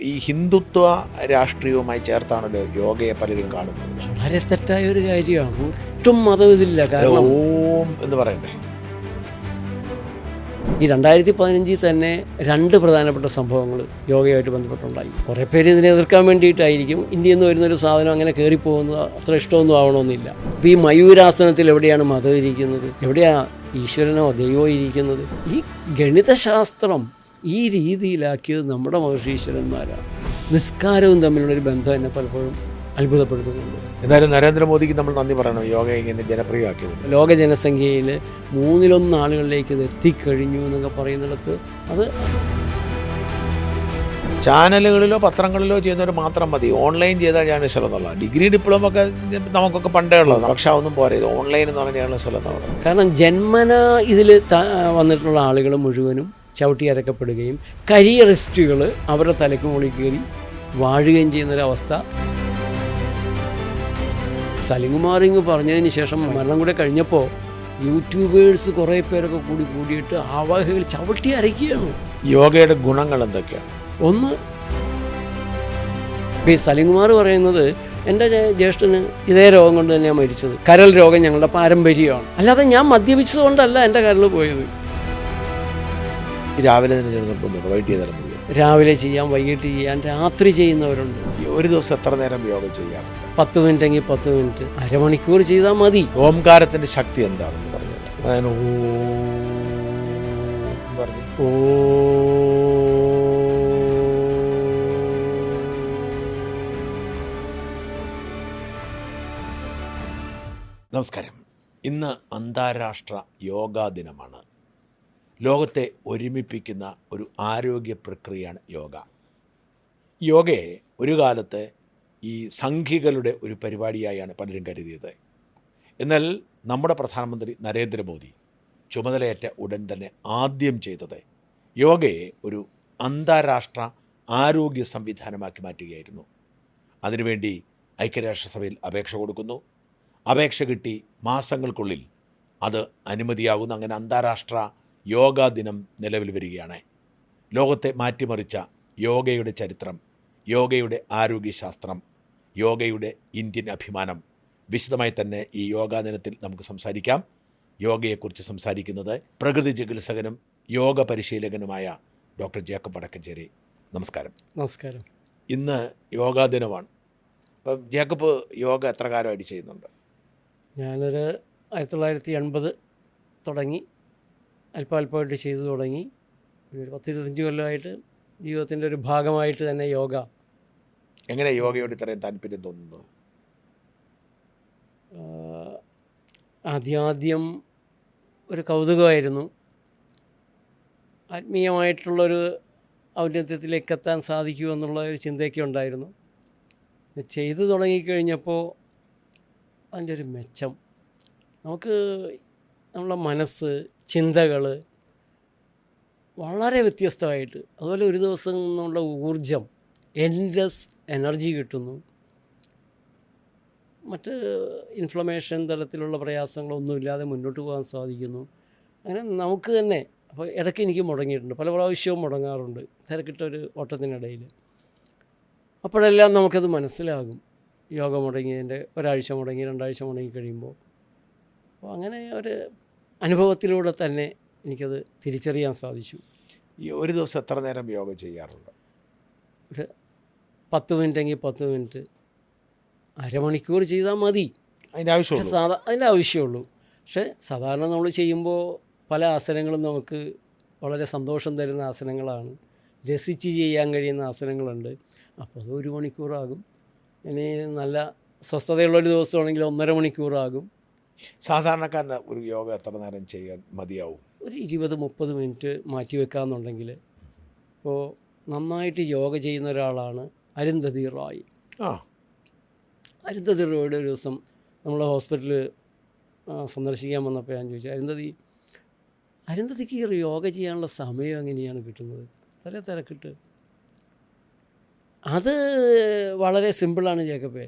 ഈ ഹിന്ദുത്വ രാഷ്ട്രീയവുമായി ചേർത്താണല്ലോ യോഗയെ പലരും കാണുന്നത്. വളരെ തെറ്റായ ഒരു കാര്യമാണ്. ഒട്ടും മതം ഇതില്ല. കാരണം ഓം എന്ന് പറയണ്ടേ. ഈ 2015 തന്നെ 2 പ്രധാനപ്പെട്ട സംഭവങ്ങൾ യോഗയുമായിട്ട് ബന്ധപ്പെട്ടുണ്ടായി. കുറേ പേര് ഇതിനെ എതിർക്കാൻ വേണ്ടിയിട്ടായിരിക്കും. ഇന്ത്യയിൽ നിന്ന് വരുന്നൊരു സാധനം അങ്ങനെ കയറിപ്പോകുന്നത് അത്ര ഇഷ്ടമൊന്നും ആവണമെന്നില്ല. അപ്പോൾ ഈ മയൂരാസനത്തിൽ എവിടെയാണ് മതം ഇരിക്കുന്നത്? എവിടെയാണ് ഈശ്വരനോ ദൈവമോ ഇരിക്കുന്നത്? ഈ ഗണിതശാസ്ത്രം ഈ രീതിയിലാക്കിയത് നമ്മുടെ മഹർഷീശ്വരന്മാരാണ്. നിസ്കാരവും തമ്മിലുള്ളൊരു ബന്ധം എന്നെ പലപ്പോഴും അത്ഭുതപ്പെടുത്തുന്നുണ്ട്. എന്തായാലും നരേന്ദ്രമോദിക്ക് നമ്മൾ നന്ദി പറയണം, യോഗ ഇങ്ങനെ ജനപ്രിയമാക്കിയത്. ലോക ജനസംഖ്യയിൽ 1/3 ആളുകളിലേക്ക് ഇത് എത്തിക്കഴിഞ്ഞു എന്നൊക്കെ പറയുന്നിടത്ത് അത് ചാനലുകളിലോ പത്രങ്ങളിലോ ചെയ്യുന്നവർ മാത്രം മതി. ഓൺലൈൻ ചെയ്താൽ ഞാൻ സ്ഥലം എന്നുള്ള ഡിഗ്രി ഡിപ്ലോമ ഒക്കെ നമുക്കൊക്കെ പണ്ടേ ഉള്ളതാണ്. പക്ഷെ അതൊന്നും പോരാ. ഇത് ഓൺലൈൻ എന്ന് പറഞ്ഞാൽ സ്ഥലം എന്നുള്ളത്. കാരണം ജന്മന ഇതിൽ വന്നിട്ടുള്ള ആളുകൾ മുഴുവനും ചവിട്ടി അരക്കപ്പെടുകയും കരിയറിസ്റ്റുകൾ അവരുടെ തലയ്ക്ക് മുകളിൽ കയറി വാഴുകയും ചെയ്യുന്നൊരവസ്ഥ. സലിംകുമാറിങ് പറഞ്ഞതിന് ശേഷം മരണം കൂടെ കഴിഞ്ഞപ്പോൾ യൂട്യൂബേഴ്സ് കുറേ പേരൊക്കെ കൂടിയിട്ട് അവഹകൾ ചവിട്ടി അരയ്ക്കുകയാണ്. യോഗയുടെ ഗുണങ്ങൾ എന്തൊക്കെയാണ്? ഒന്ന്, ഈ സലിംകുമാർ പറയുന്നത് എൻ്റെ ജ്യേഷ്ഠന് ഇതേ രോഗം കൊണ്ട് തന്നെയാണ് മരിച്ചത്. കരൾ രോഗം ഞങ്ങളുടെ പാരമ്പര്യമാണ്. അല്ലാതെ ഞാൻ മദ്യപിച്ചതുകൊണ്ടല്ല എൻ്റെ കരൾ പോയത്. രാവിലെ തന്നെ നിർബന്ധമുണ്ട്, വൈകിട്ട് ചെയ്താലും മതിയോ? രാവിലെ ചെയ്യാം, വൈകിട്ട് ചെയ്യാം, രാത്രി ചെയ്യുന്നവരുണ്ട്. ഒരു ദിവസം എത്ര നേരം യോഗ ചെയ്യാറുണ്ട്? 10 മിനിറ്റെങ്കിൽ 10 മിനിറ്റ്, അരമണിക്കൂർ ചെയ്താൽ മതി. ഓംകാരത്തിന്റെ ശക്തി എന്താണെന്ന് പറഞ്ഞത്? നമസ്കാരം. ഇന്ന് അന്താരാഷ്ട്ര യോഗാ ദിനമാണ്. ലോകത്തെ ഒരുമിപ്പിക്കുന്ന ഒരു ആരോഗ്യ പ്രക്രിയയാണ് യോഗ. യോഗയെ ഒരു കാലത്ത് ഈ സംഘികളുടെ ഒരു പരിപാടിയായാണ് പലരും കരുതിയത്. എന്നാൽ നമ്മുടെ പ്രധാനമന്ത്രി നരേന്ദ്രമോദി ചുമതലയേറ്റ ഉടൻ തന്നെ ആദ്യം ചെയ്തത് യോഗയെ ഒരു അന്താരാഷ്ട്ര ആരോഗ്യ സംവിധാനമാക്കി മാറ്റുകയായിരുന്നു. അതിനുവേണ്ടി ഐക്യരാഷ്ട്രസഭയിൽ അപേക്ഷ കൊടുക്കുന്നു. അപേക്ഷ കിട്ടി മാസങ്ങൾക്കുള്ളിൽ അത് അനുമതിയാകുന്നു. അങ്ങനെ അന്താരാഷ്ട്ര യോഗാ ദിനം നിലവിൽ വരികയാണ്. ലോകത്തെ മാറ്റിമറിച്ച യോഗയുടെ ചരിത്രം, യോഗയുടെ ആരോഗ്യശാസ്ത്രം, യോഗയുടെ ഇന്ത്യൻ അഭിമാനം വിശദമായി തന്നെ ഈ യോഗാ ദിനത്തിൽ നമുക്ക് സംസാരിക്കാം. യോഗയെക്കുറിച്ച് സംസാരിക്കുന്നത് പ്രകൃതി ചികിത്സകനും യോഗ പരിശീലകനുമായ ഡോക്ടർ ജേക്കബ് വടക്കഞ്ചേരി. നമസ്കാരം. നമസ്കാരം. ഇന്ന് യോഗാ ദിനമാണ്. അപ്പം ജേക്കബ് യോഗ എത്ര കാലമായിട്ട് ചെയ്യുന്നുണ്ട്? ഞാനൊരു 1980 തുടങ്ങി, അല്പമായിട്ട് ചെയ്തു തുടങ്ങി. ഒരു 10-25 കൊല്ലമായിട്ട് ജീവിതത്തിൻ്റെ ഒരു ഭാഗമായിട്ട് തന്നെ യോഗ. എങ്ങനെ യോഗയോട് ഇത്രയും താല്പര്യം തോന്നുന്നു? ആദ്യം ഒരു കൗതുകമായിരുന്നു. ആത്മീയമായിട്ടുള്ളൊരു ഔന്നത്യത്തിലേക്ക് എത്താൻ സാധിക്കുമെന്നുള്ള ഒരു ചിന്തയൊക്കെ ഉണ്ടായിരുന്നു. ചെയ്തു തുടങ്ങിക്കഴിഞ്ഞപ്പോൾ അതിൻ്റെ ഒരു മെച്ചം, നമുക്ക് നമ്മളെ മനസ്സ്, ചിന്തകൾ വളരെ വ്യത്യസ്തമായിട്ട്, അതുപോലെ ഒരു ദിവസം നിന്നുള്ള ഊർജം, എൻഡ്ലെസ് എനർജി കിട്ടുന്നു. മറ്റ് ഇൻഫ്ലമേഷൻ തരത്തിലുള്ള പ്രയാസങ്ങളൊന്നുമില്ലാതെ മുന്നോട്ട് പോകാൻ സാധിക്കുന്നു. അങ്ങനെ നമുക്ക് തന്നെ. അപ്പോൾ ഇടയ്ക്ക് എനിക്ക് മുടങ്ങിയിട്ടുണ്ട്, പല പ്രാവശ്യവും മുടങ്ങാറുണ്ട് തിരക്കിട്ടൊരു ഓട്ടത്തിനിടയിൽ. അപ്പോഴെല്ലാം നമുക്കത് മനസ്സിലാകും. യോഗ മുടങ്ങിയതിൻ്റെ ഒരാഴ്ച മുടങ്ങി, 2 ആഴ്ച മുടങ്ങി കഴിയുമ്പോൾ. അപ്പോൾ അങ്ങനെ ഒരു അനുഭവത്തിലൂടെ തന്നെ എനിക്കത് തിരിച്ചറിയാൻ സാധിച്ചു. ഈ ഒരു ദിവസം എത്ര നേരം യോഗ ചെയ്യാറുണ്ട്? ഒരു 10 മിനിറ്റെങ്കിൽ 10 മിനിറ്റ്, അരമണിക്കൂർ ചെയ്താൽ മതി. അതിൻ്റെ ആവശ്യമുള്ളൂ. പക്ഷേ സാധാരണ നമ്മൾ ചെയ്യുമ്പോൾ പല ആസനങ്ങളും നമുക്ക് വളരെ സന്തോഷം തരുന്ന ആസനങ്ങളാണ്, രസിച്ച് ചെയ്യാൻ കഴിയുന്ന ആസനങ്ങളുണ്ട്. അപ്പോൾ അത് 1 മണിക്കൂറാകും. ഇനി നല്ല സ്വസ്ഥതയുള്ളൊരു ദിവസമാണെങ്കിൽ 1.5 മണിക്കൂറാകും. സാധാരണക്കാരന് ഒരു യോഗ എത്ര നേരം ചെയ്യാൻ മതിയാവും? ഒരു 20-30 മിനിറ്റ് മാറ്റി വെക്കാമെന്നുണ്ടെങ്കിൽ. ഇപ്പോൾ നന്നായിട്ട് യോഗ ചെയ്യുന്ന ഒരാളാണ് അരുന്ധതി റോയ്. അരുന്ധതി റോയുടെ ഒരു ദിവസം നമ്മൾ ഹോസ്പിറ്റലിൽ സന്ദർശിക്കാൻ വന്നപ്പോൾ ഞാൻ ചോദിച്ചു, അരുന്ധതിക്ക് ഈ യോഗ ചെയ്യാനുള്ള സമയം എങ്ങനെയാണ് കിട്ടുന്നത്? വളരെ തിരക്കിട്ട്. അത് വളരെ സിമ്പിളാണ് ജേക്കബേ.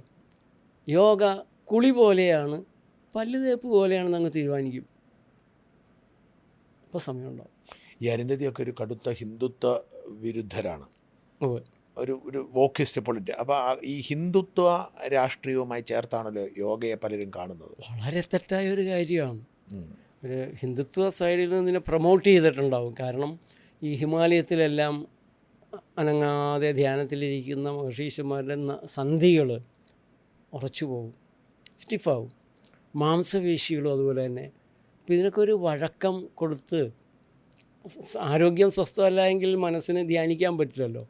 യോഗ കുളി പോലെയാണ്, പല്ല് തേപ്പ് പോലെയാണെന്ന് അങ്ങ് തീരുമാനിക്കും. അപ്പോൾ സമയമുണ്ടാവും. ഈ അരുന്ധതിയൊക്കെ ഒരു കടുത്ത ഹിന്ദുത്വ വിരുദ്ധരാണ്. ഒരു വോക്കിസ്റ്റ് പൊളിറ്റ്. അപ്പോൾ ഈ ഹിന്ദുത്വ രാഷ്ട്രീയവുമായി ചേർത്താണല്ലോ യോഗയെ പലരും കാണുന്നത്. വളരെ തെറ്റായ ഒരു കാര്യമാണ്. ഉം. ഒരു ഹിന്ദുത്വ സൈഡിൽ നിന്ന് ഇതിനെ പ്രൊമോട്ട് ചെയ്തിട്ടുണ്ടാവും. കാരണം ഈ ഹിമാലയത്തിലെല്ലാം അനങ്ങാതെ ധ്യാനത്തിലിരിക്കുന്ന മഹർഷീശ്വരന്മാരുടെ സന്ധികൾ ഉറച്ചു പോകും, സ്റ്റിഫാവും. മാംസപേശികളും അതുപോലെ തന്നെ. അപ്പോൾ ഇതിനൊക്കെ ഒരു വഴക്കം കൊടുത്ത് ആരോഗ്യം സ്വസ്ഥമല്ല എങ്കിൽ മനസ്സിന് ധ്യാനിക്കാൻ പറ്റില്ലല്ലോ.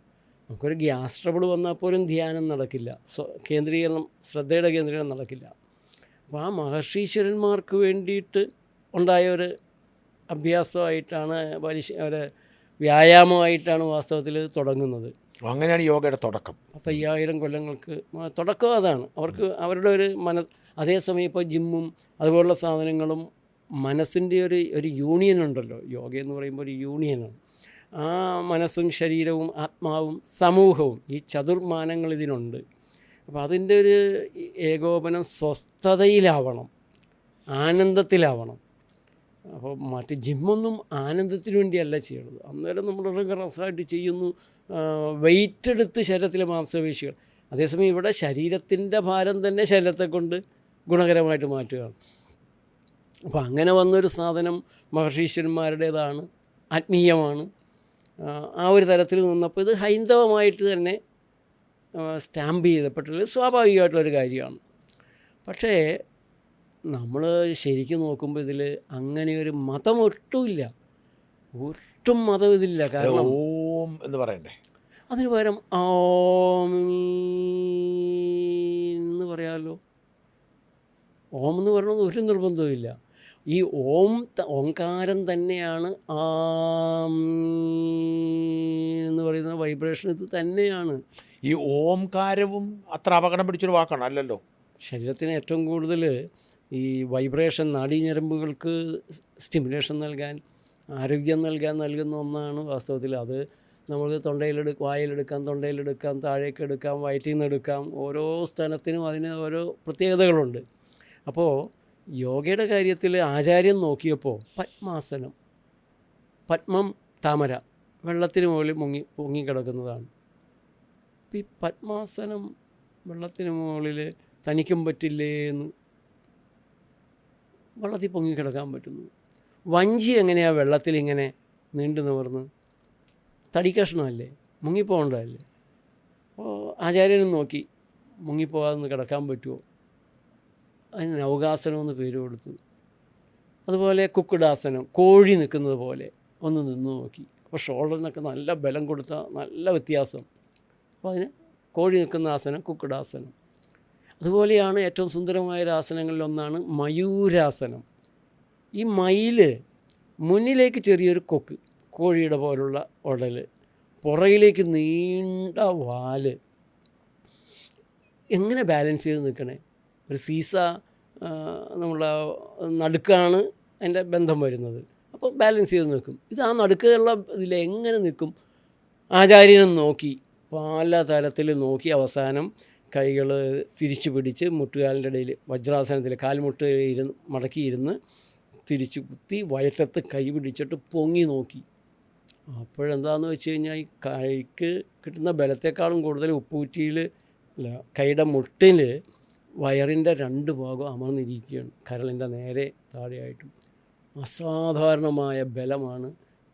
നമുക്കൊരു ഗ്യാസ് ട്രബിൾ വന്നാൽ പോലും ധ്യാനം നടക്കില്ല, കേന്ദ്രീകരണം, ശ്രദ്ധയുടെ കേന്ദ്രീകരണം നടക്കില്ല. അപ്പോൾ ആ മഹർഷീശ്വരന്മാർക്ക് വേണ്ടിയിട്ട് ഉണ്ടായ ഒരു അഭ്യാസമായിട്ടാണ് ഒരു വ്യായാമമായിട്ടാണ് വാസ്തവത്തിൽ തുടങ്ങുന്നത്. അങ്ങനെയാണ് യോഗയുടെ തുടക്കം. 5000 കൊല്ലങ്ങൾക്ക് തുടക്കം അതാണ്. അവർക്ക് അവരുടെ ഒരു അതേസമയം ഇപ്പോൾ ജിമ്മും അതുപോലുള്ള സാധനങ്ങളും മനസ്സിൻ്റെ ഒരു യൂണിയൻ ഉണ്ടല്ലോ. യോഗ എന്ന് പറയുമ്പോൾ ഒരു യൂണിയനാണ്. ആ മനസ്സും ശരീരവും ആത്മാവും സമൂഹവും ഈ ചതുർമാനങ്ങൾ ഇതിനുണ്ട്. അപ്പോൾ അതിൻ്റെ ഒരു ഏകോപനം സ്വസ്ഥതയിലാവണം, ആനന്ദത്തിലാവണം. അപ്പോൾ മറ്റ് ജിമ്മൊന്നും ആനന്ദത്തിന് വേണ്ടിയല്ല ചെയ്യണത്. അന്നേരം നമ്മൾ റിഗറസായിട്ട് ചെയ്യുന്നു, വെയിറ്റ് എടുത്ത് ശരീരത്തിലെ മാംസപേശികൾ. അതേസമയം ഇവിടെ ശരീരത്തിൻ്റെ ഭാരം തന്നെ ശരീരത്തെ കൊണ്ട് ഗുണകരമായിട്ട് മാറ്റുകയാണ്. അപ്പോൾ അങ്ങനെ വന്നൊരു സാധനം മഹർഷീശ്വരന്മാരുടേതാണ്, ആത്മീയമാണ്. ആ ഒരു തലത്തിൽ നിന്നപ്പോൾ ഇത് ഹൈന്ദവമായിട്ട് തന്നെ സ്റ്റാമ്പ് ചെയ്തപ്പെട്ടുള്ള സ്വാഭാവികമായിട്ടുള്ളൊരു കാര്യമാണ്. പക്ഷേ നമ്മൾ ശരിക്കും നോക്കുമ്പോൾ ഇതിൽ അങ്ങനെയൊരു മതം ഒട്ടുമില്ല, ഒട്ടും മതം ഇതില്ല. കാരണം ഓം എന്ന് പറയണ്ടേ, അതിന് പകരം ഓം എന്ന് പറയാമല്ലോ. ഓം എന്ന് പറയണമെന്ന് ഒരു നിർബന്ധവുമില്ല. ഈ ഓംകാരം തന്നെയാണ് ആം എന്ന് പറയുന്ന വൈബ്രേഷൻ ഇത് തന്നെയാണ്. ഈ ഓംകാരവും അത്ര അപകടം പിടിച്ചൊരു വാക്കാണ് അല്ലല്ലോ. ശരീരത്തിന് ഏറ്റവും കൂടുതൽ ഈ വൈബ്രേഷൻ നാഡീഞരമ്പുകൾക്ക് സ്റ്റിമുലേഷൻ നൽകാൻ, ആരോഗ്യം നൽകുന്ന ഒന്നാണ് വാസ്തവത്തിൽ. അത് നമുക്ക് വായിലെടുക്കാം, തൊണ്ടയിലെടുക്കാം, താഴേക്ക് എടുക്കാം, വയറ്റിൽ നിന്ന് എടുക്കാം. ഓരോ സ്ഥലത്തിനും അതിന് ഓരോ പ്രത്യേകതകളുണ്ട്. അപ്പോൾ യോഗയുടെ കാര്യത്തിൽ ആചാര്യൻ നോക്കിയപ്പോൾ പത്മാസനം, പത്മം താമര, വെള്ളത്തിന് മുകളിൽ പൊങ്ങിക്കിടക്കുന്നതാണ്. ഈ പത്മാസനം വെള്ളത്തിന് മുകളിൽ തനിക്കും പറ്റില്ലേ എന്ന്, വെള്ളത്തിൽ പൊങ്ങിക്കിടക്കാൻ പറ്റുന്നു. വഞ്ചി എങ്ങനെയാണ് വെള്ളത്തിൽ ഇങ്ങനെ നീണ്ടു നിവർന്ന്, തടിക്കഷ്ണമല്ലേ, മുങ്ങിപ്പോകേണ്ടതല്ലേ. അപ്പോൾ ആചാര്യനും നോക്കി മുങ്ങിപ്പോകാതെ കിടക്കാൻ പറ്റുമോ, അതിന് നൗകാസനം എന്ന് പേര് കൊടുത്തു. അതുപോലെ കുക്കുടാസനം, കോഴി നിൽക്കുന്നത് പോലെ ഒന്ന് നിന്ന് നോക്കി. അപ്പോൾ ഷോൾഡറിനൊക്കെ നല്ല ബലം കൊടുത്ത നല്ല വ്യത്യാസം. അപ്പോൾ അതിന് കോഴി നിൽക്കുന്ന ആസനം കുക്കുടാസനം. അതുപോലെയാണ് ഏറ്റവും സുന്ദരമായ ആസനങ്ങളിലൊന്നാണ് മയൂരാസനം. ഈ മയിൽ മുന്നിലേക്ക് ചെറിയൊരു കൊക്ക്, കോഴിയുടെ പോലുള്ള ഉടൽ, പുറകിലേക്ക് നീണ്ട വാല്, എങ്ങനെ ബാലൻസ് ചെയ്ത് നിൽക്കണേ. ഒരു സീസ നമ്മളെ നടുക്കാണ് അതിൻ്റെ ബന്ധം വരുന്നത്. അപ്പോൾ ബാലൻസ് ചെയ്ത് നിൽക്കും. ഇത് ആ നടുക്കുള്ള ഇതിലെങ്ങനെ നിൽക്കും, ആചാര്യനും നോക്കി പല തരത്തിൽ നോക്കി അവസാനം കൈകൾ തിരിച്ചു പിടിച്ച് മുട്ടുകാലിൻ്റെ ഇടയിൽ വജ്രാസനത്തിൽ കാൽമുട്ട് മടക്കിയിരുന്ന് തിരിച്ചു കുത്തി വയറ്റത്ത് കൈ പിടിച്ചിട്ട് പൊങ്ങി നോക്കി. അപ്പോഴെന്താണെന്ന് വെച്ച് കഴിഞ്ഞാൽ ഈ കൈക്ക് കിട്ടുന്ന ബലത്തെക്കാളും കൂടുതൽ ഉപ്പൂറ്റിയിൽ കൈയുടെ മുട്ടിൽ വയറിൻ്റെ 2 ഭാഗം അമർന്നിരിക്കുകയാണ്, കരളിൻ്റെ നേരെ താഴെയായിട്ടും. അസാധാരണമായ ബലമാണ്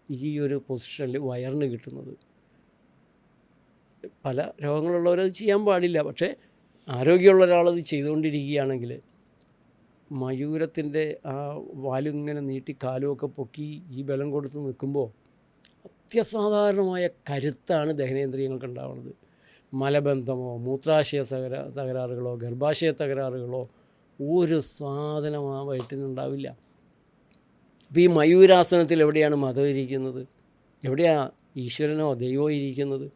ഈ ഒരു പൊസിഷനിൽ വയറിന് കിട്ടുന്നത്. പല രോഗങ്ങളുള്ളവരത് ചെയ്യാൻ പാടില്ല. പക്ഷേ ആരോഗ്യമുള്ള ഒരാളത് ചെയ്തുകൊണ്ടിരിക്കുകയാണെങ്കിൽ മയൂരത്തിൻ്റെ ആ വാലിങ്ങനെ നീട്ടി കാലുമൊക്കെ പൊക്കി ഈ ബലം കൊടുത്ത് നിൽക്കുമ്പോൾ അത്യസാധാരണമായ കരുത്താണ് ദഹനേന്ദ്രിയങ്ങൾക്ക് ഉണ്ടാവുന്നത്. മലബന്ധമോ മൂത്രാശയ തകരാറുകളോ ഗർഭാശയ തകരാറുകളോ ഒരു സാധനം ആ വയറ്റിനുണ്ടാവില്ല. അപ്പോൾ ഈ മയൂരാസനത്തിൽ എവിടെയാണ് മതം ഇരിക്കുന്നത്, എവിടെയാണ് ഈശ്വരനോ ദൈവമോ ഇരിക്കുന്നത്?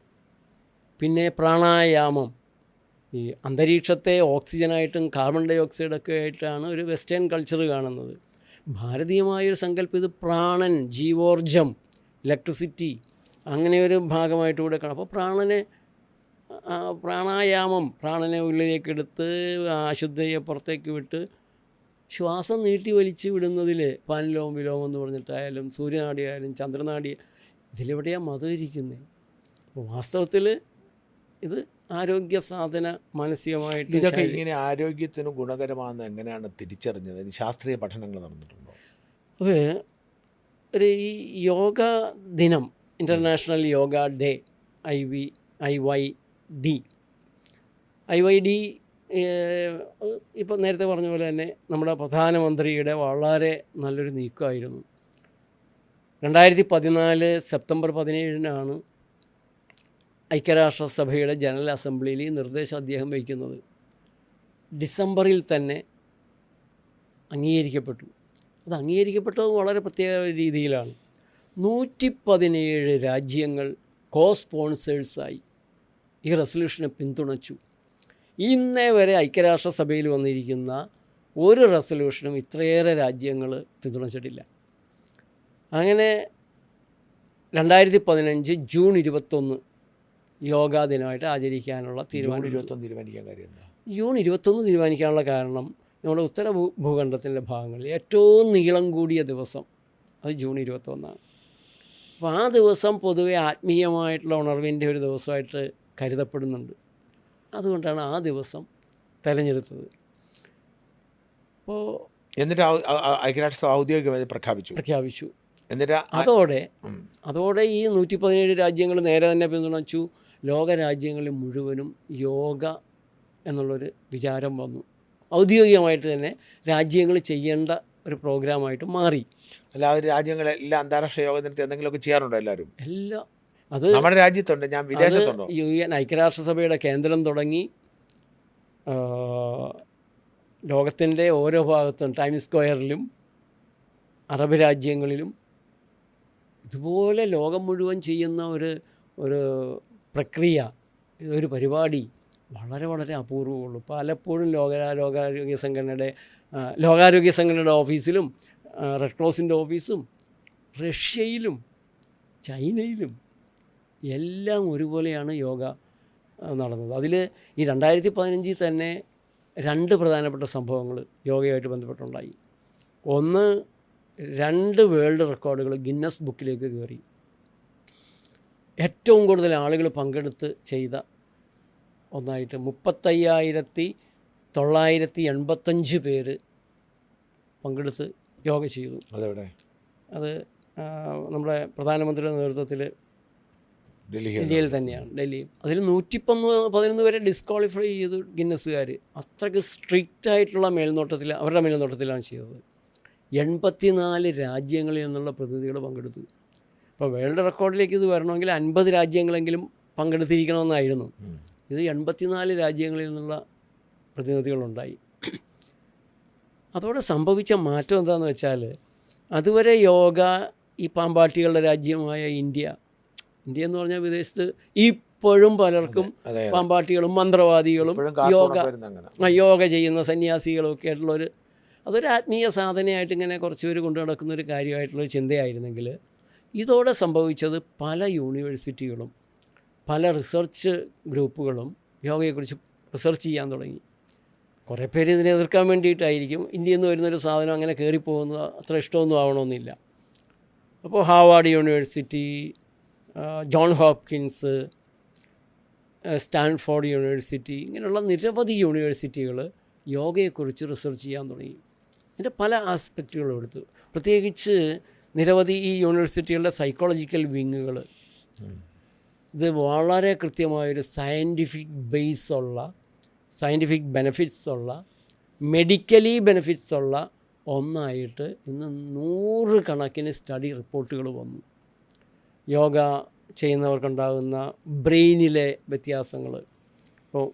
പിന്നെ പ്രാണായാമം, ഈ അന്തരീക്ഷത്തെ ഓക്സിജനായിട്ടും കാർബൺ ഡൈ ഓക്സൈഡൊക്കെ ആയിട്ടാണ് ഒരു വെസ്റ്റേൺ കൾച്ചർ കാണുന്നത്. ഭാരതീയമായൊരു സങ്കല്പം ഇത് പ്രാണൻ, ജീവോർജം, ഇലക്ട്രിസിറ്റി, അങ്ങനെ ഒരു ഭാഗമായിട്ട് കൂടെ കാണാം. അപ്പോൾ പ്രാണായാമം, പ്രാണനെ ഉള്ളിലേക്കെടുത്ത് അശുദ്ധയെ പുറത്തേക്ക് വിട്ട് ശ്വാസം നീട്ടി വലിച്ച് വിടുന്നതിൽ പാനിലോം വിലോം എന്ന് പറഞ്ഞിട്ടായാലും സൂര്യനാടിയായാലും ചന്ദ്രനാടി, ഇതിലെവിടെയാണ് മതം ഇരിക്കുന്നത്? വാസ്തവത്തിൽ ഇത് ആരോഗ്യ സാധന മാനസികമായിട്ട് ഇതൊക്കെ ഇങ്ങനെ ആരോഗ്യത്തിന് ഗുണകരമാണെന്ന് എങ്ങനെയാണ് തിരിച്ചറിഞ്ഞത്? ഇത് ശാസ്ത്രീയ പഠനങ്ങൾ നടന്നിട്ടുണ്ടോ? അത് ഒരു ഈ യോഗ ദിനം, ഇൻ്റർനാഷണൽ യോഗ ഡേ, IYD ഇപ്പോൾ നേരത്തെ പറഞ്ഞ പോലെ തന്നെ നമ്മുടെ പ്രധാനമന്ത്രിയുടെ വളരെ നല്ലൊരു നീക്കമായിരുന്നു. 2014 സെപ്റ്റംബർ 17 ഐക്യരാഷ്ട്രസഭയുടെ ജനറൽ അസംബ്ലിയിൽ ഈ നിർദ്ദേശം അദ്ദേഹം വയ്ക്കുന്നത്. ഡിസംബറിൽ തന്നെ അംഗീകരിക്കപ്പെട്ടു. അത് അംഗീകരിക്കപ്പെട്ടത് വളരെ പ്രത്യേക രീതിയിലാണ്. 117 രാജ്യങ്ങൾ സ്പോൺസേഴ്സായി ഈ റെസൊല്യൂഷനെ പിന്തുണച്ചു. ഇന്നേ വരെ ഐക്യരാഷ്ട്രസഭയിൽ വന്നിരിക്കുന്ന ഒരു റെസൊല്യൂഷനും ഇത്രയേറെ രാജ്യങ്ങൾ പിന്തുണച്ചിട്ടില്ല. അങ്ങനെ 2015 ജൂൺ 21 യോഗാ ദിനമായിട്ട് ആചരിക്കാനുള്ള തീരുമാനം. ജൂൺ 21 തീരുമാനിക്കാനുള്ള കാരണം നമ്മുടെ ഉത്തര ഭൂഖണ്ഡത്തിൻ്റെ ഭാഗങ്ങളിൽ ഏറ്റവും നീളം കൂടിയ ദിവസം അത് ജൂൺ 21. അപ്പോൾ ആ ദിവസം പൊതുവെ ആത്മീയമായിട്ടുള്ള ഉണർവിൻ്റെ ഒരു ദിവസമായിട്ട് കരുതപ്പെടുന്നുണ്ട്. അതുകൊണ്ടാണ് ആ ദിവസം തിരഞ്ഞെടുത്തത്. അപ്പോൾ എന്നിട്ട് ഐക്യരാഷ്ട്രസഭ ഔദ്യോഗികമായി പ്രഖ്യാപിച്ചു. എന്നിട്ട് അതോടെ ഈ 117 രാജ്യങ്ങൾ നേരെ തന്നെ പിന്തുണച്ചു. ലോകരാജ്യങ്ങളിൽ മുഴുവനും യോഗ എന്നുള്ളൊരു വിചാരം വന്നു. ഔദ്യോഗികമായിട്ട് തന്നെ രാജ്യങ്ങൾ ചെയ്യേണ്ട ഒരു പ്രോഗ്രാമായിട്ട് മാറി. എല്ലാവരും രാജ്യങ്ങളെല്ലാം അന്താരാഷ്ട്ര യോഗ ദിനത്തിൽ എന്തെങ്കിലുമൊക്കെ ചെയ്യാറുണ്ടോ? എല്ലാവരും എല്ലാം അത് നമ്മുടെ രാജ്യത്തുണ്ട്, ഞാൻ വിദേശത്തുണ്ടോ? UN ഐക്യരാഷ്ട്രസഭയുടെ കേന്ദ്രം തുടങ്ങി ലോകത്തിൻ്റെ ഓരോ ഭാഗത്തും ടൈംസ് സ്ക്വയറിലും അറബ് രാജ്യങ്ങളിലും ഇതുപോലെ ലോകം മുഴുവൻ ചെയ്യുന്ന ഒരു പ്രക്രിയ, ഒരു പരിപാടി വളരെ വളരെ അപൂർവമുള്ളൂ. പലപ്പോഴും ലോകാരോഗ്യ സംഘടനയുടെ ഓഫീസിലും റെഡ് ക്രോസിൻ്റെ ഓഫീസും റഷ്യയിലും ചൈനയിലും എല്ലാം ഒരുപോലെയാണ് യോഗ നടന്നത്. അതിൽ ഈ 2015 തന്നെ 2 പ്രധാനപ്പെട്ട സംഭവങ്ങൾ യോഗയുമായിട്ട് ബന്ധപ്പെട്ടുണ്ടായി. ഒന്ന്, 2 വേൾഡ് റെക്കോർഡുകൾ ഗിന്നസ് ബുക്കിലേക്ക് കയറി. ഏറ്റവും കൂടുതൽ ആളുകൾ പങ്കെടുത്ത് ചെയ്ത ഒന്നായിട്ട് 35,985 പേര് പങ്കെടുത്ത് യോഗ ചെയ്തു. അത് നമ്മുടെ പ്രധാനമന്ത്രിയുടെ നേതൃത്വത്തിൽ ഡൽഹിയിൽ തന്നെയാണ്. അതിൽ 111 വരെ ഡിസ്ക്വാളിഫൈ ചെയ്തു ഗിന്നസുകാർ. അത്രയ്ക്ക് സ്ട്രിക്റ്റ് ആയിട്ടുള്ള അവരുടെ മേൽനോട്ടത്തിലാണ് ചെയ്തത്. 84 രാജ്യങ്ങളിൽ നിന്നുള്ള പ്രതിനിധികൾ പങ്കെടുത്തു. ഇപ്പോൾ വേൾഡ് റെക്കോർഡിലേക്ക് ഇത് വരണമെങ്കിൽ 50 രാജ്യങ്ങളെങ്കിലും പങ്കെടുത്തിരിക്കണമെന്നായിരുന്നു. ഇത് 84 രാജ്യങ്ങളിൽ നിന്നുള്ള പ്രതിനിധികളുണ്ടായി. അതോടെ സംഭവിച്ച മാറ്റം എന്താണെന്ന് വെച്ചാൽ, അതുവരെ യോഗ ഈ പാമ്പാട്ടികളുടെ രാജ്യമായ ഇന്ത്യ എന്ന് പറഞ്ഞാൽ വിദേശത്ത് ഇപ്പോഴും പലർക്കും പാമ്പാട്ടികളും മന്ത്രവാദികളും യോഗ ചെയ്യുന്ന സന്യാസികളും ഒക്കെ ആയിട്ടുള്ളൊരു അതൊരു ആത്മീയ സാധനയായിട്ട് ഇങ്ങനെ കുറച്ച് പേര് കൊണ്ടു നടക്കുന്നൊരു കാര്യമായിട്ടുള്ളൊരു ചിന്തയായിരുന്നെങ്കിൽ, ഇതോടെ സംഭവിച്ചത് പല യൂണിവേഴ്സിറ്റികളും പല റിസർച്ച് ഗ്രൂപ്പുകളും യോഗയെക്കുറിച്ച് റിസർച്ച് ചെയ്യാൻ തുടങ്ങി. കുറേ പേര് ഇതിനെ എതിർക്കാൻ വേണ്ടിയിട്ടായിരിക്കും. ഇന്ത്യയിൽ നിന്ന് വരുന്നൊരു സാധനം അങ്ങനെ കയറിപ്പോകുന്നത് അത്ര ഇഷ്ടമൊന്നും ആവണമെന്നില്ല. അപ്പോൾ Harvard university, John Hopkins, Stanford university, ഇങ്ങനെയുള്ള നിരവധി യൂണിവേഴ്സിറ്റികൾ യോഗയെക്കുറിച്ച് റിസർച്ച് ചെയ്യാൻ തുടങ്ങി. അതിൻ്റെ പല ആസ്പെക്റ്റുകളും എടുത്തു. പ്രത്യേകിച്ച് നിരവധി ഈ യൂണിവേഴ്സിറ്റികളുടെ സൈക്കോളജിക്കൽ വിങ്ങുകൾ ഇത് വളരെ കൃത്യമായൊരു സയൻറ്റിഫിക് ബെനഫിറ്റ്സ് ഉള്ള മെഡിക്കലി ബെനഫിറ്റ്സ് ഉള്ള ഒന്നായിട്ട് ഇന്ന് 100 കണക്കിന് സ്റ്റഡി റിപ്പോർട്ടുകൾ വന്നു. യോഗ ചെയ്യുന്നവർക്കുണ്ടാകുന്ന ബ്രെയിനിലെ വ്യത്യാസങ്ങൾ. ഇപ്പോൾ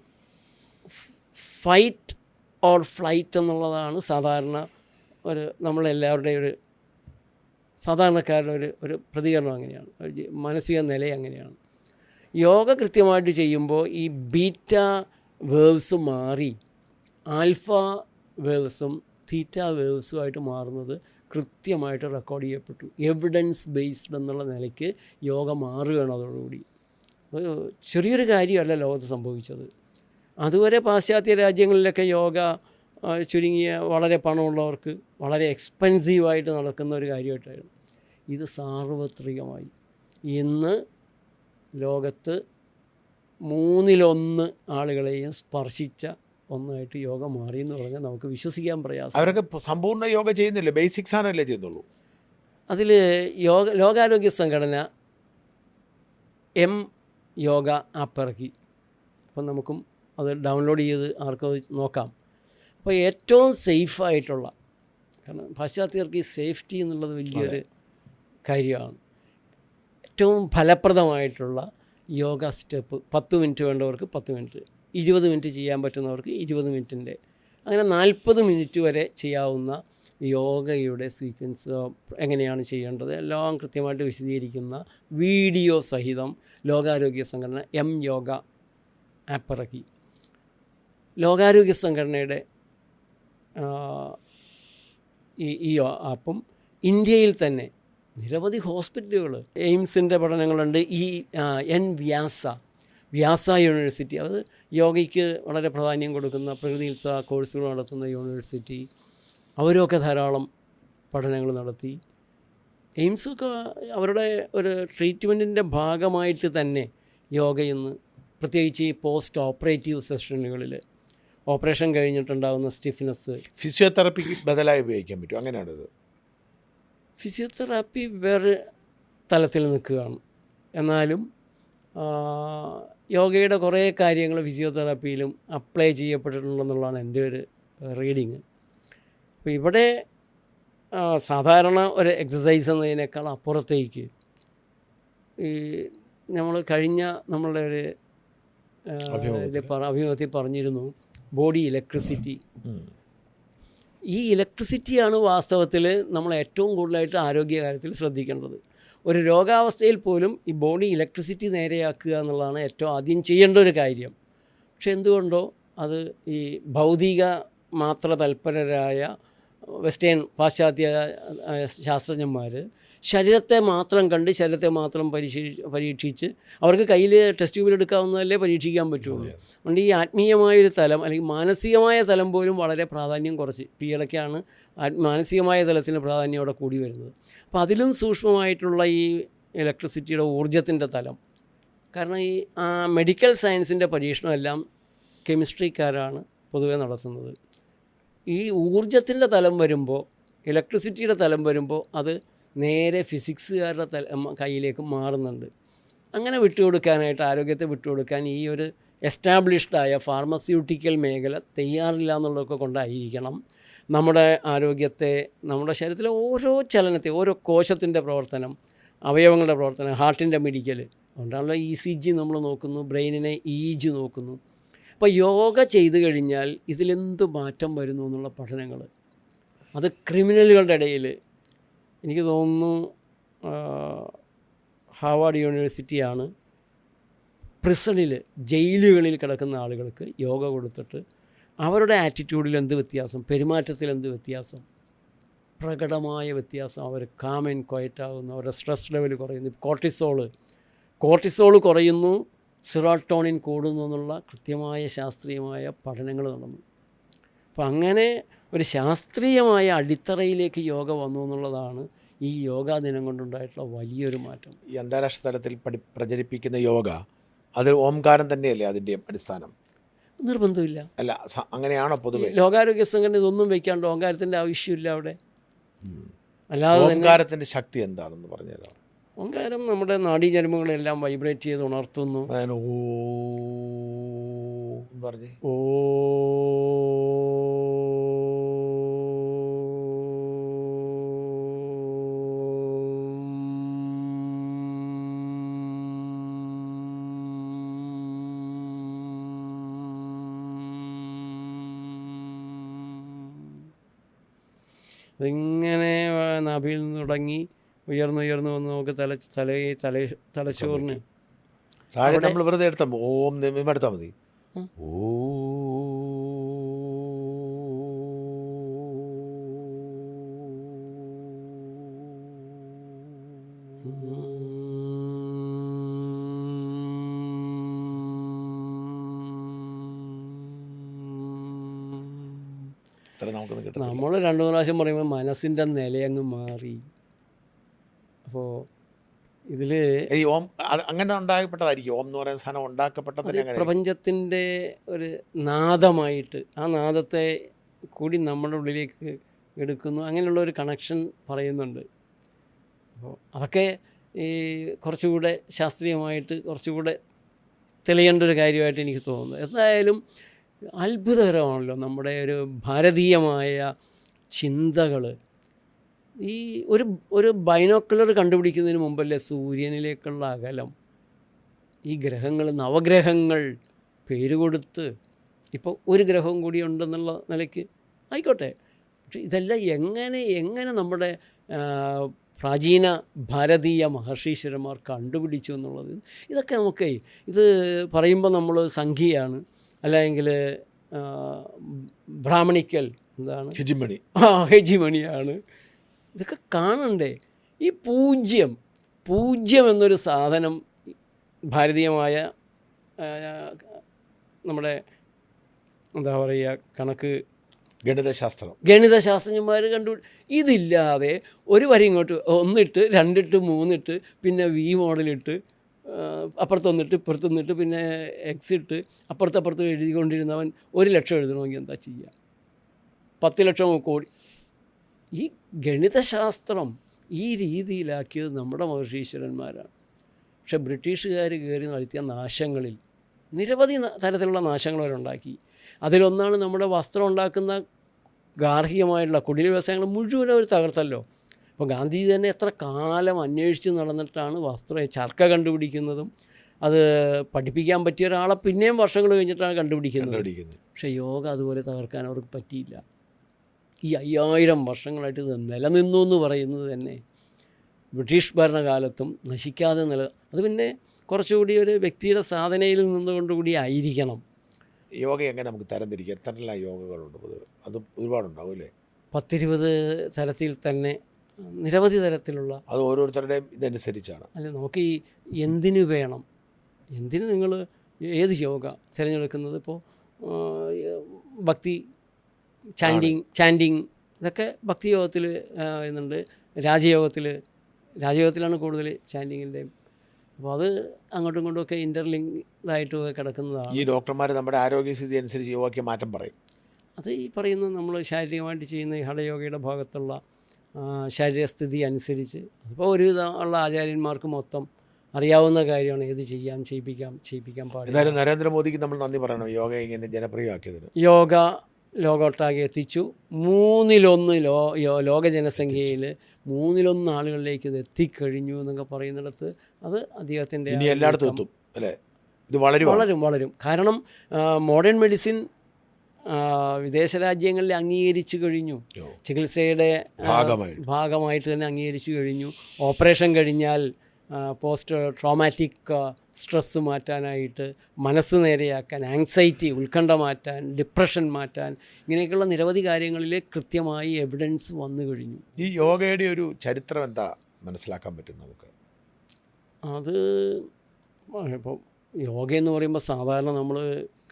ഫൈറ്റ് ഓർ ഫ്ലൈറ്റ് എന്നുള്ളതാണ് സാധാരണ നമ്മളെല്ലാവരുടെയും സാധാരണക്കാരുടെ ഒരു പ്രതികരണം അങ്ങനെയാണ്, മാനസിക നില അങ്ങനെയാണ്. യോഗ കൃത്യമായിട്ട് ചെയ്യുമ്പോൾ ഈ ബീറ്റ വേവ്സ് മാറി ആൽഫ വേവ്സും തീറ്റ വേവ്സുമായിട്ട് മാറുന്നത് കൃത്യമായിട്ട് റെക്കോർഡ് ചെയ്യപ്പെട്ടു. എവിഡൻസ് ബേസ്ഡ് എന്നുള്ള നിലയ്ക്ക് യോഗ മാറുകയാണ് അതോടുകൂടി. ചെറിയൊരു കാര്യമല്ല ലോകത്ത് സംഭവിച്ചത്. അതുവരെ പാശ്ചാത്യ രാജ്യങ്ങളിലൊക്കെ യോഗ ചുരുങ്ങിയ വളരെ പണമുള്ളവർക്ക് വളരെ എക്സ്പെൻസീവായിട്ട് നടക്കുന്ന ഒരു കാര്യമായിട്ടായിരുന്നു. ഇത് സാർവത്രികമായി ഇന്ന് ലോകത്ത് മൂന്നിലൊന്ന് ആളുകളെയും സ്പർശിച്ച ഒന്നായിട്ട് യോഗ മാറി എന്ന് പറഞ്ഞാൽ നമുക്ക് വിശ്വസിക്കാൻ പ്രയാസം. അവരൊക്കെ സമ്പൂർണ്ണ യോഗ ചെയ്യുന്നില്ല, ബേസിക് സാധനമല്ലേ ചെയ്യുന്നുള്ളൂ. അതിൽ ലോകാരോഗ്യ സംഘടന യോഗ ആപ്പ് ഇറക്കി. അപ്പം നമുക്കും അത് ഡൗൺലോഡ് ചെയ്ത് ആർക്കും അത് നോക്കാം. അപ്പോൾ ഏറ്റവും സേഫായിട്ടുള്ള, കാരണം പാശ്ചാത്യർക്ക് ഈ സേഫ്റ്റി എന്നുള്ളത് വലിയൊരു കാര്യമാണ്. ഏറ്റവും ഫലപ്രദമായിട്ടുള്ള യോഗ സ്റ്റെപ്പ് 10 മിനിറ്റ് വേണ്ടവർക്ക് 10 മിനിറ്റ്, 20 മിനിറ്റ് ചെയ്യാൻ പറ്റുന്നവർക്ക് 20 മിനിറ്റിൻ്റെ, അങ്ങനെ 40 മിനിറ്റ് വരെ ചെയ്യാവുന്ന യോഗയുടെ സീക്വൻസ് എങ്ങനെയാണ് ചെയ്യേണ്ടത് എല്ലാം കൃത്യമായിട്ട് വിശദീകരിക്കുന്ന വീഡിയോ സഹിതം ലോകാരോഗ്യ സംഘടന യോഗ ആപ്പ് ഇറക്കി. ലോകാരോഗ്യ സംഘടനയുടെ ഈ ആപ്പും ഇന്ത്യയിൽ തന്നെ നിരവധി ഹോസ്പിറ്റലുകൾ, എയിംസിൻ്റെ പഠനങ്ങളുണ്ട്. വ്യാസ യൂണിവേഴ്സിറ്റി, അത് യോഗയ്ക്ക് വളരെ പ്രാധാന്യം കൊടുക്കുന്ന പ്രകൃതി ചികിത്സാ കോഴ്സുകൾ നടത്തുന്ന യൂണിവേഴ്സിറ്റി, അവരൊക്കെ ധാരാളം പഠനങ്ങൾ നടത്തി. എയിംസൊക്കെ അവരുടെ ഒരു ട്രീറ്റ്മെൻറ്റിൻ്റെ ഭാഗമായിട്ട് തന്നെ യോഗയെന്ന്, പ്രത്യേകിച്ച് ഈ പോസ്റ്റ് ഓപ്പറേറ്റീവ് സെഷനുകളിൽ ഓപ്പറേഷൻ കഴിഞ്ഞിട്ടുണ്ടാകുന്ന സ്റ്റിഫ്നെസ്, ഫിസിയോതെറാപ്പിക്ക് ബദലായി ഉപയോഗിക്കാൻ പറ്റും. അങ്ങനെയാണിത്. ഫിസിയോതെറാപ്പി വേറെ തലത്തിൽ നിൽക്കുകയാണ്. എന്നാലും യോഗയുടെ കുറേ കാര്യങ്ങൾ ഫിസിയോതെറാപ്പിയിലും അപ്ലൈ ചെയ്യപ്പെട്ടിട്ടുണ്ടെന്നുള്ളതാണ് എൻ്റെ ഒരു റീഡിങ്. അപ്പോൾ ഇവിടെ സാധാരണ ഒരു എക്സസൈസ് എന്നതിനേക്കാൾ അപ്പുറത്തേക്ക് ഈ നമ്മൾ കഴിഞ്ഞ നമ്മളുടെ ഒരു അഭിമുഖത്തിൽ പറഞ്ഞിരുന്നു, ബോഡി ഇലക്ട്രിസിറ്റി. ഈ ഇലക്ട്രിസിറ്റിയാണ് വാസ്തവത്തിൽ നമ്മൾ ഏറ്റവും കൂടുതലായിട്ട് ആരോഗ്യകാര്യത്തിൽ ശ്രദ്ധിക്കേണ്ടത്. ഒരു രോഗാവസ്ഥയിൽ പോലും ഈ ബോഡി ഇലക്ട്രിസിറ്റി നേരെയാക്കുക എന്നുള്ളതാണ് ഏറ്റവും ആദ്യം ചെയ്യേണ്ട ഒരു കാര്യം. പക്ഷെ എന്തുകൊണ്ടോ അത് ഈ ഭൗതിക മാത്ര തൽപരരായ വെസ്റ്റേൺ പാശ്ചാത്യ ശാസ്ത്രജ്ഞന്മാർ ശരീരത്തെ മാത്രം കണ്ട് ശരീരത്തെ മാത്രം പരീക്ഷിച്ച് അവർക്ക് കയ്യിൽ ടെസ്റ്റ് ട്യൂബിൽ എടുക്കാവുന്നതല്ലേ പരീക്ഷിക്കാൻ പറ്റുള്ളൂ. അതുകൊണ്ട് ഈ ആത്മീയമായൊരു തലം അല്ലെങ്കിൽ മാനസികമായ തലം പോലും വളരെ പ്രാധാന്യം കുറച്ച് ഈയിടയ്ക്കാണ് മാനസികമായ തലത്തിന് പ്രാധാന്യം അവിടെ കൂടി വരുന്നത്. അപ്പോൾ അതിലും സൂക്ഷ്മമായിട്ടുള്ള ഈ ഇലക്ട്രിസിറ്റിയുടെ ഊർജ്ജത്തിൻ്റെ തലം, കാരണം ഈ മെഡിക്കൽ സയൻസിൻ്റെ പരീക്ഷണമെല്ലാം കെമിസ്ട്രിക്കാരാണ് പൊതുവെ നടത്തുന്നത്. ഈ ഊർജ്ജത്തിൻ്റെ തലം വരുമ്പോൾ, ഇലക്ട്രിസിറ്റിയുടെ തലം വരുമ്പോൾ അത് നേരെ ഫിസിക്സുകാരുടെ കയ്യിലേക്ക് മാറുന്നുണ്ട്. അങ്ങനെ വിട്ടുകൊടുക്കാനായിട്ട്, ആരോഗ്യത്തെ വിട്ടുകൊടുക്കാൻ ഈ ഒരു എസ്റ്റാബ്ലിഷ്ഡായ ഫാർമസ്യൂട്ടിക്കൽ മേഖല തയ്യാറില്ല എന്നുള്ളതൊക്കെ കൊണ്ടായിരിക്കണം നമ്മുടെ ആരോഗ്യത്തെ, നമ്മുടെ ശരീരത്തിലെ ഓരോ ചലനത്തെ, ഓരോ കോശത്തിൻ്റെ പ്രവർത്തനം, അവയവങ്ങളുടെ പ്രവർത്തനം, ഹാർട്ടിൻ്റെ മെഡിക്കൽ, അതുകൊണ്ടാണല്ലോ ECG നമ്മൾ നോക്കുന്നു, ബ്രെയിനിനെ EEG നോക്കുന്നു. അപ്പോൾ യോഗ ചെയ്തു കഴിഞ്ഞാൽ ഇതിലെന്ത് മാറ്റം വരുന്നു എന്നുള്ള പഠനങ്ങൾ, അത് ക്രിമിനലുകളുടെ ഇടയിൽ, എനിക്ക് തോന്നുന്നു ഹാർവാർഡ് യൂണിവേഴ്സിറ്റിയാണ് പ്രിസണിൽ, ജയിലുകളിൽ കിടക്കുന്ന ആളുകൾക്ക് യോഗ കൊടുത്തിട്ട് അവരുടെ ആറ്റിറ്റ്യൂഡിൽ എന്ത് വ്യത്യാസം, പെരുമാറ്റത്തിൽ എന്ത് വ്യത്യാസം, പ്രകടമായ വ്യത്യാസം, അവർ കാം ആൻഡ് ക്വയറ്റ് ആകുന്നു, അവരുടെ സ്ട്രെസ് ലെവൽ കുറയുന്നു, കോർട്ടിസോൾ കുറയുന്നു, സെറോട്ടോണിൻ കൂടുന്നു എന്നുള്ള കൃത്യമായ ശാസ്ത്രീയമായ പഠനങ്ങൾ നടന്നു. അപ്പോൾ അങ്ങനെ ഒരു ശാസ്ത്രീയമായ അടിത്തറയിലേക്ക് യോഗ വന്നു എന്നുള്ളതാണ് ഈ യോഗാ ദിനം കൊണ്ടുണ്ടായിട്ടുള്ള വലിയൊരു മാറ്റം. ഈ അന്താരാഷ്ട്ര തലത്തിൽ പ്രചരിപ്പിക്കുന്ന യോഗ, അത് ഓംകാരം തന്നെയല്ലേ അതിൻ്റെ അടിസ്ഥാനം? നിർബന്ധമില്ല. അല്ല, അങ്ങനെയാണോ പൊതുവെ? ലോകാരോഗ്യ സംഘടന ഇതൊന്നും വയ്ക്കാണ്ട് ഓങ്കാരത്തിൻ്റെ ആവശ്യമില്ല അവിടെ. അല്ലാതെ ഓംകാരത്തിൻ്റെ ശക്തി എന്താണെന്ന് പറഞ്ഞുതരാം. ഓങ്കാരം നമ്മുടെ നാഡീഞരമ്പുകളെല്ലാം വൈബ്രേറ്റ് ചെയ്ത് ഉണർത്തുന്നു. ഓ അതിങ്ങനെ നാഭിയിൽ നിന്ന് തുടങ്ങി ഉയർന്നുയർന്നു വന്ന് നമുക്ക് തലച്ചോറിന് താഴെ നമ്മൾ വെറുതെ എടുത്താൽ ഓം എടുത്താൽ മതി. ഓ നമ്മൾ 2-3 പ്രാവശ്യം പറയുമ്പോൾ മനസ്സിൻ്റെ നിലയങ്ങ് മാറി. അപ്പോൾ ഇതിൽ ഈ ഓം അങ്ങനെ ഉണ്ടാക്കപ്പെട്ടതായിരിക്കും. ഓം എന്ന് പറയുന്ന സാധനം ഉണ്ടാക്കപ്പെട്ടത് അത് അങ്ങനെ. പ്രപഞ്ചത്തിൻ്റെ ഒരു നാദമായിട്ട് ആ നാദത്തെ കൂടി നമ്മുടെ ഉള്ളിലേക്ക് എടുക്കുന്നു, അങ്ങനെയുള്ള ഒരു കണക്ഷൻ പറയുന്നുണ്ട്. അപ്പോൾ അതൊക്കെ ഈ കുറച്ചുകൂടെ ശാസ്ത്രീയമായിട്ട് കുറച്ചുകൂടെ തെളിയേണ്ട ഒരു കാര്യമായിട്ട് എനിക്ക് തോന്നുന്നു. എന്തായാലും അത്ഭുതകരമാണല്ലോ നമ്മുടെ ഒരു ഭാരതീയമായ ചിന്തകൾ. ഈ ഒരു ബൈനോക്കുലർ കണ്ടുപിടിക്കുന്നതിന് മുമ്പല്ലേ സൂര്യനിലേക്കുള്ള അകലം, ഈ ഗ്രഹങ്ങൾ, നവഗ്രഹങ്ങൾ പേര് കൊടുത്ത് ഇപ്പോൾ ഒരു ഗ്രഹവും കൂടി ഉണ്ടെന്നുള്ള നിലയ്ക്ക് ആയിക്കോട്ടെ. പക്ഷെ ഇതെല്ലാം എങ്ങനെ നമ്മുടെ പ്രാചീന ഭാരതീയ മഹർഷീശ്വരന്മാർ കണ്ടുപിടിച്ചു എന്നുള്ളത്, ഇതൊക്കെ നമുക്ക് ഇത് പറയുമ്പോൾ നമ്മൾ സംഖ്യയാണ്, അല്ലെങ്കിൽ ബ്രാഹ്മണിക്കൽ എന്താണ് ഹെജിമണി, ഹെജിമണിയാണ്, ഇതൊക്കെ കാണണ്ടേ? ഈ പൂജ്യം എന്നൊരു സാധനം ഭാരതീയമായ നമ്മുടെ എന്താ പറയുക കണക്ക് ഗണിതശാസ്ത്രജ്ഞന്മാർ ഇതില്ലാതെ ഒരു വരി ഇങ്ങോട്ട് 1 ഇട്ട് 2 ഇട്ട് 3 ഇട്ട് പിന്നെ V മോഡലിട്ട് അപ്പുറത്തൊന്നിട്ട് ഇപ്പുറത്തൊന്നിട്ട് പിന്നെ X ഇട്ട് അപ്പുറത്ത് എഴുതിക്കൊണ്ടിരുന്നവൻ 1 ലക്ഷം എഴുതണമെങ്കിൽ എന്താ ചെയ്യുക? 10 ലക്ഷം കോടി. ഈ ഗണിതശാസ്ത്രം ഈ രീതിയിലാക്കിയത് നമ്മുടെ മഹർഷീശ്വരന്മാരാണ്. പക്ഷെ ബ്രിട്ടീഷുകാർ കയറി നടത്തിയ നാശങ്ങളിൽ നിരവധി തരത്തിലുള്ള നാശങ്ങൾ അവരുണ്ടാക്കി. അതിലൊന്നാണ് നമ്മുടെ വസ്ത്രം ഉണ്ടാക്കുന്ന ഗാർഹികമായിട്ടുള്ള കുടിൽ വ്യവസായങ്ങൾ മുഴുവൻ അവർ തകർത്തല്ലോ. അപ്പോൾ ഗാന്ധിജി തന്നെ എത്ര കാലം അന്വേഷിച്ച് നടന്നിട്ടാണ് ചർക്ക കണ്ടുപിടിക്കുന്നതും അത് പഠിപ്പിക്കാൻ പറ്റിയ ഒരാളെ പിന്നെയും വർഷങ്ങൾ കഴിഞ്ഞിട്ടാണ് കണ്ടുപിടിക്കുന്നത്. പക്ഷേ യോഗ അതുപോലെ തകർക്കാൻ അവർക്ക് പറ്റിയില്ല. ഈ 5000 വർഷങ്ങളായിട്ട് ഇത് നിലനിന്നു എന്ന് പറയുന്നത് തന്നെ ബ്രിട്ടീഷ് ഭരണകാലത്തും നശിക്കാതെ അത് പിന്നെ കുറച്ചുകൂടി ഒരു വ്യക്തിയുടെ സാധനയിൽ നിന്നുകൊണ്ടുകൂടി ആയിരിക്കണം. യോഗ എങ്ങനെ നമുക്ക് തരംതിരിക്കുക? എത്രയെല്ലാം യോഗകളുണ്ട്? അത് ഒരുപാടുണ്ടാവും അല്ലേ? 10-20 തരത്തിൽ തന്നെ നിരവധി തരത്തിലുള്ള. അത് ഓരോരുത്തരുടെയും ഇതനുസരിച്ചാണ്. അല്ല, നമുക്ക് ഈ എന്തിന് നിങ്ങൾ ഏത് യോഗ തിരഞ്ഞെടുക്കുന്നത്? ഇപ്പോൾ ഭക്തി ചാൻഡിങ് ഇതൊക്കെ ഭക്തി യോഗത്തിൽ എന്നുണ്ട്. രാജയോഗത്തിലാണ് കൂടുതൽ ചാൻഡിങ്ങിൻ്റെയും. അപ്പോൾ അത് അങ്ങോട്ടും ഇങ്ങോട്ടും ഒക്കെ ഇൻ്റർലിങ്ക്ഡായിട്ടൊക്കെ കിടക്കുന്നതാണ്. ഈ ഡോക്ടർമാർ നമ്മുടെ ആരോഗ്യസ്ഥിതി അനുസരിച്ച് യോഗയ്ക്ക് മാറ്റം പറയും. അത് ഈ പറയുന്നത് നമ്മൾ ശാരീരികമായിട്ട് ചെയ്യുന്ന ഈ ഹഠയോഗയുടെ ഭാഗത്തുള്ള ശാരീരസ്ഥിതി അനുസരിച്ച് അതിപ്പോൾ ഒരുവിധം ഉള്ള ആചാര്യന്മാർക്ക് മൊത്തം അറിയാവുന്ന കാര്യമാണ് ഏത് ചെയ്യിപ്പിക്കാൻ പാടില്ല. എന്തായാലും നരേന്ദ്രമോദിക്ക് നമ്മൾ നന്ദി പറയണം യോഗ ഇങ്ങനെ ജനപ്രിയമാക്കിയതിന്. യോഗ ലോകമൊട്ടാകെ എത്തിച്ചു. 1/3 ലോക ജനസംഖ്യയിൽ 1/3 ആളുകളിലേക്ക് ഇത് എത്തിക്കഴിഞ്ഞു എന്നൊക്കെ പറയുന്നിടത്ത് അത് അദ്ദേഹത്തിൻ്റെ ഇനി എല്ലായിടത്തും എത്തും അല്ലേ? ഇത് വളരും. കാരണം മോഡേൺ മെഡിസിൻ വിദേശ രാജ്യങ്ങളിൽ അംഗീകരിച്ചു കഴിഞ്ഞു. ചികിത്സയുടെ ഭാഗമായിട്ട് തന്നെ അംഗീകരിച്ചു കഴിഞ്ഞു. ഓപ്പറേഷൻ കഴിഞ്ഞാൽ പോസ്റ്റ് ട്രോമാറ്റിക് സ്ട്രെസ്സ് മാറ്റാനായിട്ട്, മനസ്സ് നേരെയാക്കാൻ, ആങ്സൈറ്റി ഉത്കണ്ഠ മാറ്റാൻ, ഡിപ്രഷൻ മാറ്റാൻ, ഇങ്ങനെയൊക്കെയുള്ള നിരവധി കാര്യങ്ങളിൽ കൃത്യമായി എവിഡൻസ് വന്നു കഴിഞ്ഞു. ഈ യോഗയുടെ ഒരു ചരിത്രം എന്താ മനസ്സിലാക്കാൻ പറ്റും നമുക്ക്? അത് ഇപ്പോൾ യോഗ എന്ന് പറയുമ്പോൾ സാധാരണ നമ്മൾ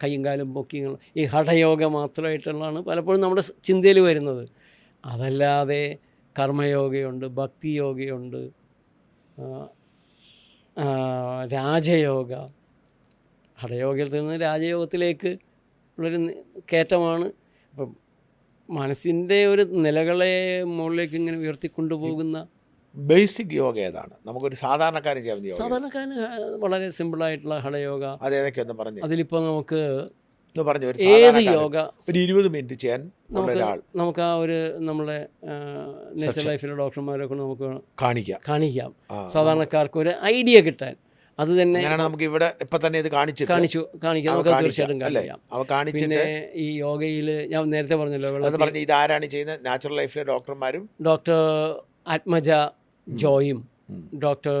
കൈയും കാലും പൊക്കി ഈ ഹഠയോഗ മാത്രമായിട്ടുള്ളതാണ് പലപ്പോഴും നമ്മുടെ ചിന്തയിൽ വരുന്നത്. അതല്ലാതെ കർമ്മയോഗയുണ്ട്, ഭക്തി യോഗയുണ്ട്, രാജയോഗ. ഹഠയോഗത്തിൽ നിന്ന് രാജയോഗത്തിലേക്ക് ഉള്ളൊരു കയറ്റമാണ്. അപ്പം മനസ്സിൻ്റെ ഒരു നിലകളെ മുകളിലേക്ക് ഇങ്ങനെ ഉയർത്തിക്കൊണ്ടുപോകുന്ന ബേസിക് യോഗ ഏതാണ്? നമുക്കൊരു സാധാരണക്കാരൻ ചെയ്യാൻ സാധാരണക്കാരന് വളരെ സിമ്പിളായിട്ടുള്ള ഹഠയോഗ. അതേതൊക്കെയൊന്ന് പറഞ്ഞു. അതിലിപ്പോൾ നമുക്ക് ഏത് യോഗ ഒരു 20 മിനിറ്റ് ചെയ്യാൻ നമുക്ക് ആ ഒരു നമ്മളെ നേച്ചർ ലൈഫിലെ ഡോക്ടർമാരൊക്കെ നമുക്ക് കാണിക്കാം. സാധാരണക്കാർക്ക് ഒരു ഐഡിയ കിട്ടാൻ അത് തന്നെ നമുക്ക് ഇവിടെ ഇപ്പം തന്നെ ഇത് കാണിക്കാം. നമുക്ക് തീർച്ചയായിട്ടും കാണിക്കാം. പിന്നെ ഈ യോഗയിൽ ഞാൻ നേരത്തെ പറഞ്ഞല്ലോ, ഇത് ആരാണ് ചെയ്യുന്നത്? നാച്ചുറൽ ലൈഫിലെ ഡോക്ടർമാരും ഡോക്ടർ ആത്മജ ജോയും ഡോക്ടർ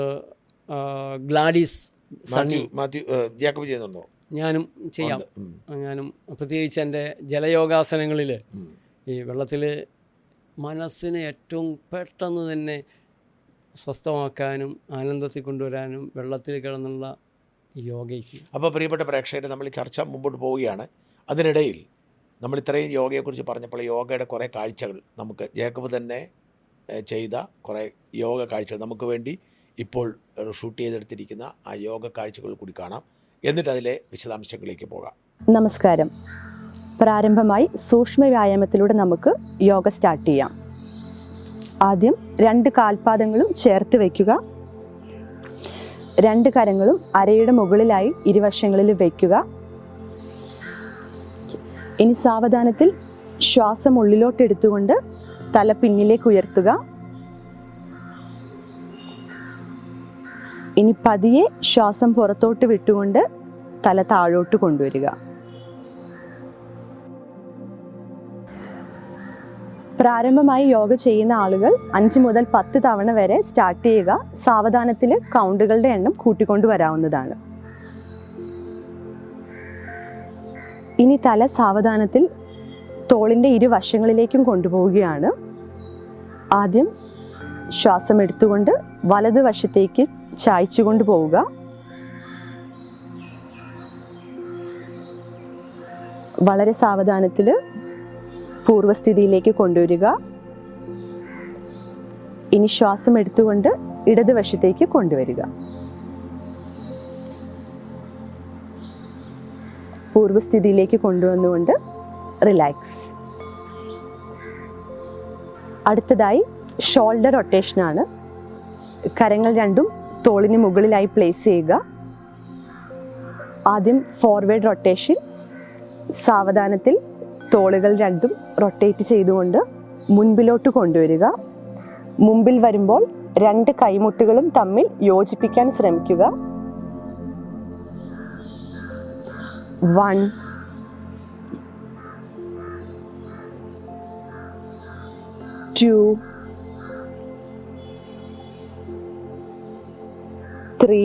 ഗ്ലാഡിസ് ജാക്കബ് ചെയ്യുന്നുണ്ടോ? ഞാനും ചെയ്യാം. ഞാനും പ്രത്യേകിച്ച് എൻ്റെ ജലയോഗാസനങ്ങളിൽ ഈ വെള്ളത്തിൽ മനസ്സിനെ ഏറ്റവും പെട്ടെന്ന് തന്നെ സ്വസ്ഥമാക്കാനും ആനന്ദത്തിൽ കൊണ്ടുവരാനും വെള്ളത്തിൽ കിടന്നുള്ള യോഗയ്ക്ക്. അപ്പോൾ പ്രിയപ്പെട്ട പ്രേക്ഷകരെ, നമ്മൾ ഈ ചർച്ച മുമ്പോട്ട് പോവുകയാണ്. അതിനിടയിൽ നമ്മൾ ഇത്രയും യോഗയെക്കുറിച്ച് പറഞ്ഞപ്പോൾ യോഗയുടെ കുറേ കാഴ്ചകൾ നമുക്ക് ജേക്കബ് തന്നെ ചെയ്ത കുറേ യോഗ കാഴ്ചകൾ നമുക്ക് വേണ്ടി ഇപ്പോൾ ഷൂട്ട് ചെയ്തെടുത്തിരിക്കുന്ന ആ യോഗ കാഴ്ചകൾ കൂടി കാണാം. എന്നിട്ട് അതിലെ വിശദാംശങ്ങളിലേക്ക് പോകാം. നമസ്കാരം. പ്രാരംഭമായി സൂക്ഷ്മ വ്യായാമത്തിലൂടെ നമുക്ക് യോഗ സ്റ്റാർട്ട് ചെയ്യാം. ആദ്യം 2 കാൽപാദങ്ങളും ചേർത്ത് വയ്ക്കുക. 2 കരങ്ങളും അരയുടെ മുകളിലായി ഇരുവശങ്ങളിൽ വയ്ക്കുക. ഇനി സാവധാനത്തിൽ ശ്വാസം ഉള്ളിലോട്ട് എടുത്തുകൊണ്ട് തല പിന്നിലേക്ക് ഉയർത്തുക. ഇനി പതിയെ ശ്വാസം പുറത്തോട്ട് വിട്ടുകൊണ്ട് തല താഴോട്ട് കൊണ്ടുവരിക. പ്രാരംഭമായി യോഗ ചെയ്യുന്ന ആളുകൾ 5 മുതൽ 10 തവണ വരെ സ്റ്റാർട്ട് ചെയ്യുക. സാവധാനത്തിൽ കൗണ്ടുകളുടെ എണ്ണം കൂട്ടിക്കൊണ്ടുവരാവുന്നതാണ്. ഇനി തല സാവധാനത്തിൽ തോളിൻ്റെ ഇരുവശങ്ങളിലേക്കും കൊണ്ടുപോവുകയാണ്. ആദ്യം ശ്വാസം എടുത്തുകൊണ്ട് വലതുവശത്തേക്ക് ചായ്ച്ചുകൊണ്ട് പോവുക. വളരെ സാവധാനത്തിൽ പൂർവ്വസ്ഥിതിയിലേക്ക് കൊണ്ടുവരിക. ഇനി ശ്വാസം എടുത്തുകൊണ്ട് ഇടതുവശത്തേക്ക് കൊണ്ടുവരിക. പൂർവ്വസ്ഥിതിയിലേക്ക് കൊണ്ടുവന്നുകൊണ്ട് റിലാക്സ്. അടുത്തതായി ഷോൾഡർ റൊട്ടേഷനാണ്. കരങ്ങൾ രണ്ടും തോളിന് മുകളിലായി പ്ലേസ് ചെയ്യുക. ആദ്യം ഫോർവേഡ് റൊട്ടേഷൻ. സാവധാനത്തിൽ തോളുകൾ രണ്ടും റൊട്ടേറ്റ് ചെയ്തുകൊണ്ട് മുൻപിലോട്ട് കൊണ്ടുവരിക. മുമ്പിൽ വരുമ്പോൾ 2 കൈമുട്ടുകളും തമ്മിൽ യോജിപ്പിക്കാൻ ശ്രമിക്കുക. 1 2 3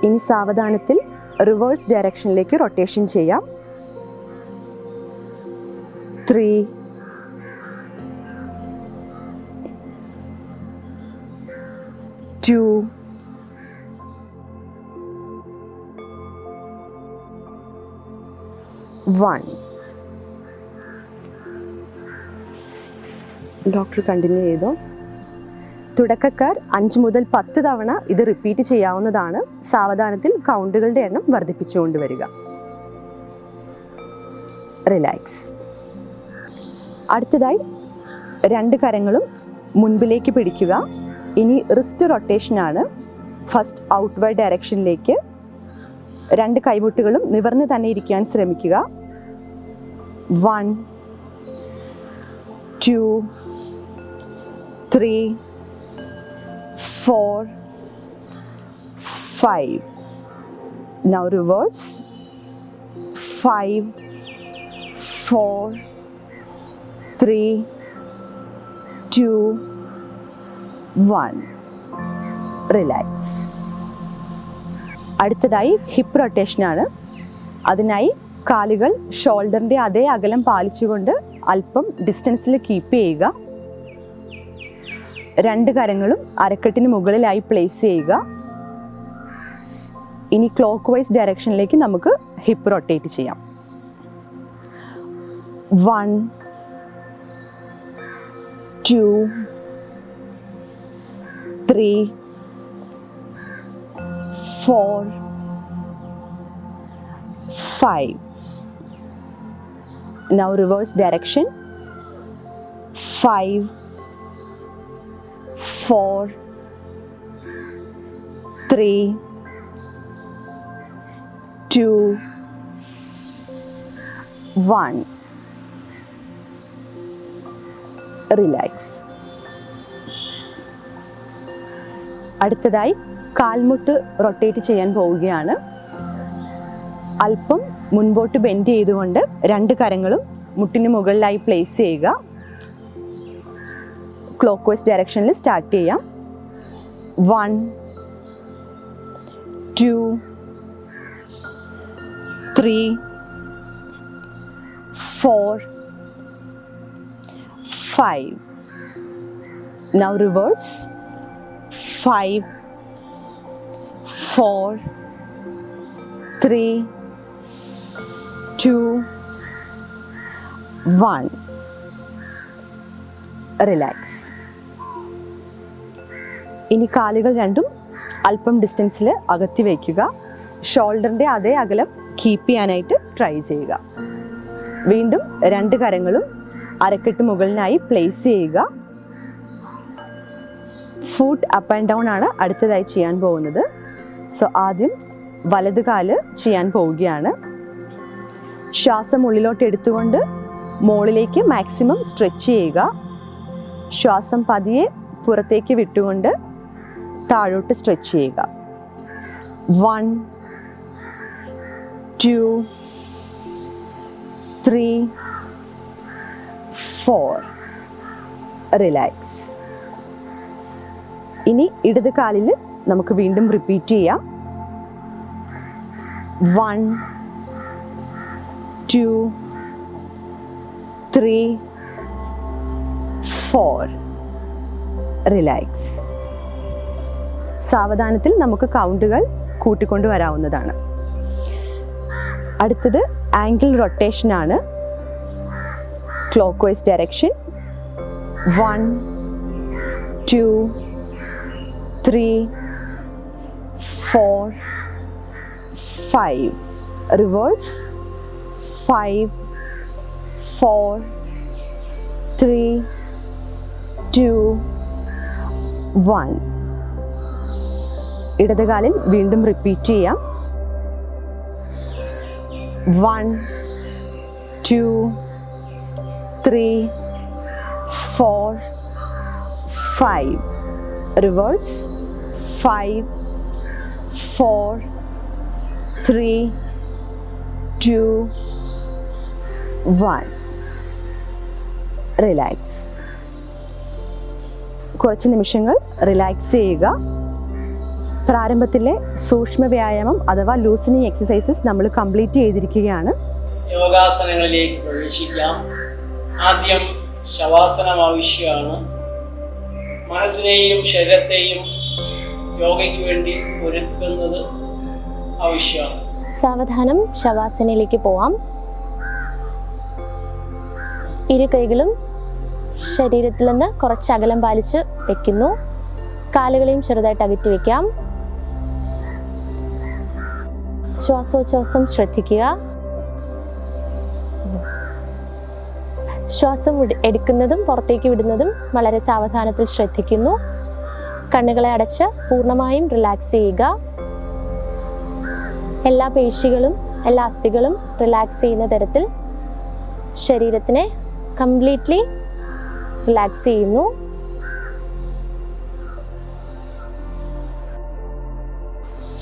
ഇനി സാവധാനത്തിൽ റിവേഴ്സ് ഡയറക്ഷനിലേക്ക് റൊട്ടേഷൻ ചെയ്യാം. 3 2 1. ഡോക്ടർ കണ്ടിന്യൂ ചെയ്തോ. തുടക്കക്കാർ 5 മുതൽ 10 തവണ ഇത് റിപ്പീറ്റ് ചെയ്യാവുന്നതാണ്. സാവധാനത്തിൽ കൗണ്ടുകളുടെ എണ്ണം വർദ്ധിപ്പിച്ചുകൊണ്ട് വരിക. റിലാക്സ്. അടുത്തതായി 2 കരങ്ങളും മുൻപിലേക്ക് പിടിക്കുക. ഇനി റിസ്റ്റ് റൊട്ടേഷനാണ്. ഫസ്റ്റ് ഔട്ട്വേർഡ് ഡയറക്ഷനിലേക്ക് 2 കൈമുട്ടുകളും നിവർന്ന് തന്നെ ഇരിക്കാൻ ശ്രമിക്കുക. 1 2 3 4 5. Now reverse. 5 4 3 2 1. റിലാക്സ്. അടുത്തതായി ഹിപ്പ് റൊട്ടേഷനാണ്. അതിനായി കാലുകൾ ഷോൾഡറിൻ്റെ അതേ അകലം പാലിച്ചുകൊണ്ട് അല്പം ഡിസ്റ്റൻസിൽ കീപ്പ് ചെയ്യുക. 2 കരങ്ങളും അരക്കെട്ടിന് മുകളിലായി പ്ലേസ് ചെയ്യുക. ഇനി ക്ലോക്ക് വൈസ് ഡയറക്ഷനിലേക്ക് നമുക്ക് ഹിപ്പ് റൊട്ടേറ്റ് ചെയ്യാം. 1 2 3 4 5. Now reverse direction. 5 4 3 2 1. റിലാക്സ്. അടുത്തതായി കാൽമുട്ട് റൊട്ടേറ്റ് ചെയ്യാൻ പോവുകയാണ്. അല്പം മുൻപോട്ട് ബെൻഡ് ചെയ്തുകൊണ്ട് 2 കരങ്ങളും മുട്ടിന് മുകളിലായി പ്ലേസ് ചെയ്യുക. ക്ലോക്ക് വൈസ് ഡയറക്ഷനിൽ സ്റ്റാർട്ട് ചെയ്യാം. 1 2 3 4 5. Now reverse. 5 4 3 2 1. റിലാക്സ്. ഇനി കാലുകൾ രണ്ടും അല്പം ഡിസ്റ്റൻസിൽ അകത്തി വയ്ക്കുക. ഷോൾഡറിൻ്റെ അതേ അകലം കീപ്പ് ചെയ്യാനായിട്ട് ട്രൈ ചെയ്യുക. വീണ്ടും രണ്ട് കരങ്ങളും അരക്കെട്ട് മുകളിലായി പ്ലേസ് ചെയ്യുക. ഫുട്ട് അപ്പ് ആൻഡ് ഡൗൺ ആണ് അടുത്തതായി ചെയ്യാൻ പോകുന്നത്. സോ ആദ്യം വലത് കാല് ചെയ്യാൻ പോവുകയാണ്. ശ്വാസം ഉള്ളിലോട്ട് എടുത്തുകൊണ്ട് മുകളിലേക്ക് മാക്സിമം സ്ട്രെച്ച് ചെയ്യുക. ശ്വാസം പതിയെ പുറത്തേക്ക് വിട്ടുകൊണ്ട് താഴോട്ട് സ്ട്രെച്ച് ചെയ്യുക. 1, 2, 3, 4. റിലാക്സ്. ഇനി ഇടത് കാലിൽ നമുക്ക് വീണ്ടും റിപ്പീറ്റ് ചെയ്യാം. 1, 2, 3, 4. റിലാക്സ്. സാവധാനത്തിൽ നമുക്ക് കൗണ്ടുകൾ കൂട്ടിക്കൊണ്ട് വരാവുന്നതാണ്. അടുത്തത് ആംഗിൾ റൊട്ടേഷൻ ആണ്. Clock vice direction. 1, 2, 3, 4, 5. റിവേഴ്സ്. 5, 4, 3, 2, 1. ഇടതുകാലിൽ വീണ്ടും റിപ്പീറ്റ് ചെയ്യാം. 1, 2, 3, 4, 5. റിവേഴ്സ്. 5, 4, 3, 2, 1. റിലാക്സ്. കുറച്ച് നിമിഷങ്ങൾ റിലാക്സ് ചെയ്യുക. പ്രാരംഭത്തിലെ സൂക്ഷ്മ വ്യായാമം അഥവാ ലൂസനിങ് എക്സസൈസസ് നമ്മൾ കംപ്ലീറ്റ് ചെയ്തിരിക്കുകയാണ്. യോഗാസനങ്ങളിലേക്ക് പ്രവേശിക്കാം. ആദ്യം ശവാസനം ആവശ്യമാണ്. മനസ്സിനെയും ശരീരത്തെയും യോഗയ്ക്ക് വേണ്ടി ഒരുക്കുന്നത് ആവശ്യമാണ്. സാവധാനം ശവാസനയിലേക്ക് പോവാം. ഇരു കൈകളും ശരീരത്തിൽ നിന്ന് കുറച്ച് അകലം പാലിച്ച് വെക്കുന്നു. കാലുകളെയും ചെറുതായിട്ട് അകറ്റി വയ്ക്കാം. ശ്വാസോച്ഛ്വാസം ശ്രദ്ധിക്കുക. ശ്വാസം എടുക്കുന്നതും പുറത്തേക്ക് വിടുന്നതും വളരെ സാവധാനത്തിൽ ശ്രദ്ധിക്കുന്നു. കണ്ണുകളെ അടച്ച് പൂർണ്ണമായും റിലാക്സ് ചെയ്യുക. എല്ലാ പേശികളും എല്ലാ അസ്ഥികളും റിലാക്സ് ചെയ്യുന്ന തരത്തിൽ ശരീരത്തിനെ കംപ്ലീറ്റ്ലി റിലാക്സ് ചെയ്യുന്നു.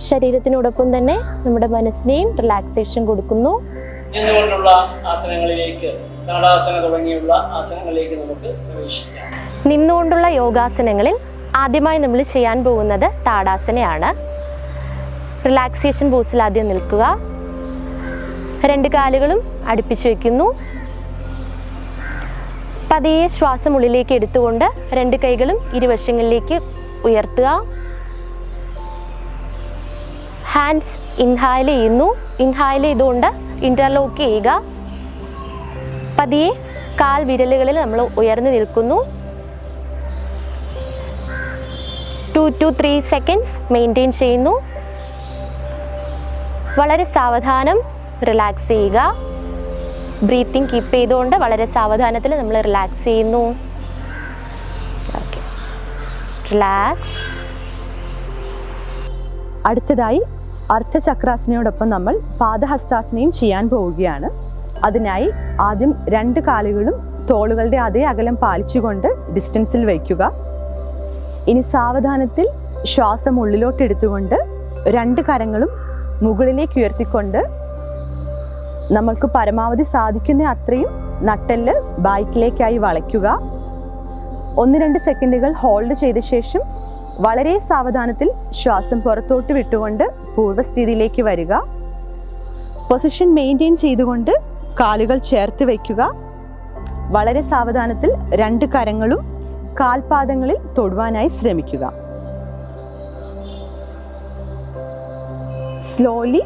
ശരീരത്തിനോടൊപ്പം തന്നെ നമ്മുടെ മനസ്സിനെയും റിലാക്സേഷൻ കൊടുക്കുന്നു. നിന്നുകൊണ്ടുള്ള ആസനങ്ങളിലേക്ക്, താടാസന തുടങ്ങിയുള്ള ആസനങ്ങളിലേക്ക് നമുക്ക് പ്രവേശിക്കാം. നിന്നുകൊണ്ടുള്ള യോഗാസനങ്ങളിൽ ആദ്യമായി നമ്മൾ ചെയ്യാൻ പോകുന്നത് താടാസനയാണ്. റിലാക്സേഷൻ പോസിൽ ആദ്യം നിൽക്കുക. രണ്ട് കാലുകളും അടുപ്പിച്ച് വയ്ക്കുന്നു. പതിയെ ശ്വാസം ഉള്ളിലേക്ക് എടുത്തുകൊണ്ട് രണ്ട് കൈകളും ഇരുവശങ്ങളിലേക്ക് ഉയർത്തുക. ഹാൻഡ്സ് ഇൻഹൈൽ ചെയ്യുന്നു. ഇൻഹൈൽ ചെയ്തുകൊണ്ട് ഇൻ്റർലോക്ക് ചെയ്യുക. പതിയെ കാൽ വിരലുകളിൽ നമ്മൾ ഉയർന്നു നിൽക്കുന്നു. 2 to 3 സെക്കൻഡ്സ് മെയിൻറ്റെയിൻ ചെയ്യുന്നു. വളരെ സാവധാനം റിലാക്സ് ചെയ്യുക. ബ്രീത്തിങ് കീപ്പ് ചെയ്തുകൊണ്ട് വളരെ സാവധാനത്തിൽ നമ്മൾ റിലാക്സ് ചെയ്യുന്നു. Okay, relax. അടുത്തതായി അർദ്ധചക്രാസനയോടൊപ്പം നമ്മൾ പാദഹസ്താസനയും ചെയ്യാൻ പോവുകയാണ്. അതിനായി ആദ്യം രണ്ട് കാലുകളും തോളുകളുടെ അതേ അകലം പാലിച്ചുകൊണ്ട് ഡിസ്റ്റൻസിൽ വയ്ക്കുക. ഇനി സാവധാനത്തിൽ ശ്വാസം ഉള്ളിലോട്ട് എടുത്തുകൊണ്ട് രണ്ട് കരങ്ങളും മുകളിലേക്ക് ഉയർത്തിക്കൊണ്ട് നമ്മൾക്ക് പരമാവധി സാധിക്കുന്ന അത്രയും നട്ടെല്ല് ബാക്കിലേക്കായി വളയ്ക്കുക. 1-2 സെക്കൻഡുകൾ ഹോൾഡ് ചെയ്ത ശേഷം വളരെ സാവധാനത്തിൽ ശ്വാസം പുറത്തോട്ട് വിട്ടുകൊണ്ട് പൂർവ്വസ്ഥിതിയിലേക്ക് വരിക. പൊസിഷൻ മെയിൻറ്റെയിൻ ചെയ്തുകൊണ്ട് കാലുകൾ ചേർത്ത് വയ്ക്കുക. വളരെ സാവധാനത്തിൽ രണ്ട് കരങ്ങളും കാൽപാദങ്ങളിൽ തൊടുവാനായി ശ്രമിക്കുക. സ്ലോലി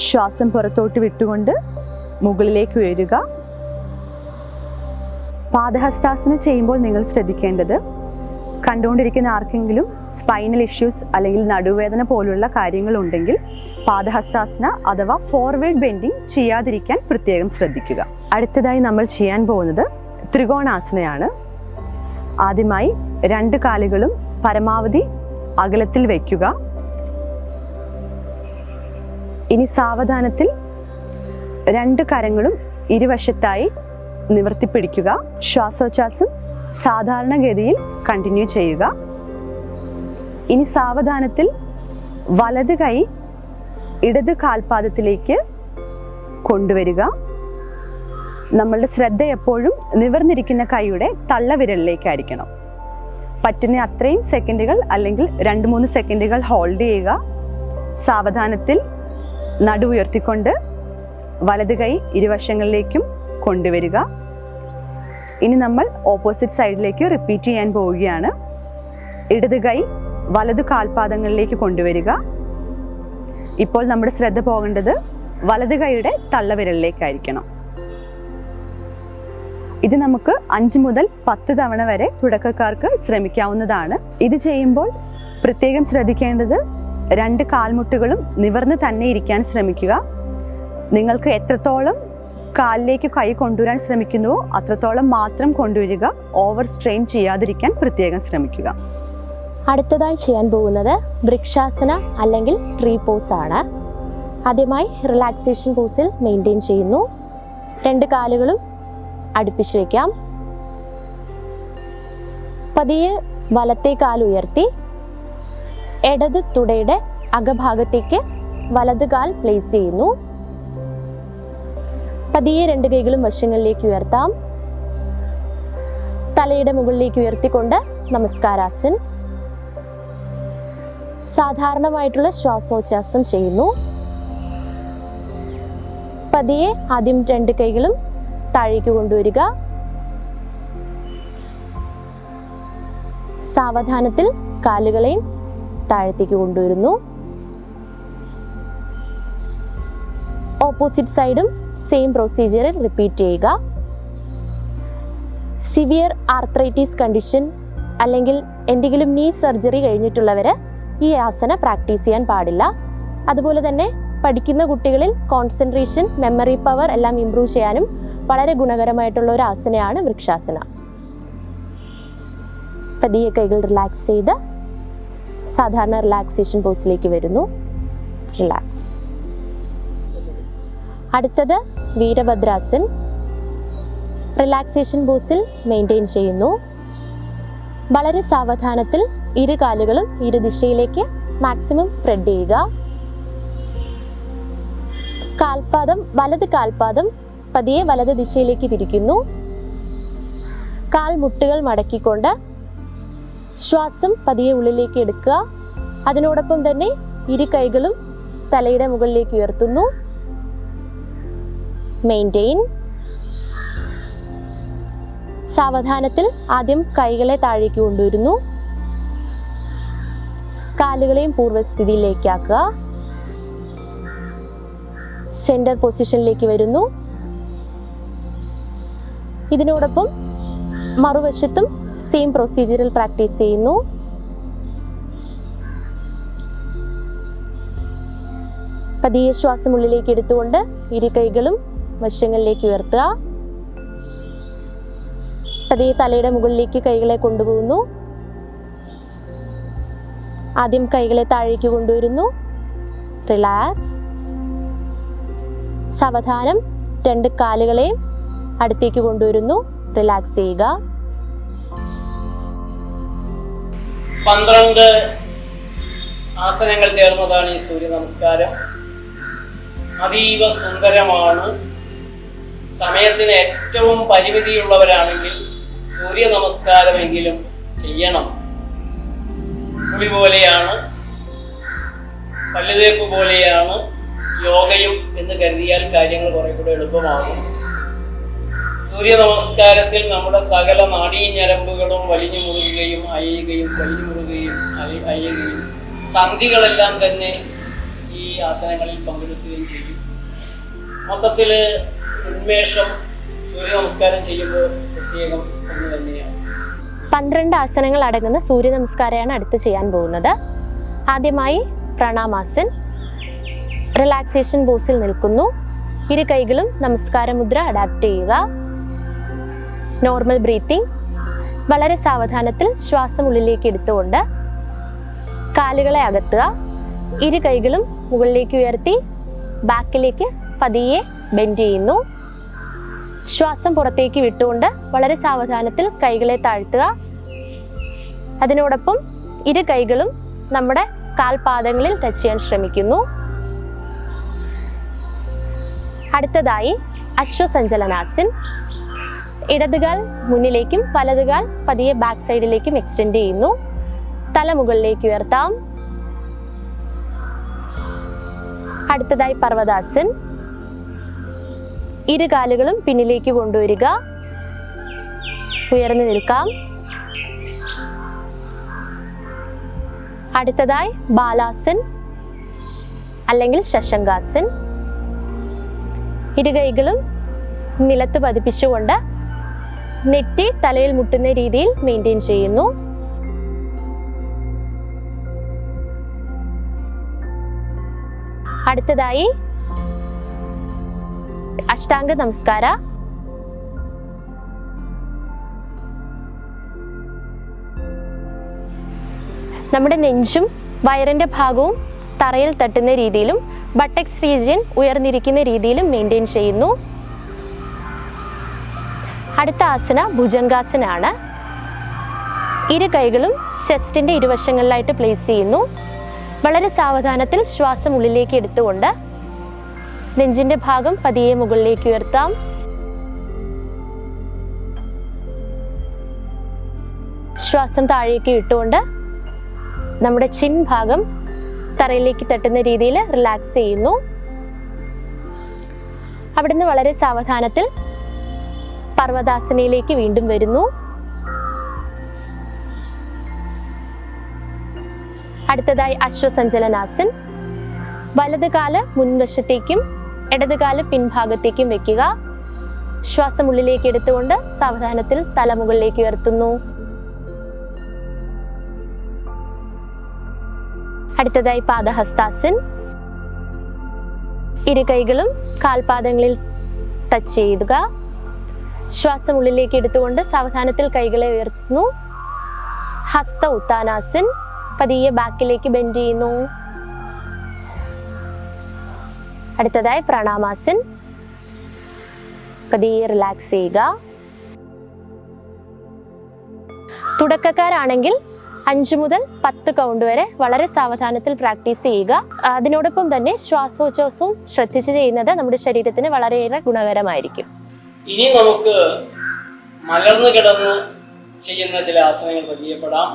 ശ്വാസം പുറത്തോട്ട് വിട്ടുകൊണ്ട് മുകളിലേക്ക് ഉയരുക. പാദഹസ്താസനം ചെയ്യുമ്പോൾ നിങ്ങൾ ശ്രദ്ധിക്കേണ്ടത്, കണ്ടുകൊണ്ടിരിക്കുന്ന ആർക്കെങ്കിലും സ്പൈനൽ ഇഷ്യൂസ് അല്ലെങ്കിൽ നടുവേദന പോലുള്ള കാര്യങ്ങളുണ്ടെങ്കിൽ പാദഹസ്താസന അഥവാ ഫോർവേഡ് ബെൻഡിങ് ചെയ്യാതിരിക്കാൻ പ്രത്യേകം ശ്രദ്ധിക്കുക. അടുത്തതായി നമ്മൾ ചെയ്യാൻ പോകുന്നത് ത്രികോണാസനയാണ്. ആദ്യമായി 2 കാലുകളും പരമാവധി അകലത്തിൽ വയ്ക്കുക. ഇനി സാവധാനത്തിൽ 2 കരങ്ങളും ഇരുവശത്തായി നിവർത്തിപ്പിടിക്കുക. ശ്വാസോച്ഛ്വാസം സാധാരണഗതിയിൽ കണ്ടിന്യൂ ചെയ്യുക. ഇനി സാവധാനത്തിൽ വലത് കൈ ഇടത് കാൽപാദത്തിലേക്ക് കൊണ്ടുവരിക. നമ്മളുടെ ശ്രദ്ധ എപ്പോഴും നിവർന്നിരിക്കുന്ന കൈയുടെ തള്ളവിരലിലേക്കായിരിക്കണം. പറ്റുന്ന അത്രയും സെക്കൻഡുകൾ അല്ലെങ്കിൽ 2-3 സെക്കൻഡുകൾ ഹോൾഡ് ചെയ്യുക. സാവധാനത്തിൽ നടു ഉയർത്തിക്കൊണ്ട് വലത് കൈ ഇരുവശങ്ങളിലേക്കും കൊണ്ടുവരിക. ഇനി നമ്മൾ ഓപ്പോസിറ്റ് സൈഡിലേക്ക് റിപ്പീറ്റ് ചെയ്യാൻ പോവുകയാണ്. ഇടത് കൈ വലതു കാൽപാദങ്ങളിലേക്ക് കൊണ്ടുവരിക. ഇപ്പോൾ നമ്മുടെ ശ്രദ്ധ പോകേണ്ടത് വലത് കൈയുടെ തള്ളവിരലിലേക്കായിരിക്കണം. ഇത് നമുക്ക് 5 മുതൽ 10 തവണ വരെ തുടക്കക്കാർക്ക് ശ്രമിക്കാവുന്നതാണ്. ഇത് ചെയ്യുമ്പോൾ പ്രത്യേകം ശ്രദ്ധിക്കേണ്ടത് 2 കാൽമുട്ടുകളും നിവർന്ന് തന്നെ ഇരിക്കാൻ ശ്രമിക്കുക. നിങ്ങൾക്ക് എത്രത്തോളം കാലിലേക്ക് കൈ കൊണ്ടുവരാൻ ശ്രമിക്കുന്നുവോ അത്രത്തോളം മാത്രം കൊണ്ടുവരിക. ഓവർ സ്ട്രെയിൻ ചെയ്യാതിരിക്കാൻ പ്രത്യേകം ശ്രമിക്കുക. അടുത്തതായി ചെയ്യാൻ പോകുന്നത് വൃക്ഷാസന അല്ലെങ്കിൽ ട്രീ പോസ് ആണ്. ആദ്യമായി റിലാക്സേഷൻ പോസിൽ മെയിൻറ്റെയിൻ ചെയ്യുന്നു. 2 കാലുകളും അടുപ്പിച്ച് വയ്ക്കാം. പതിയെ വലത്തെ കാൽ ഉയർത്തി ഇടത് തുടയുടെ അകഭാഗത്തേക്ക് വലത് കാൽ പ്ലേസ് ചെയ്യുന്നു. പതിയെ 2 കൈകളും വശങ്ങളിലേക്ക് ഉയർത്താം. തലയുടെ മുകളിലേക്ക് ഉയർത്തിക്കൊണ്ട് നമസ്കാരാസൻ. സാധാരണമായിട്ടുള്ള ശ്വാസോച്ഛ്വാസം ചെയ്യുന്നു. പതിയെ ആദ്യം 2 കൈകളും താഴേക്ക് കൊണ്ടുവരിക. സാവധാനത്തിൽ കാലുകളെയും താഴത്തേക്ക് കൊണ്ടുവരുന്നു. ഓപ്പോസിറ്റ് സൈഡും സെയിം പ്രൊസീജിയറിൽ റിപ്പീറ്റ് ചെയ്യുക. സിവിയർ ആർത്രൈറ്റിസ് കണ്ടീഷൻ അല്ലെങ്കിൽ എന്തെങ്കിലും നീ സർജറി കഴിഞ്ഞിട്ടുള്ളവർ ഈ ആസന പ്രാക്ടീസ് ചെയ്യാൻ പാടില്ല. അതുപോലെ തന്നെ പഠിക്കുന്ന കുട്ടികളിൽ കോൺസെൻട്രേഷൻ, മെമ്മറി പവർ എല്ലാം ഇംപ്രൂവ് ചെയ്യാനും വളരെ ഗുണകരമായിട്ടുള്ള ഒരു ആസനയാണ് വൃക്ഷാസന. പതിയെ കൈകൾ റിലാക്സ് ചെയ്ത് സാധാരണ റിലാക്സേഷൻ പോസിലേക്ക് വരുന്നു. റിലാക്സ്. അടുത്തത് വീരഭദ്രാസൻ. റിലാക്സേഷൻ പോസിൽ മെയിൻറ്റെയിൻ ചെയ്യുന്നു. വളരെ സാവധാനത്തിൽ 2 കാലുകളും ദിശയിലേക്ക് മാക്സിമം സ്പ്രെഡ് ചെയ്യുക. വലത് കാൽപാദം പതിയെ വലത് ദിശയിലേക്ക് തിരിക്കുന്നു. കാൽമുട്ടുകൾ മടക്കിക്കൊണ്ട് ശ്വാസം പതിയെ ഉള്ളിലേക്ക് എടുക്കുക. അതിനോടൊപ്പം തന്നെ 2 കൈകളും തലയുടെ മുകളിലേക്ക് ഉയർത്തുന്നു. മെയിൻറ്റെയിൻ. സാവധാനത്തിൽ ആദ്യം കൈകളെ താഴേക്ക് കൊണ്ടുവരുന്നു. കാലുകളെയും പൂർവ്വസ്ഥിതിയിലേക്കാക്കുക. സെന്റർ പൊസിഷനിലേക്ക് വരുന്നു. ഇതിനോടൊപ്പം മറുവശത്തും സെയിം പ്രൊസീജിയറിൽ പ്രാക്ടീസ് ചെയ്യുന്നു. പതിയെ ശ്വാസം ഉള്ളിലേക്ക് എടുത്തുകൊണ്ട് 2 കൈകളും വശങ്ങളിലേക്ക് ഉയർത്തുക. പതിയെ തലയുടെ മുകളിലേക്ക് കൈകളെ കൊണ്ടുപോകുന്നു. ആദ്യം കൈകളെ താഴേക്ക് കൊണ്ടുവരുന്നു. റിലാക്സ്. സാവധാനം 2 കാലുകളെയും അടുത്തേക്ക് കൊണ്ടുവരുന്നു. റിലാക്സ് ചെയ്യുക. 12 ആസനങ്ങൾ ചേർന്നതാണ് ഈ സൂര്യ നമസ്കാരം. അതീവ സുന്ദരമാണ്. സമയത്തിന് ഏറ്റവും പരിമിതിയുള്ളവരാണെങ്കിൽ സൂര്യ നമസ്കാരമെങ്കിലും ചെയ്യണം. കുളി പോലെയാണ്, പല്ലുതേപ്പ് പോലെയാണ് യോഗയും എന്ന് കരുതിയാൽ കാര്യങ്ങൾ കുറെ കൂടെ എളുപ്പമാകും. സൂര്യ നമസ്കാരത്തിൽ നമ്മുടെ സകല നാഡീഞരമ്പുകളും വലിഞ്ഞു മുറുകുകയും അയയുകയും വലിഞ്ഞു മുറുകുകയും അയയുകയും സന്ധികളെല്ലാം തന്നെ ഈ ആസനങ്ങളിൽ പങ്കെടുക്കുകയും ചെയ്യും. മൊത്തത്തിൽ ഉന്മേഷം സൂര്യ നമസ്കാരം ചെയ്യുമ്പോൾ പ്രത്യേകം ഒന്ന് തന്നെയാണ്. 12 ആസനങ്ങൾ അടങ്ങുന്ന സൂര്യ നമസ്കാരമാണ് അടുത്ത് ചെയ്യാൻ പോകുന്നത്. ആദ്യമായി പ്രണാമാസൻ. റിലാക്സേഷൻ പോസിൽ നിൽക്കുന്നു. ഇരു കൈകളും നമസ്കാര മുദ്ര അഡാപ്റ്റ് ചെയ്യുക. Normal breathing. വളരെ സാവധാനത്തിൽ ശ്വാസം ഉള്ളിലേക്ക് എടുത്തുകൊണ്ട് കാലുകളെ അകത്തുക. ഇരു കൈകളും മുകളിലേക്ക് ഉയർത്തി ബാക്കിലേക്ക് പതിയെ ബെൻഡ് ചെയ്യുന്നു. ശ്വാസം പുറത്തേക്ക് വിട്ടുകൊണ്ട് വളരെ സാവധാനത്തിൽ കൈകളെ താഴ്ത്തുക. അതിനോടൊപ്പം ഇരു കൈകളും നമ്മുടെ കാൽപാദങ്ങളിൽ ടച്ച് ചെയ്യാൻ ശ്രമിക്കുന്നു. അടുത്തതായി അശ്വസഞ്ചലനാസൻ. ഇടതുകാൽ മുന്നിലേക്കും വലതുകാൽ പതിയെ ബാക്ക് സൈഡിലേക്കും എക്സ്റ്റെൻഡ് ചെയ്യുന്നു. തല മുകളിലേക്ക് ഉയർത്താം. അടുത്തതായി പർവ്വതാസൻ. ഇരു കാലുകളും പിന്നിലേക്ക് കൊണ്ടുവരിക. ഉയർന്നു നിൽക്കാം. അടുത്തതായി ബാലാസൻ അല്ലെങ്കിൽ ശശങ്കാസൻ. ഇരു കൈകളും നിലത്ത് പതിപ്പിച്ചുകൊണ്ട് നെറ്റി തലയിൽ മുട്ടുന്ന രീതിയിൽ മെയിൻറ്റെയിൻ ചെയ്യുന്നു. അടുത്തതായി അഷ്ടാംഗ നമസ്കാര. നമ്മുടെ നെഞ്ചും വയറിന്റെ ഭാഗവും തറയിൽ തട്ടുന്ന രീതിയിലും ബട്ടക്സ് റീജിയൻ ഉയർന്നിരിക്കുന്ന രീതിയിലും മെയിൻറ്റെയിൻ ചെയ്യുന്നു. അടുത്ത ആസന ഭുജംഗാസനാണ്. ഇരു കൈകളും ചെസ്റ്റിന്റെ ഇരുവശങ്ങളിലായിട്ട് പ്ലേസ് ചെയ്യുന്നു. വളരെ സാവധാനത്തിൽ ശ്വാസം ഉള്ളിലേക്ക് എടുത്തുകൊണ്ട് നെഞ്ചിന്റെ ഭാഗം പതിയെ മുകളിലേക്ക് ഉയർത്താം. ശ്വാസം താഴേക്ക് ഇട്ടുകൊണ്ട് നമ്മുടെ ചിൻ ഭാഗം തറയിലേക്ക് തട്ടുന്ന രീതിയിൽ റിലാക്സ് ചെയ്യുന്നു. അവിടുന്ന് വളരെ സാവധാനത്തിൽ പർവ്വതാസനയിലേക്ക് വീണ്ടും വരുന്നു. അടുത്തതായി അശ്വസഞ്ചലനാസൻ. വലത് കാല് മുൻവശത്തേക്കും ഇടത് കാല് പിൻഭാഗത്തേക്കും വെക്കുക. ശ്വാസം ഉള്ളിലേക്ക് എടുത്തുകൊണ്ട് സാവധാനത്തിൽ തല മുകളിലേക്ക് ഉയർത്തുന്നു. അടുത്തതായി പാദഹസ്താസൻ. ഇരു കൈകളും കാൽപാദങ്ങളിൽ ടച്ച് ചെയ്യുക. ശ്വാസം ഉള്ളിലേക്ക് എടുത്തുകൊണ്ട് സാവധാനത്തിൽ കൈകളെ ഉയർത്തുന്നു. ഹസ്ത ഉത്താനാസൻ. പതിയെ ബാക്കിലേക്ക് ബെൻഡ് ചെയ്യുന്നു. അടുത്തതായി പ്രണാമാസൻ. പതിയെ റിലാക്സ് ചെയ്യുക. തുടക്കക്കാരാണെങ്കിൽ 5 മുതൽ 10 കൗണ്ട് വരെ വളരെ സാവധാനത്തിൽ പ്രാക്ടീസ് ചെയ്യുക. അതിനോടൊപ്പം തന്നെ ശ്വാസോച്ഛ്വാസവും ശ്രദ്ധിച്ച് ചെയ്യുന്നത് നമ്മുടെ ശരീരത്തിന് വളരെയേറെ ഗുണകരമായിരിക്കും. ഇനി നമുക്ക് മലർന്നു കിടന്ന് ചെയ്യുന്ന ചില ആസനങ്ങൾ പരിചയപ്പെടാം.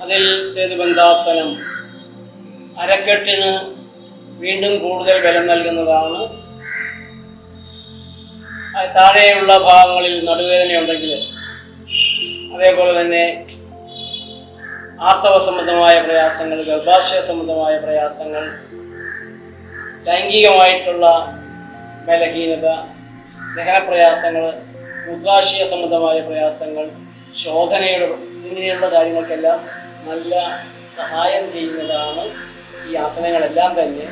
അതിൽ സേതുബന്ധാസനം അരക്കെട്ടിന് വീണ്ടും കൂടുതൽ ബലം നൽകുന്നതാണ്. താഴെയുള്ള ഭാഗങ്ങളിൽ നടുവേദനയുണ്ടെങ്കിൽ, അതേപോലെ തന്നെ ആർത്തവ സംബന്ധമായ പ്രയാസങ്ങൾ, ഗർഭാശയ സംബന്ധമായ പ്രയാസങ്ങൾ, ലൈംഗികമായിട്ടുള്ള ബലഹീനത, ദഹനപ്രയാസങ്ങൾ, മൂത്രാശയ സംബന്ധമായ പ്രയാസങ്ങൾ, ശോധനയുടെ ഇങ്ങനെയുള്ള കാര്യങ്ങൾക്കെല്ലാം നല്ല സഹായം ചെയ്യുന്നതാണ് ഈ ആസനങ്ങളെല്ലാം തന്നെ.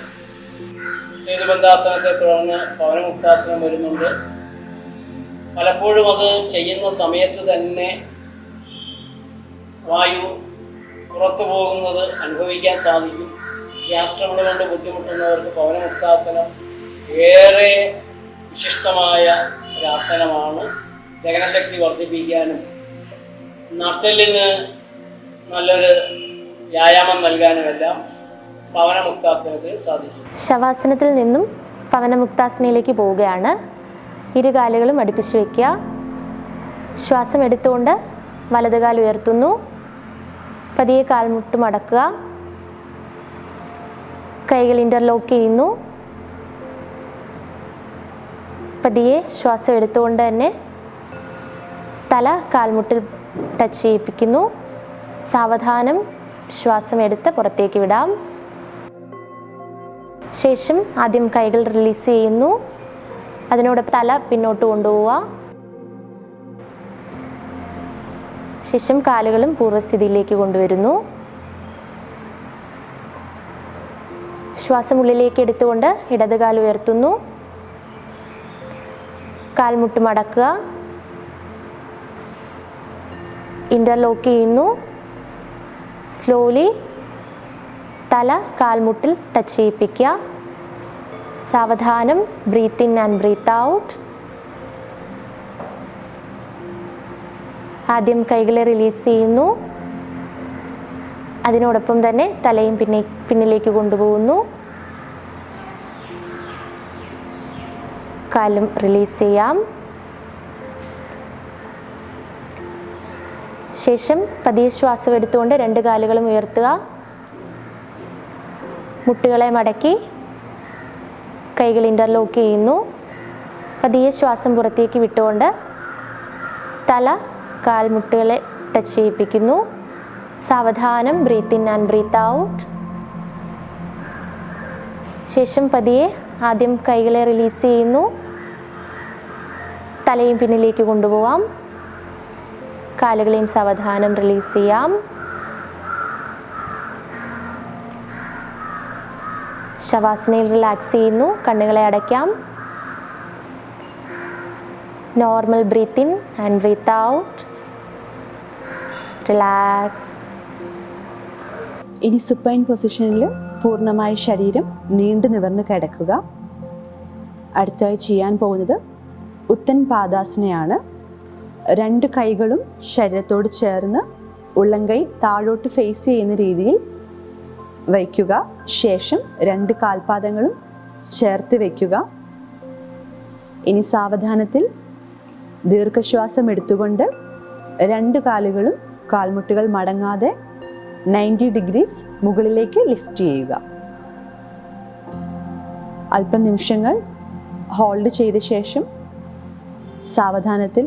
സേതുബന്ധാസനത്തെ തുടർന്ന് പവനമുക്താസനം വരുന്നുണ്ട്. പലപ്പോഴും അത് ചെയ്യുന്ന സമയത്ത് തന്നെ വായു പുറത്തു പോകുന്നത് അനുഭവിക്കാൻ സാധിക്കും. ഗ്യാസ് ട്രബിൾ കൊണ്ട് ബുദ്ധിമുട്ടുന്നവർക്ക് പവനമുക്താസനം ഏറെ വിശിഷ്ടമായ ഒരാസനമാണ്. ദഹനശക്തി വർദ്ധിപ്പിക്കാനും നട്ടെല്ലിന് നല്ലൊരു വ്യായാമം നൽകാനുമെല്ലാം പവനമുക്താസനത്തിന് സാധിക്കും. ശവാസനത്തിൽ നിന്നും പവനമുക്താസനയിലേക്ക് പോവുകയാണ്. ഇരു കാലുകളും അടുപ്പിച്ച് വയ്ക്കുക. ശ്വാസം എടുത്തുകൊണ്ട് വലതുകാൽ ഉയർത്തുന്നു. പതിയെ കാൽമുട്ട് മടക്കുക. കൈകൾ ഇൻ്റർലോക്ക് ചെയ്യുന്നു. പതിയെ ശ്വാസം എടുത്തുകൊണ്ട് തന്നെ തല കാൽമുട്ടിൽ ടച്ച് ചെയ്യിപ്പിക്കുന്നു. സാവധാനം ശ്വാസം എടുത്ത് പുറത്തേക്ക് വിടാം. ശേഷം ആദ്യം കൈകൾ റിലീസ് ചെയ്യുന്നു. അതിനോടൊപ്പം തല പിന്നോട്ട് കൊണ്ടുപോവുക. ശേഷം കാലുകളും പൂർവ്വസ്ഥിതിയിലേക്ക് കൊണ്ടുവരുന്നു. ശ്വാസം ഉള്ളിലേക്ക് എടുത്തുകൊണ്ട് ഇടത് കാൽ ഉയർത്തുന്നു. കാൽമുട്ട് മടക്കുക, ഇൻ്റർലോക്ക് ചെയ്യുന്നു. സ്ലോലി തല കാൽമുട്ടിൽ ടച്ച് ചെയ്യിപ്പിക്കുക. സാവധാനം breathe in and breathe out. ആദ്യം കൈകളെ റിലീസ് ചെയ്യുന്നു. അതിനോടൊപ്പം തന്നെ തലയും പിന്നിലേക്ക് കൊണ്ടുപോകുന്നു. കാലും റിലീസ് ചെയ്യാം. ശേഷം പതിയെ ശ്വാസം എടുത്തുകൊണ്ട് 2 കാലുകളും ഉയർത്തുക. മുട്ടുകളെ മടക്കി കൈകൾ ഇൻ്റർലോക്ക് ചെയ്യുന്നു. പതിയെ ശ്വാസം പുറത്തേക്ക് വിട്ടുകൊണ്ട് തല കാൽമുട്ടുകളെ ടച്ച് ചെയ്യിപ്പിക്കുന്നു. സാവധാനം breathe in and breathe out. ശേഷം പതിയെ ആദ്യം കൈകളെ റിലീസ് ചെയ്യുന്നു. തലയും പിന്നിലേക്ക് കൊണ്ടുപോവാം. കാലുകളെയും സാവധാനം റിലീസ് ചെയ്യാം. ശവാസനയിൽ റിലാക്സ് ചെയ്യുന്നു. കണ്ണുകളെ അടയ്ക്കാം. Normal breathe in and breathe out. Relax. ഇനി സുപ്പൈൻ പൊസിഷനിൽ പൂർണ്ണമായി ശരീരം നീണ്ടു നിവർന്ന് കിടക്കുക. അടുത്തായി ചെയ്യാൻ പോകുന്നത് ഉത്തൻ പാദാസനയാണ്. 2 കൈകളും ശരീരത്തോട് ചേർന്ന് ഉള്ളംകൈ താഴോട്ട് ഫേസ് ചെയ്യുന്ന രീതിയിൽ വയ്ക്കുക. ശേഷം 2 കാൽപാദങ്ങളും ചേർത്ത് വയ്ക്കുക. ഇനി സാവധാനത്തിൽ ദീർഘശ്വാസം എടുത്തുകൊണ്ട് 2 കാലുകളും കാൽമുട്ടുകൾ മടങ്ങാതെ 90 ഡിഗ്രീസ് മുകളിലേക്ക് ലിഫ്റ്റ് ചെയ്യുക. അല്പം നിമിഷങ്ങൾ ഹോൾഡ് ചെയ്ത ശേഷം സാവധാനത്തിൽ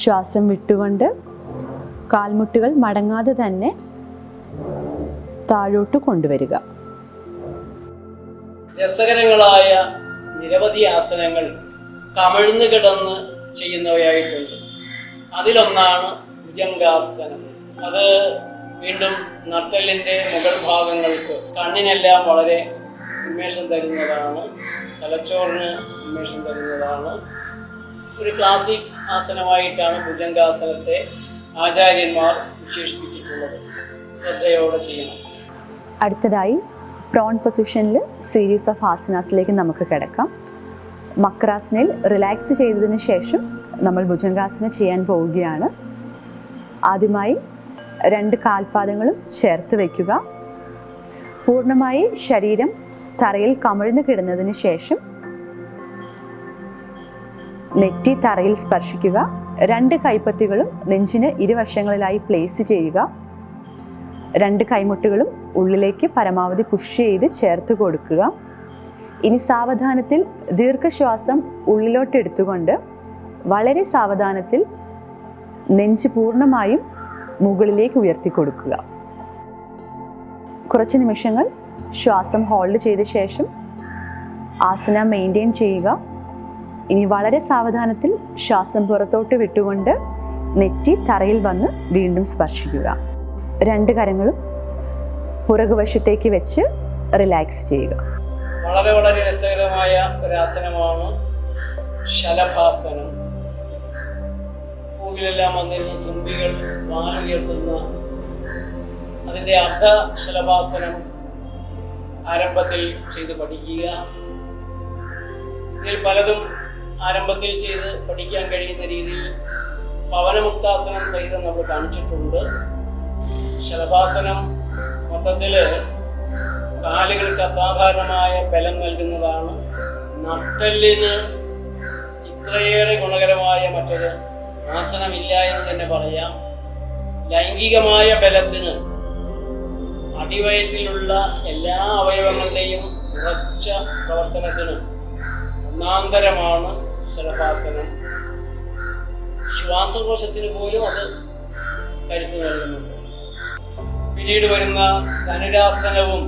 ശ്വാസം വിട്ടുകൊണ്ട് കാൽമുട്ടുകൾ മടങ്ങാതെ തന്നെ താഴോട്ട് കൊണ്ടുവരിക. രസകരങ്ങളായ നിരവധി ആസനങ്ങൾ കമിഴ്ന്നു കിടന്ന് ചെയ്യുന്നവയായിട്ടുണ്ട്. അതിലൊന്നാണ് ഭുജംഗാസനം. അത് വീണ്ടും നട്ടെല്ലിൻ്റെ മുകൾ ഭാഗങ്ങൾക്ക് കണ്ണിനെല്ലാം വളരെ ഉന്മേഷം തരുന്നതാണ്, തലച്ചോറിന് ഉന്മേഷം തരുന്നതാണ്. ഒരു ക്ലാസിക് ആസനമായിട്ടാണ് ഭുജംഗാസനത്തെ ആചാര്യന്മാർ വിശേഷിപ്പിച്ചിട്ടുള്ളത്. ശ്രദ്ധയോടെ ചെയ്യണം. അടുത്തതായി പ്രോൺ പൊസിഷനിൽ സീരീസ് ഓഫ് ആസനാസിലേക്ക് നമുക്ക് കിടക്കാം. മക്രാസനയിൽ റിലാക്സ് ചെയ്തതിന് ശേഷം നമ്മൾ ഭുജംഗാസന ചെയ്യാൻ പോവുകയാണ്. ആദ്യമായി 2 കാൽപാദങ്ങളും ചേർത്ത് വയ്ക്കുക. പൂർണ്ണമായി ശരീരം തറയിൽ കമിഴ്ന്ന് കിടന്നതിന് ശേഷം നെറ്റി തറയിൽ സ്പർശിക്കുക. 2 കൈപ്പത്തികളും നെഞ്ചിന് ഇരുവശങ്ങളിലായി പ്ലേസ് ചെയ്യുക. 2 കൈമുട്ടുകളും ഉള്ളിലേക്ക് പരമാവധി പുഷ് ചെയ്ത് ചേർത്ത് കൊടുക്കുക. ഇനി സാവധാനത്തിൽ ദീർഘശ്വാസം ഉള്ളിലോട്ട് എടുത്തുകൊണ്ട് വളരെ സാവധാനത്തിൽ നെഞ്ച് പൂർണ്ണമായും മുകളിലേക്ക് ഉയർത്തി കൊടുക്കുക. കുറച്ച് നിമിഷങ്ങൾ ശ്വാസം ഹോൾഡ് ചെയ്ത ശേഷം ആസന മെയിൻറ്റെയിൻ ചെയ്യുക. ഇനി വളരെ സാവധാനത്തിൽ ശ്വാസം പുറത്തോട്ട് വിട്ടുകൊണ്ട് നെറ്റി തറയിൽ വന്ന് വീണ്ടും സ്പർശിക്കുക. 2 കരങ്ങളും പുറകുവശത്തേക്ക് വെച്ച് റിലാക്സ് ചെയ്യുക. വളരെ വളരെ രസകരമായ ഒരാസനമാണ് ശലഭാസനം. പൂവിലെല്ലാം വന്നിരുന്ന തുമ്പികൾ വാലുയർത്തുന്ന അതിൻ്റെ അർദ്ധ ശലഭാസനം ആരംഭത്തിൽ ചെയ്ത് പഠിക്കുക. ഇതിൽ പലതും ആരംഭത്തിൽ ചെയ്ത് പഠിക്കാൻ കഴിയുന്ന രീതിയിൽ പവനമുക്താസനം സഹിതം നമ്മൾ കാണിച്ചിട്ടുണ്ട്. ശലഭാസനം മൊത്തത്തിൽ കാലുകൾക്ക് അസാധാരണമായ ബലം നൽകുന്നതാണ്. നട്ടെല്ലിന് ഇത്രയേറെ ഗുണകരമായ മറ്റൊരു ആസനമില്ല എന്ന് തന്നെ പറയാം. ലൈംഗികമായ ബലത്തിന് അടിവയറ്റിലുള്ള എല്ലാ അവയവങ്ങളുടെയും ഉറച്ച പ്രവർത്തനത്തിന് ഒന്നാന്തരമാണ് ശലഭാസനം. ശ്വാസകോശത്തിന് പോലും അത് കരുത്ത് നൽകുന്നുണ്ട്. പിന്നീട് വരുന്ന ധനുരാസനവും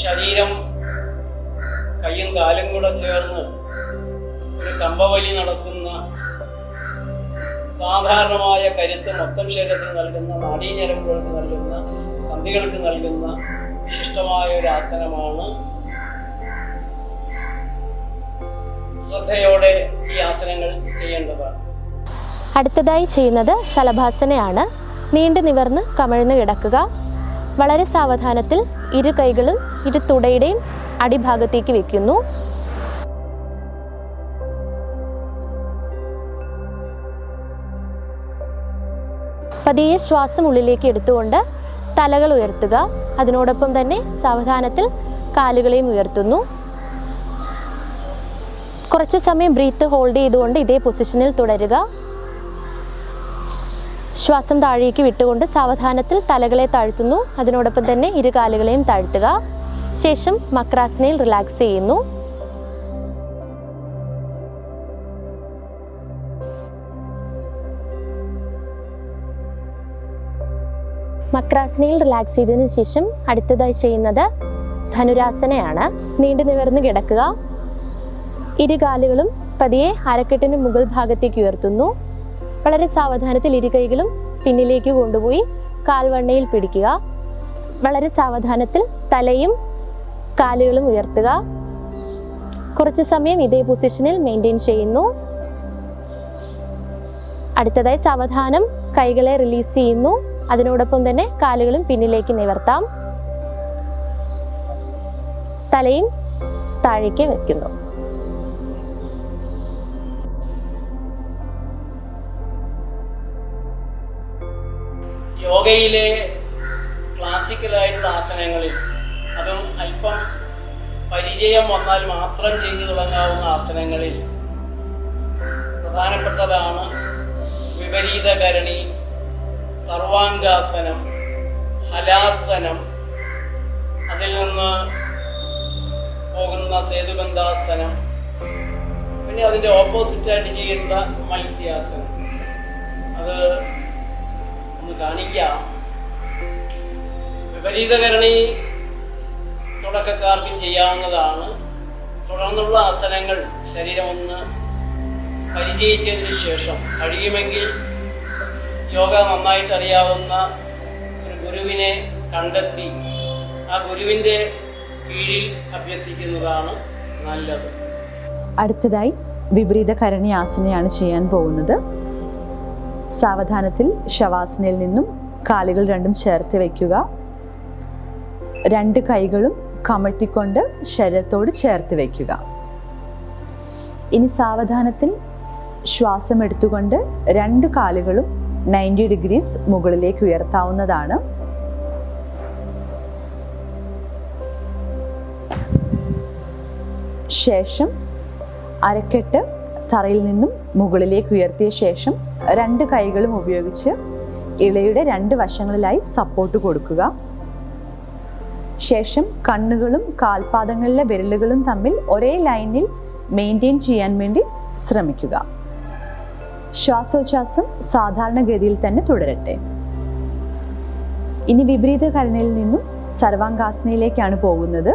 ശരീരം കയ്യും കാലും കൂടെ ചേർന്ന് ഒരു കമ്പവലി നടത്തുന്ന സാധാരണമായ കരുത്ത് മൊത്തം ശരീരത്തിന് നൽകുന്ന, നാഡീഞരമ്പുകൾക്ക് നൽകുന്ന, സന്ധികൾക്ക് നൽകുന്ന വിശിഷ്ടമായ ഒരു ആസനമാണ്. ശ്രദ്ധയോടെ ഈ ആസനങ്ങൾ ചെയ്യേണ്ടതാണ്. അടുത്തതായി ചെയ്യുന്നത് ശലഭാസനയാണ്. നീണ്ടു നിവർന്ന് കമിഴ്ന്ന് കിടക്കുക. വളരെ സാവധാനത്തിൽ ഇരു കൈകളും ഇരു തുടയുടെയും അടിഭാഗത്തേക്ക് വെക്കുന്നു. പതിയെ ശ്വാസം ഉള്ളിലേക്ക് എടുത്തുകൊണ്ട് തലകൾ ഉയർത്തുക. അതിനോടൊപ്പം തന്നെ സാവധാനത്തിൽ കാലുകളെയും ഉയർത്തുന്നു. കുറച്ച് സമയം ബ്രീത്ത് ഹോൾഡ് ചെയ്തുകൊണ്ട് ഇതേ പൊസിഷനിൽ തുടരുക. ശ്വാസം താഴേക്ക് വിട്ടുകൊണ്ട് സാവധാനത്തിൽ തലകളെ താഴ്ത്തുന്നു. അതിനോടൊപ്പം തന്നെ ഇരു കാലുകളെയും താഴ്ത്തുക. ശേഷം മക്രാസനയിൽ റിലാക്സ് ചെയ്യുന്നു. മക്രാസനയിൽ റിലാക്സ് ചെയ്തതിനു ശേഷം അടുത്തതായി ചെയ്യുന്നത് ധനുരാസനയാണ്. നീണ്ടു നിവർന്ന് കിടക്കുക. ഇരു കാലുകളും പതിയെ അരക്കെട്ടിന് മുകൾ ഭാഗത്തേക്ക് ഉയർത്തുന്നു. വളരെ സാവധാനത്തിൽ ഇരു കൈകളും പിന്നിലേക്ക് കൊണ്ടുപോയി കാൽവണ്ണയിൽ പിടിക്കുക. വളരെ സാവധാനത്തിൽ തലയും കാലുകളും ഉയർത്തുക. കുറച്ച് സമയം ഇതേ പൊസിഷനിൽ മെയിൻറ്റെയിൻ ചെയ്യുന്നു. അടുത്തതായി സാവധാനം കൈകളെ റിലീസ് ചെയ്യുന്നു. അതിനോടൊപ്പം തന്നെ കാലുകളും പിന്നിലേക്ക് നിവർത്താം. തലയും താഴേക്ക് വെക്കുന്നു. യോഗയിലെ ക്ലാസിക്കലായിട്ടുള്ള ആസനങ്ങളിൽ, അതും അല്പം പരിചയം വന്നാൽ മാത്രം ചെയ്തു തുടങ്ങാവുന്ന ആസനങ്ങളിൽ പ്രധാനപ്പെട്ടതാണ് വിപരീതകരണി, സർവാംഗാസനം, ഹലാസനം, അതിൽ നിന്ന് പോകുന്ന സേതുബന്ധാസനം, പിന്നെ അതിൻ്റെ ഓപ്പോസിറ്റായിട്ട് ചെയ്യേണ്ട മത്സ്യാസനം. അത് ഒന്ന് കാണിക്കാം. വിപരീതകരണി തുടക്കക്കാർക്കും ചെയ്യാവുന്നതാണ്. തുടർന്നുള്ള ആസനങ്ങൾ ശരീരം ഒന്ന് പരിചയിച്ചതിന് ശേഷം കഴിയുമെങ്കിൽ യോഗ നന്നായിട്ട് അറിയാവുന്ന ഒരു ഗുരുവിനെ കണ്ടെത്തി ആ ഗുരുവിൻ്റെ കീഴിൽ അഭ്യസിക്കുന്നതാണ് നല്ലത്. അടുത്തതായി വിപരീത കരണി ആസനയാണ് ചെയ്യാൻ പോകുന്നത്. സാവധാനത്തിൽ ശവാസനയിൽ നിന്നും കാലുകൾ രണ്ടും ചേർത്ത് വയ്ക്കുക. രണ്ട് കൈകളും കമഴ്ത്തിക്കൊണ്ട് ശരീരത്തോട് ചേർത്ത് വയ്ക്കുക. ഇനി സാവധാനത്തിൽ ശ്വാസം എടുത്തുകൊണ്ട് രണ്ട് കാലുകളും 90 ഡിഗ്രീസ് മുകളിലേക്ക് ഉയർത്താവുന്നതാണ്. ശേഷം അരക്കെട്ട് തറയിൽ നിന്നും മുകളിലേക്ക് ഉയർത്തിയ ശേഷം രണ്ട് കൈകളും ഉപയോഗിച്ച് ഇളയുടെ രണ്ട് വശങ്ങളിലായി സപ്പോർട്ട് കൊടുക്കുക. ശേഷം കണ്ണുകളും കാൽപാദങ്ങളിലെ വിരലുകളും തമ്മിൽ ഒരേ ലൈനിൽ മെയിൻറ്റെയിൻ ചെയ്യാൻ വേണ്ടി ശ്രമിക്കുക. ശ്വാസോച്ഛ്വാസം സാധാരണഗതിയിൽ തന്നെ തുടരട്ടെ. ഇനി വിപരീത കരണയിൽ നിന്നും സർവാംഗാസനയിലേക്കാണ് പോകുന്നത്.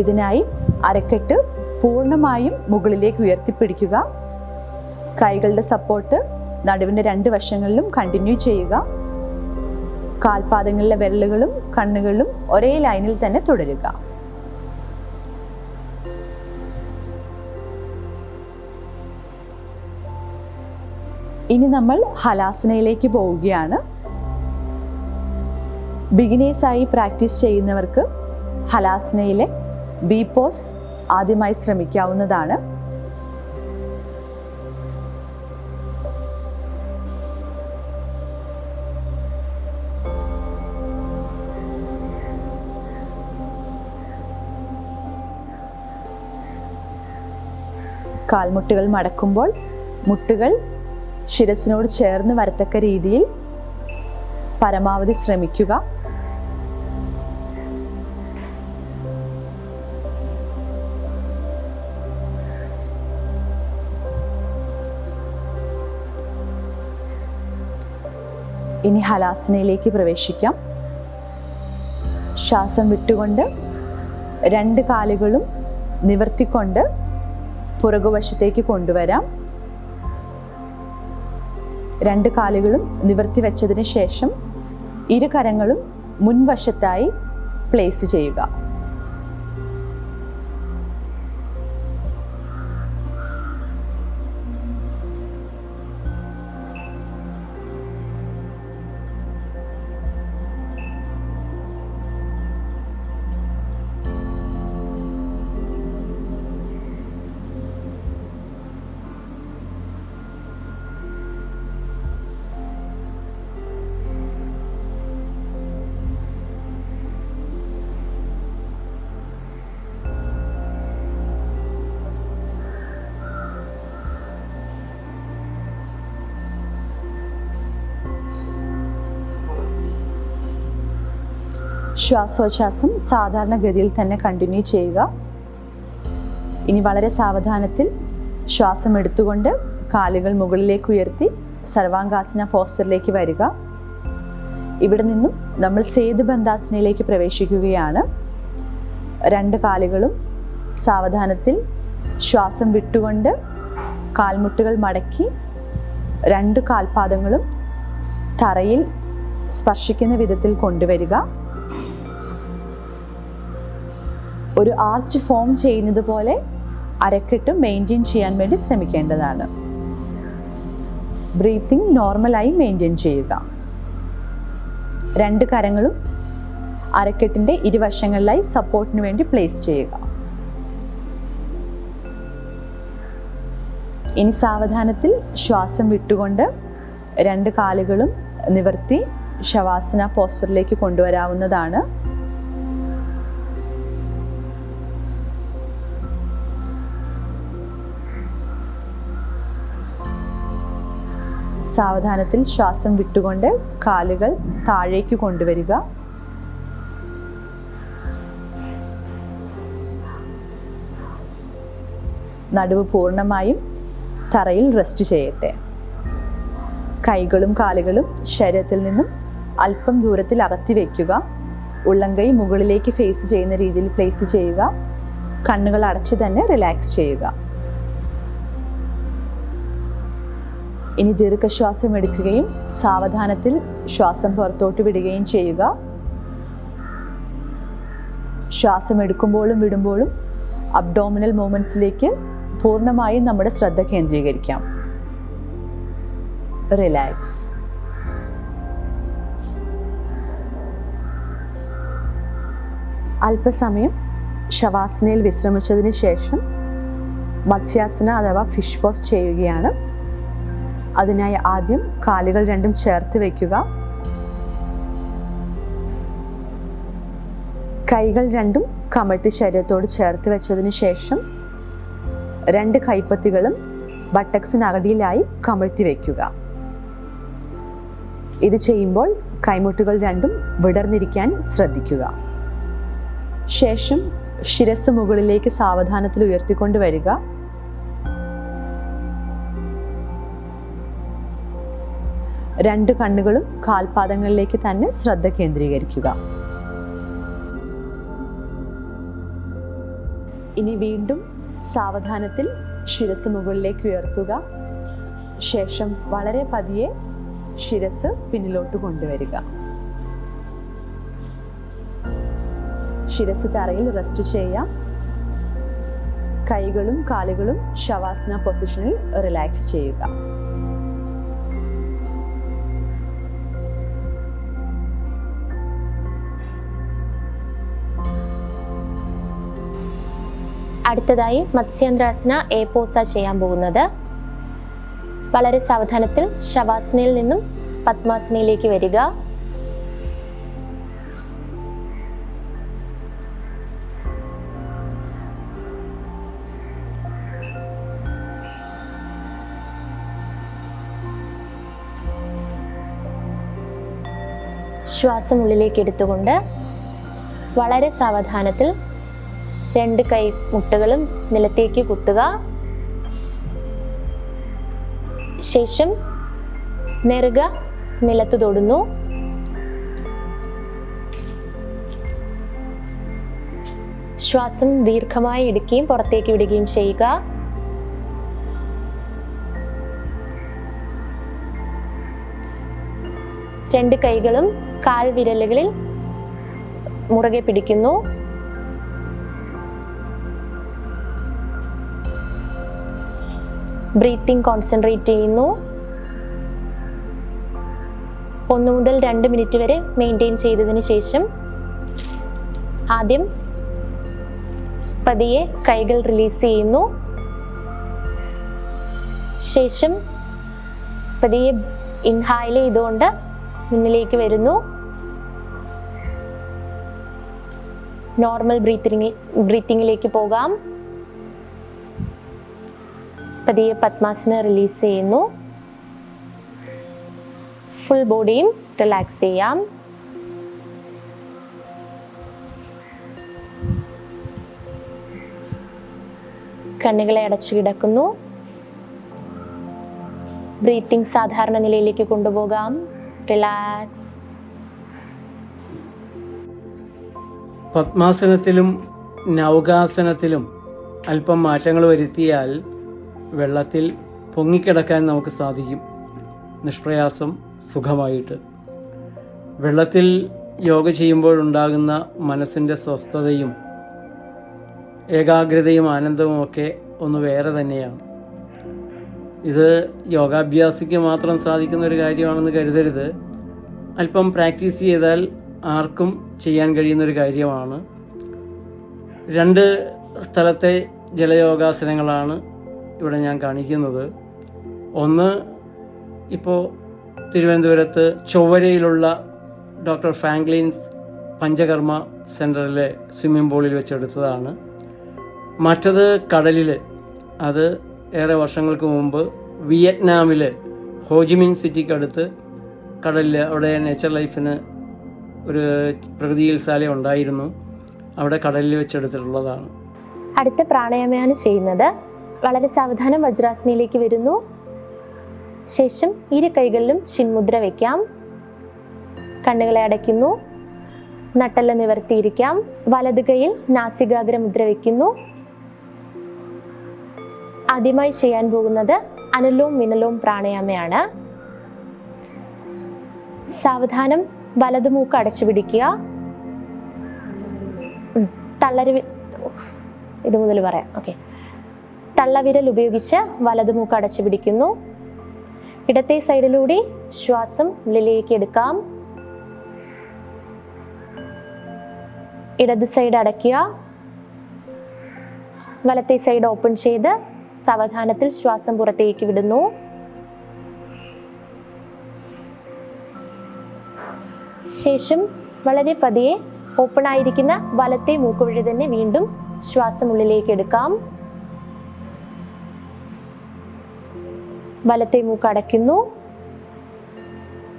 ഇതിനായി അരക്കെട്ട് പൂർണ്ണമായും മുകളിലേക്ക് ഉയർത്തിപ്പിടിക്കുക. കൈകളുടെ സപ്പോർട്ട് നടുവിൻ്റെ രണ്ട് വശങ്ങളിലും കണ്ടിന്യൂ ചെയ്യുക. കാൽപാദങ്ങളിലെ വിരലുകളും കണ്ണുകളും ഒരേ ലൈനിൽ തന്നെ തുടരുക. ഇനി നമ്മൾ ഹലാസനയിലേക്ക് പോവുകയാണ്. ബിഗിനേഴ്സായി പ്രാക്ടീസ് ചെയ്യുന്നവർക്ക് ഹലാസനയിലെ ബി പോസ് ആദ്യമായി ശ്രമിക്കാവുന്നതാണ്. കാൽമുട്ടുകൾ മടക്കുമ്പോൾ മുട്ടുകൾ ശിരസിനോട് ചേർന്ന് വരത്തക്ക രീതിയിൽ പരമാവധി ശ്രമിക്കുക. ഇനി ഹലാസനയിലേക്ക് പ്രവേശിക്കാം. ശ്വാസം വിട്ടുകൊണ്ട് രണ്ട് കാലുകളും നിവർത്തിക്കൊണ്ട് പുറകുവശത്തേക്ക് കൊണ്ടുവരാം. രണ്ട് കാലുകളും നിവർത്തി വെച്ചതിന് ശേഷം ഇരു കരങ്ങളും മുൻവശത്തായി പ്ലേസ് ചെയ്യുക. ശ്വാസോച്ഛ്വാസം സാധാരണഗതിയിൽ തന്നെ കണ്ടിന്യൂ ചെയ്യുക. ഇനി വളരെ സാവധാനത്തിൽ ശ്വാസം എടുത്തുകൊണ്ട് കാലുകൾ മുകളിലേക്ക് ഉയർത്തി സർവാംഗാസന പോസ്റ്ററിലേക്ക് വരിക. ഇവിടെ നിന്നും നമ്മൾ സേതുബന്ധാസനയിലേക്ക് പ്രവേശിക്കുകയാണ്. രണ്ട് കാലുകളും സാവധാനത്തിൽ ശ്വാസം വിട്ടുകൊണ്ട് കാൽമുട്ടുകൾ മടക്കി രണ്ട് കാൽപാദങ്ങളും തറയിൽ സ്പർശിക്കുന്ന വിധത്തിൽ കൊണ്ടുവരിക. ഒരു ആർച്ച് ഫോം ചെയ്യുന്നത് പോലെ അരക്കെട്ട് മെയിൻറ്റെയിൻ ചെയ്യാൻ വേണ്ടി ശ്രമിക്കേണ്ടതാണ്. ബ്രീത്തിങ് നോർമലായി മെയിൻറ്റെയിൻ ചെയ്യുക. രണ്ട് കരങ്ങളും അരക്കെട്ടിൻ്റെ ഇരുവശങ്ങളിലായി സപ്പോർട്ടിന് വേണ്ടി പ്ലേസ് ചെയ്യുക. ഇനി സാവധാനത്തിൽ ശ്വാസം വിട്ടുകൊണ്ട് രണ്ട് കാലുകളും നിവർത്തി ശവാസന പോസ്റ്ററിലേക്ക് കൊണ്ടുവരാവുന്നതാണ്. സാവധാനത്തിൽ ശ്വാസം വിട്ടുകൊണ്ട് കാലുകൾ താഴേക്ക് കൊണ്ടുവരിക. നടുവ് പൂർണ്ണമായും തറയിൽ റെസ്റ്റ് ചെയ്യട്ടെ. കൈകളും കാലുകളും ശരീരത്തിൽ നിന്നും അല്പം ദൂരത്തിൽ അകത്തി വയ്ക്കുക. ഉള്ളംകൈ മുകളിലേക്ക് ഫേസ് ചെയ്യുന്ന രീതിയിൽ പ്ലേസ് ചെയ്യുക. കണ്ണുകൾ അടച്ച് തന്നെ റിലാക്സ് ചെയ്യുക. ഇനി ദീർഘശ്വാസം എടുക്കുകയും സാവധാനത്തിൽ ശ്വാസം പുറത്തോട്ട് വിടുകയും ചെയ്യുക. ശ്വാസം എടുക്കുമ്പോഴും വിടുമ്പോഴും അബ്ഡോമിനൽ മൂവ്മെൻറ്റ്സിലേക്ക് പൂർണ്ണമായും നമ്മുടെ ശ്രദ്ധ കേന്ദ്രീകരിക്കാം. റിലാക്സ്. അല്പസമയം ശവാസനയിൽ വിശ്രമിച്ചതിന് ശേഷം മത്സ്യാസന അഥവാ ഫിഷ് പോസ് ചെയ്യുകയാണ്. അതിനായി ആദ്യം കാലുകൾ രണ്ടും ചേർത്ത് വയ്ക്കുക. കൈകൾ രണ്ടും കമഴ്ത്തി ശരീരത്തോട് ചേർത്ത് വെച്ചതിന് ശേഷം രണ്ട് കൈപ്പത്തികളും ബട്ടക്സിനടിയിലായി കമഴ്ത്തി വയ്ക്കുക. ഇത് ചെയ്യുമ്പോൾ കൈമുട്ടുകൾ രണ്ടും വിടർന്നിരിക്കാൻ ശ്രദ്ധിക്കുക. ശേഷം ശിരസ് മുകളിലേക്ക് സാവധാനത്തിൽ ഉയർത്തിക്കൊണ്ട് വരിക. രണ്ട് കണ്ണുകളും കാൽപാദങ്ങളിലേക്ക് തന്നെ ശ്രദ്ധ കേന്ദ്രീകരിക്കുക. ഇനി വീണ്ടും സാവധാനത്തിൽ ശിരസ് മുകളിലേക്ക് ഉയർത്തുക. ശേഷം വളരെ പതിയെ ശിരസ് പിന്നിലോട്ട് കൊണ്ടുവരിക. ശിരസ് തറയിൽ റെസ്റ്റ് ചെയ്യാം. കൈകളും കാലുകളും ശവാസന പൊസിഷനിൽ റിലാക്സ് ചെയ്യുക. അടുത്തതായി മത്സ്യേന്ദ്രാസന എ പോസ ചെയ്യാൻ പോകുന്നത്. വളരെ സാവധാനത്തിൽ ശവാസനയിൽ നിന്നും പത്മാസനയിലേക്ക് വരിക. ശ്വാസം ഉള്ളിലേക്ക് എടുത്തുകൊണ്ട് വളരെ സാവധാനത്തിൽ രണ്ട് കൈ മുട്ടുകളും നിലത്തേക്ക് കുത്തുക. ശേഷം നെറുക നിലത്ത് തൊടുന്നു. ശ്വാസം ദീർഘമായി എടുക്കുകയും പുറത്തേക്ക് വിടുകയും ചെയ്യുക. രണ്ട് കൈകളും കാൽ വിരലുകളിൽ മുറുകെ പിടിക്കുന്നു. ബ്രീത്തിങ് കോൺസെൻട്രേറ്റ് ചെയ്യുന്നു. 1 മുതൽ 2 മിനിറ്റ് വരെ മെയിൻറ്റെയിൻ ചെയ്തതിന് ശേഷം ആദ്യം പതിയെ കൈകൾ റിലീസ് ചെയ്യുന്നു. ശേഷം പതിയെ ഇൻഹൈൽ ചെയ്തുകൊണ്ട് മുന്നിലേക്ക് വരുന്നു. നോർമൽ ബ്രീത്തിങ്ങിലേക്ക് പോകാം. പതിയെ പദ്മാസന റിലീസ് ചെയ്യുന്നു. ഫുൾ ബോഡിയും റിലാക്സ് ചെയ്യാം. കണ്ണുകളെ അടച്ചു കിടക്കുന്നു. ബ്രീത്തിങ് സാധാരണ നിലയിലേക്ക് കൊണ്ടുപോകാം. റിലാക്സ്. പദ്മാസനത്തിലും നൗകാസനത്തിലും അല്പം മാറ്റങ്ങൾ വരുത്തിയാൽ വെള്ളത്തിൽ പൊങ്ങിക്കിടക്കാൻ നമുക്ക് സാധിക്കും, നിഷ്പ്രയാസം സുഖമായിട്ട്. വെള്ളത്തിൽ യോഗ ചെയ്യുമ്പോഴുണ്ടാകുന്ന മനസ്സിൻ്റെ സ്വസ്ഥതയും ഏകാഗ്രതയും ആനന്ദവും ഒക്കെ ഒന്ന് വേറെ തന്നെയാണ്. ഇത് യോഗാഭ്യാസിക്ക് മാത്രം സാധിക്കുന്ന ഒരു കാര്യമാണെന്ന് കരുതരുത്. അല്പം പ്രാക്ടീസ് ചെയ്താൽ ആർക്കും ചെയ്യാൻ കഴിയുന്നൊരു കാര്യമാണ്. 2 സ്ഥലത്തെ ജലയോഗാസനങ്ങളാണ് ഇവിടെ ഞാൻ കാണിക്കുന്നത്. ഒന്ന് ഇപ്പോൾ തിരുവനന്തപുരത്ത് ചൊവ്വരയിലുള്ള ഡോക്ടർ ഫ്രാങ്ക്ലിൻസ് പഞ്ചകർമ്മ സെൻറ്ററിലെ സ്വിമ്മിംഗ് പൂളിൽ വെച്ചെടുത്തതാണ്. മറ്റത് കടലിൽ, അത് ഏറെ വർഷങ്ങൾക്ക് മുമ്പ് വിയറ്റ്നാമിൽ ഹോജിമിൻ സിറ്റിക്കടുത്ത് കടലിൽ, അവിടെ നേച്ചർ ലൈഫിന് ഒരു പ്രകൃതി ചികിത്സാലയം ഉണ്ടായിരുന്നു, അവിടെ കടലിൽ വെച്ചെടുത്തിട്ടുള്ളതാണ്. അടുത്ത പ്രാണായാമമാണ് ചെയ്യുന്നത്. വളരെ സാവധാനം വജ്രാസനയിലേക്ക് വരുന്നു. ശേഷം 2 കൈകളിലും ചിന്മുദ്ര വയ്ക്കാം. കണ്ണുകളെ അടയ്ക്കുന്നു. നട്ടെല്ല് നിവർത്തിയിരിക്കാം. വലത് കൈയിൽ നാസികാഗ്ര മുദ്ര വയ്ക്കുന്നു. ആദ്യമായി ചെയ്യാൻ പോകുന്നത് അനുലോം വിനലോം പ്രാണായാമയാണ്. സാവധാനം വലത് മൂക്ക് അടച്ചു പിടിക്കുക. ഇത് മുതൽ പറയാം. ഓക്കെ. തള്ളവിരൽ ഉപയോഗിച്ച് വലത് മൂക്ക് അടച്ചു പിടിക്കുന്നു. ഇടത്തെ സൈഡിലൂടെ ശ്വാസം ഉള്ളിലേക്ക് എടുക്കാം. ഇടത് സൈഡ് അടയ്ക്കുക. വലത്തെ സൈഡ് ഓപ്പൺ ചെയ്ത് സാവധാനത്തിൽ ശ്വാസം പുറത്തേക്ക് വിടുന്നു. ശേഷം വളരെ പതിയെ ഓപ്പൺ ആയിരിക്കുന്ന വലത്തെ മൂക്കുവഴി തന്നെ വീണ്ടും ശ്വാസം ഉള്ളിലേക്ക് എടുക്കാം. വലത്തെ മൂക്ക് അടയ്ക്കുന്നു.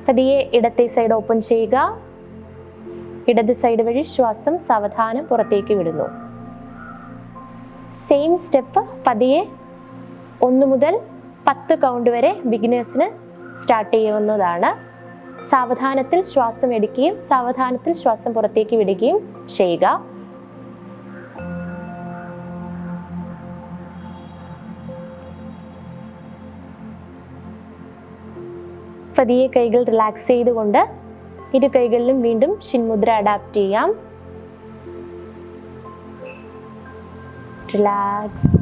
പതിയെ ഇടത്തെ സൈഡ് ഓപ്പൺ ചെയ്യുക. ഇടത് സൈഡ് വഴി ശ്വാസം സാവധാനം പുറത്തേക്ക് വിടുന്നു. സെയിം സ്റ്റെപ്പ് പതിയെ 1 മുതൽ 10 കൗണ്ട് വരെ ബിഗിനേഴ്സിന് സ്റ്റാർട്ട് ചെയ്യാവുന്നതാണ്. സാവധാനത്തിൽ ശ്വാസം എടുക്കുകയും സാവധാനത്തിൽ ശ്വാസം പുറത്തേക്ക് വിടുകയും ചെയ്യുക. പതിയെ കൈകൾ റിലാക്സ് ചെയ്തുകൊണ്ട് 2 കൈകളിലും വീണ്ടും ചിന്മുദ്ര അഡാപ്റ്റ് ചെയ്യാം. റിലാക്സ്.